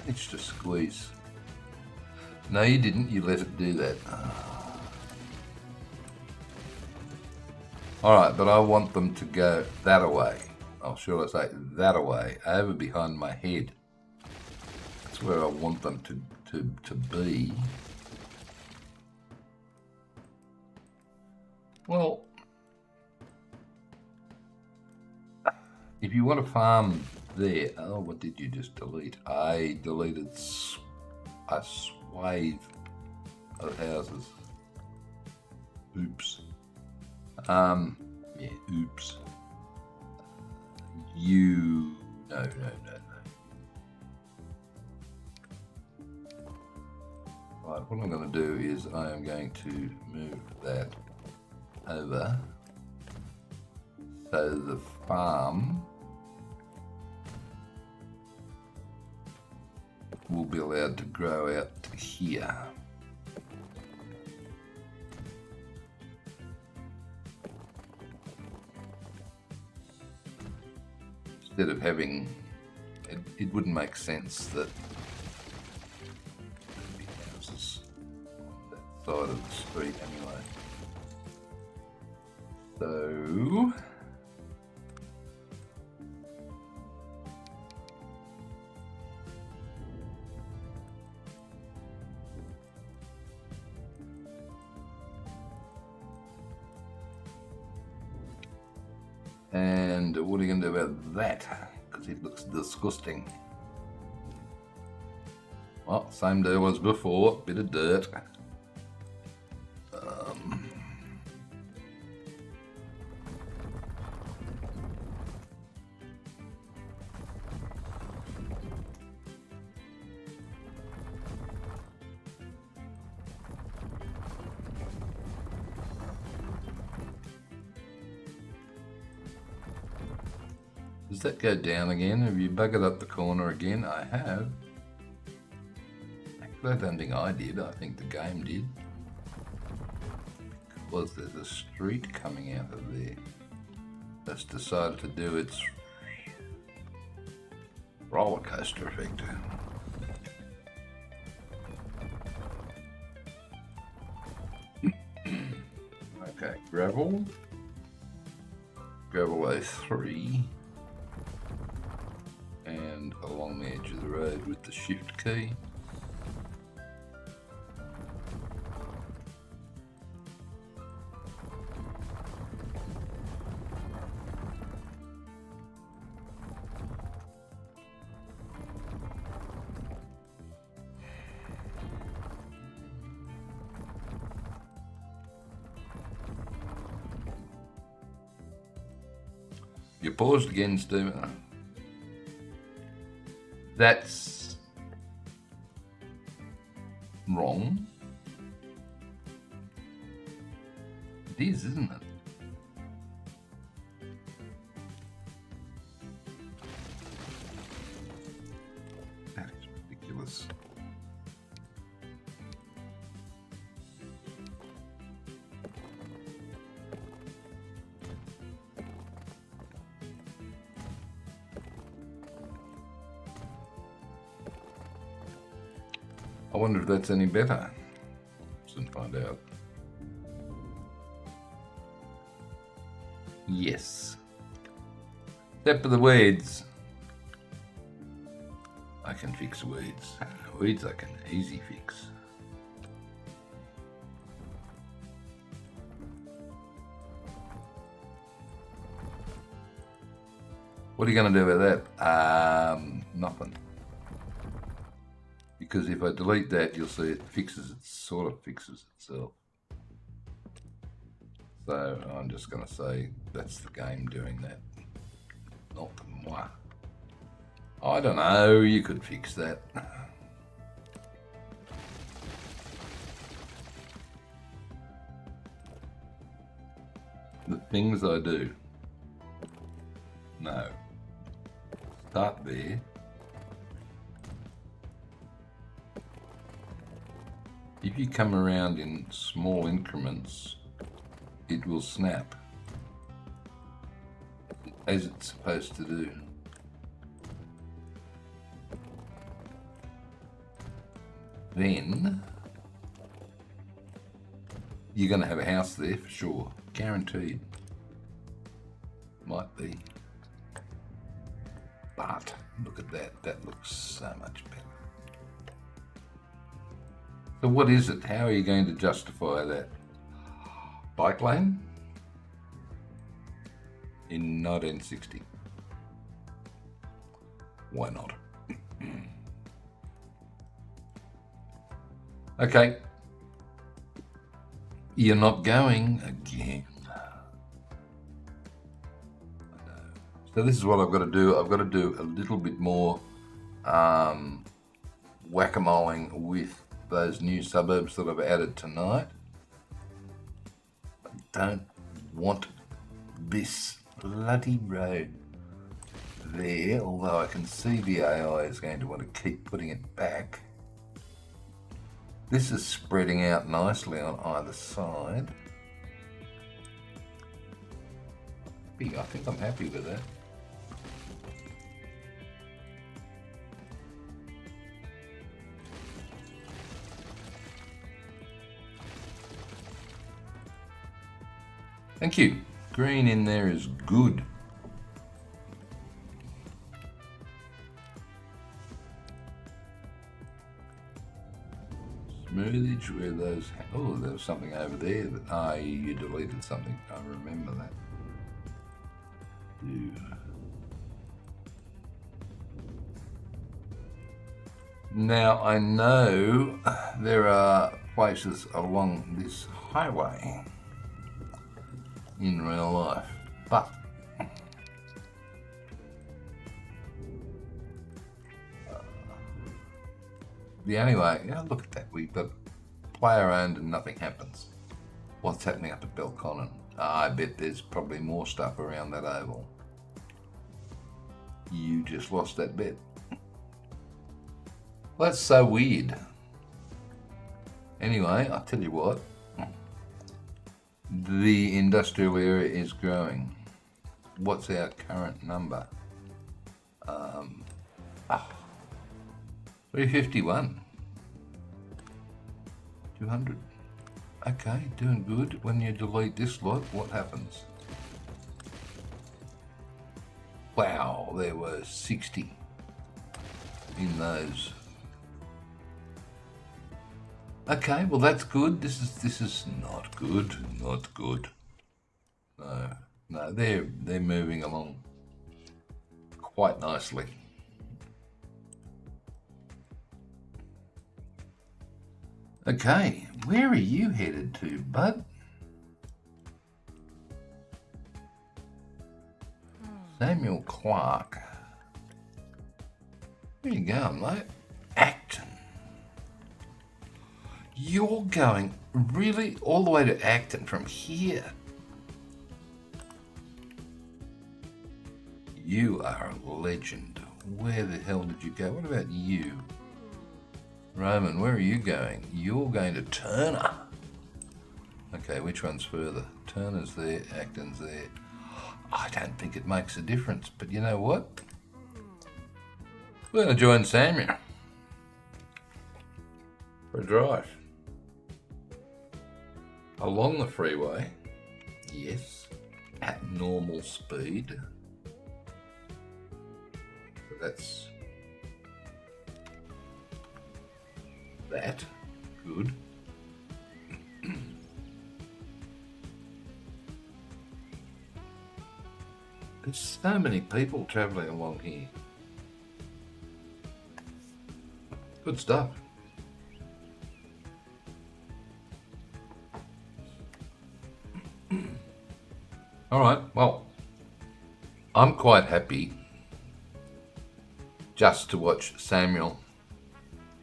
Managed to squeeze. No, you didn't. You let it do that. Alright, but I want them to go that away. Or should I say that away, over behind my head. that's where I want them to be. Well, if you want to farm there, oh, what did you just delete? I deleted a swathe of houses. Oops. Yeah, oops. No. Right, what I'm going to do is I am going to move that over so the farm will be allowed to grow out to here. Instead of having, it wouldn't make sense that there'd be houses on that side of the street anyway. So and what are you going to do about that? Because it looks disgusting. Well, same deal as before, bit of dirt. Does that go down again? Have you buggered up the corner again? I have. Actually, I don't think I did. I think the game did. Because there's a street coming out of there that's decided to do its roller coaster effect. Okay, gravel 03. And along the edge of the road with the shift key. You paused again, Stephen. That's wrong. It is, isn't it? That is ridiculous. I wonder if that's any better. Soon find out. Yes. Except for the weeds. I can fix weeds. Weeds I can easy fix. What are you going to do with that? Nothing. Because if I delete that, you'll see it sort of fixes itself. So I'm just going to say that's the game doing that, not moi. I don't know, you could fix that. The things I do. No. Start there. If you come around in small increments, it will snap, as it's supposed to do. Then, you're going to have a house there for sure, guaranteed. Might be. But, look at that, that looks so much better. So what is it? How are you going to justify that? Bike lane? In 1960. Why not? Okay. You're not going again. So this is what I've got to do. I've got to do a little bit more whack-a-moling with those new suburbs that I've added tonight. I don't want this bloody road there, although I can see the AI is going to want to keep putting it back. This is spreading out nicely on either side. I think I'm happy with that. Thank you. Green in there is good. Smoothage, where those... Oh, there was something over there that... you deleted something. I remember that. Now, I know there are places along this highway in real life, but the only way, look at that, we've got player owned and nothing happens. What's happening up at Belconnen? I bet there's probably more stuff around that oval. You just lost that bet. Well, that's so weird. Anyway, I'll tell you what. The industrial area is growing. What's our current number? 351. 200. Okay, doing good. When you delete this lot, what happens? Wow, there were 60 in those. Okay, well that's good. This is not good. Not good. No, they're moving along quite nicely. Okay, where are you headed to, bud? Samuel Clark. Where you going, mate? Acton. You're going really all the way to Acton from here. You are a legend. Where the hell did you go? What about you? Roman, where are you going? You're going to Turner. Okay, which one's further? Turner's there, Acton's there. I don't think it makes a difference, but you know what? We're going to join Samuel for a drive. Along the freeway, yes, at normal speed. So that's that. Good. There's so many people travelling along here. Good stuff. All right, well, I'm quite happy just to watch Samuel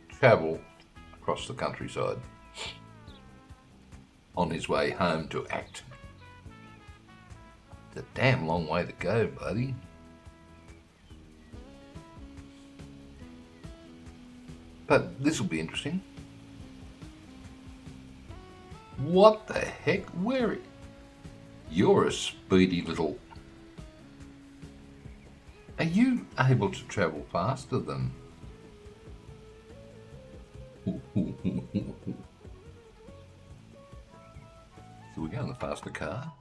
travel across the countryside on his way home to Acton. It's a damn long way to go, buddy. But this will be interesting. What the heck? Where? You're a speedy little... Are you able to travel faster than... So we go in the faster car?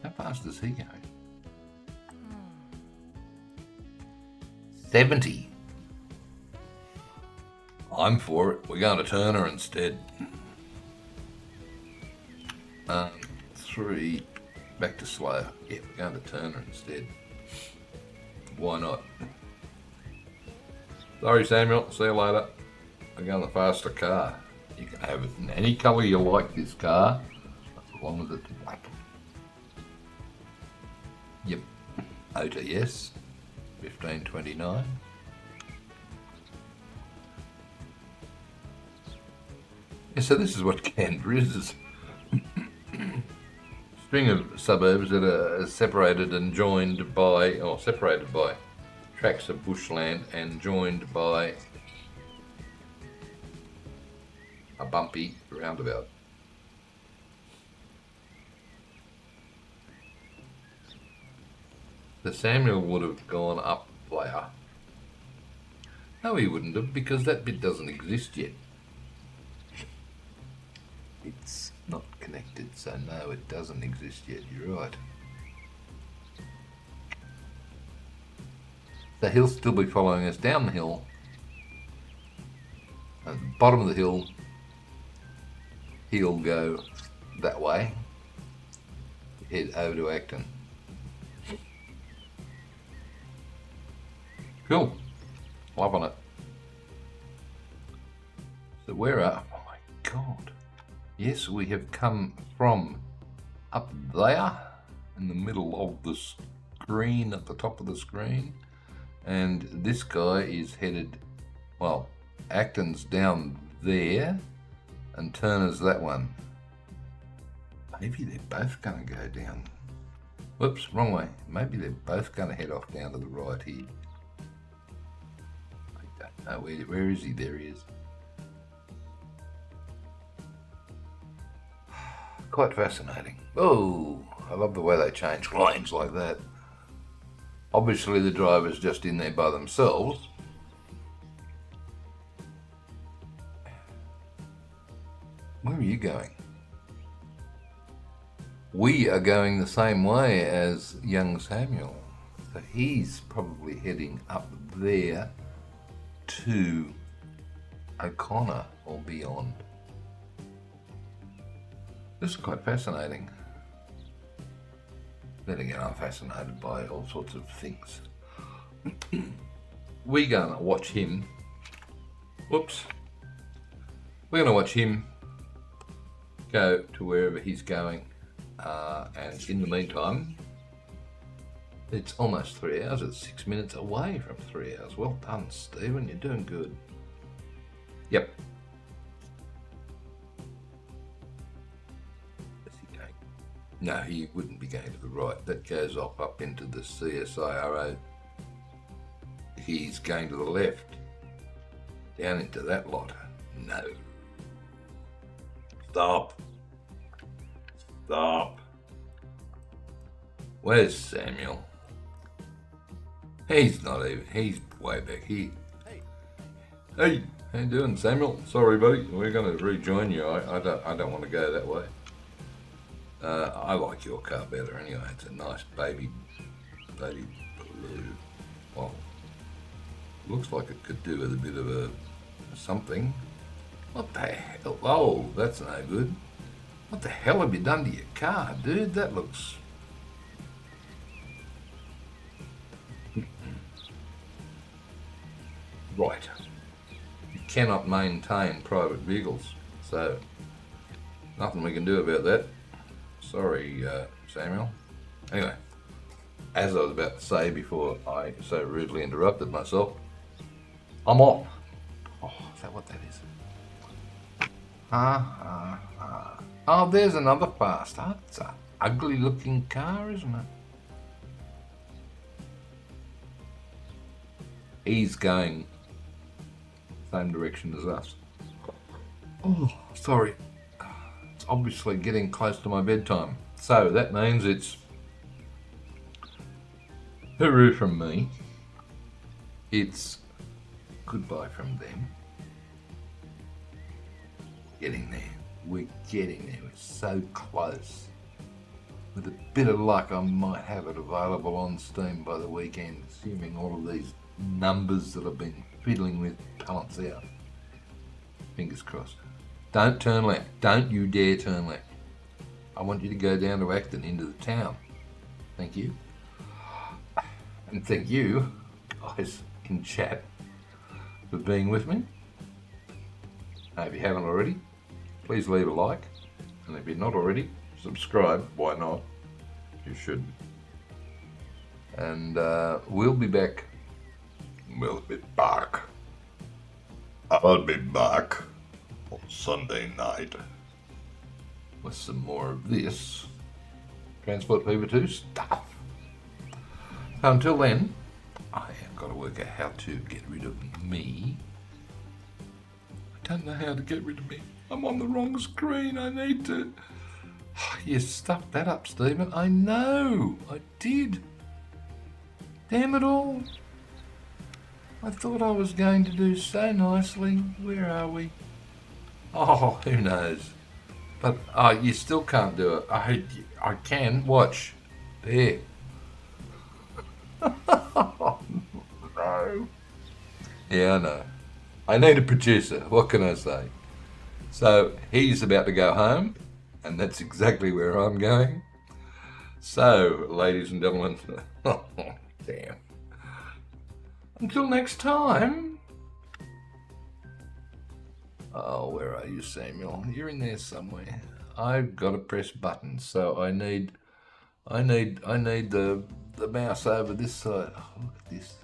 How fast is he going? 70. I'm for it. We're going to Turner instead. 3, back to slow. Yeah, we're going to Turner instead. Why not? Sorry, Samuel. See you later. We're going the faster car. You can have it in any colour you like, this car, as long as it's black. Yep. OTA, yes. 1529. Yeah, so this is what Canberra is. String of suburbs that are separated and joined by, or separated by tracts of bushland and joined by a bumpy roundabout. The Samuel would have gone up there. No, he wouldn't have, because that bit doesn't exist yet. It's not connected, so no, it doesn't exist yet. You're right. So he'll still be following us down the hill. At the bottom of the hill, he'll go that way, head over to Acton. Cool. Loving it. So where are... Oh my God. Yes, we have come from up there in the middle of the screen, at the top of the screen. And this guy is headed... Well, Acton's down there and Turner's that one. Maybe they're both going to go down. Whoops, wrong way. Maybe they're both going to head off down to the right here. I don't know. Where is he? There he is. Quite fascinating. Oh, I love the way they change lanes like that. Obviously the driver's just in there by themselves. Where are you going? We are going the same way as young Samuel. So he's probably heading up there to O'Connor or beyond. This is quite fascinating. Then again, I'm fascinated by all sorts of things. We're going to watch him. Whoops. We're going to watch him go to wherever he's going. And in the meantime, it's almost 3 hours. It's 6 minutes away from 3 hours. Well done, Stephen. You're doing good. Yep. Where's he going? No, he wouldn't be going to the right. That goes off up into the CSIRO. He's going to the left. Down into that lot. No. Stop. Stop. Where's Samuel? He's not even, he's way back here. Hey, how you doing, Samuel? Sorry, buddy, we're going to rejoin you. I don't want to go that way. I like your car better anyway. It's a nice baby blue. Well, looks like it could do with a bit of a something. What the hell? Oh, that's no good. What the hell have you done to your car, dude? That looks... Right. You cannot maintain private vehicles, so nothing we can do about that. Sorry, Samuel. Anyway, as I was about to say before I so rudely interrupted myself, I'm off. Oh, is that what that is? Oh, there's another fast. Oh, it's an ugly looking car, isn't it? He's going same direction as us. Oh, sorry. It's obviously getting close to my bedtime. So that means it's hooroo from me. It's goodbye from them. Getting there. We're getting there. We're so close. With a bit of luck, I might have it available on Steam by the weekend, assuming all of these numbers that I've been fiddling with balance out. Fingers crossed. Don't turn left. Don't you dare turn left. I want you to go down to Acton into the town. Thank you. And thank you, guys in chat, for being with me. If you haven't already, please leave a like. And if you're not already, subscribe. Why not? You should. And we'll be back. We'll be back. I'll be back on Sunday night with some more of this Transport Fever 2 stuff. So until then, I have got to work out how to get rid of me. I don't know how to get rid of me. I'm on the wrong screen. I need to... You stuffed that up, Stephen. I know. I did. Damn it all. I thought I was going to do so nicely. Where are we? Oh, who knows? But you still can't do it. I can. Watch. There. Oh, no. Yeah, I know. I need a producer. What can I say? So he's about to go home, and that's exactly where I'm going. So, ladies and gentlemen, damn. Until next time. Oh, where are you, Samuel? You're in there somewhere. I've got to press buttons, so I need the mouse over this side. Oh, look at this.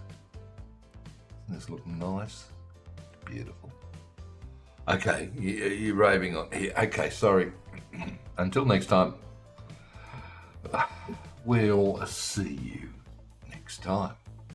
Doesn't this look nice? Beautiful. Okay, you're raving on here. Okay, sorry. Until next time. We'll see you next time.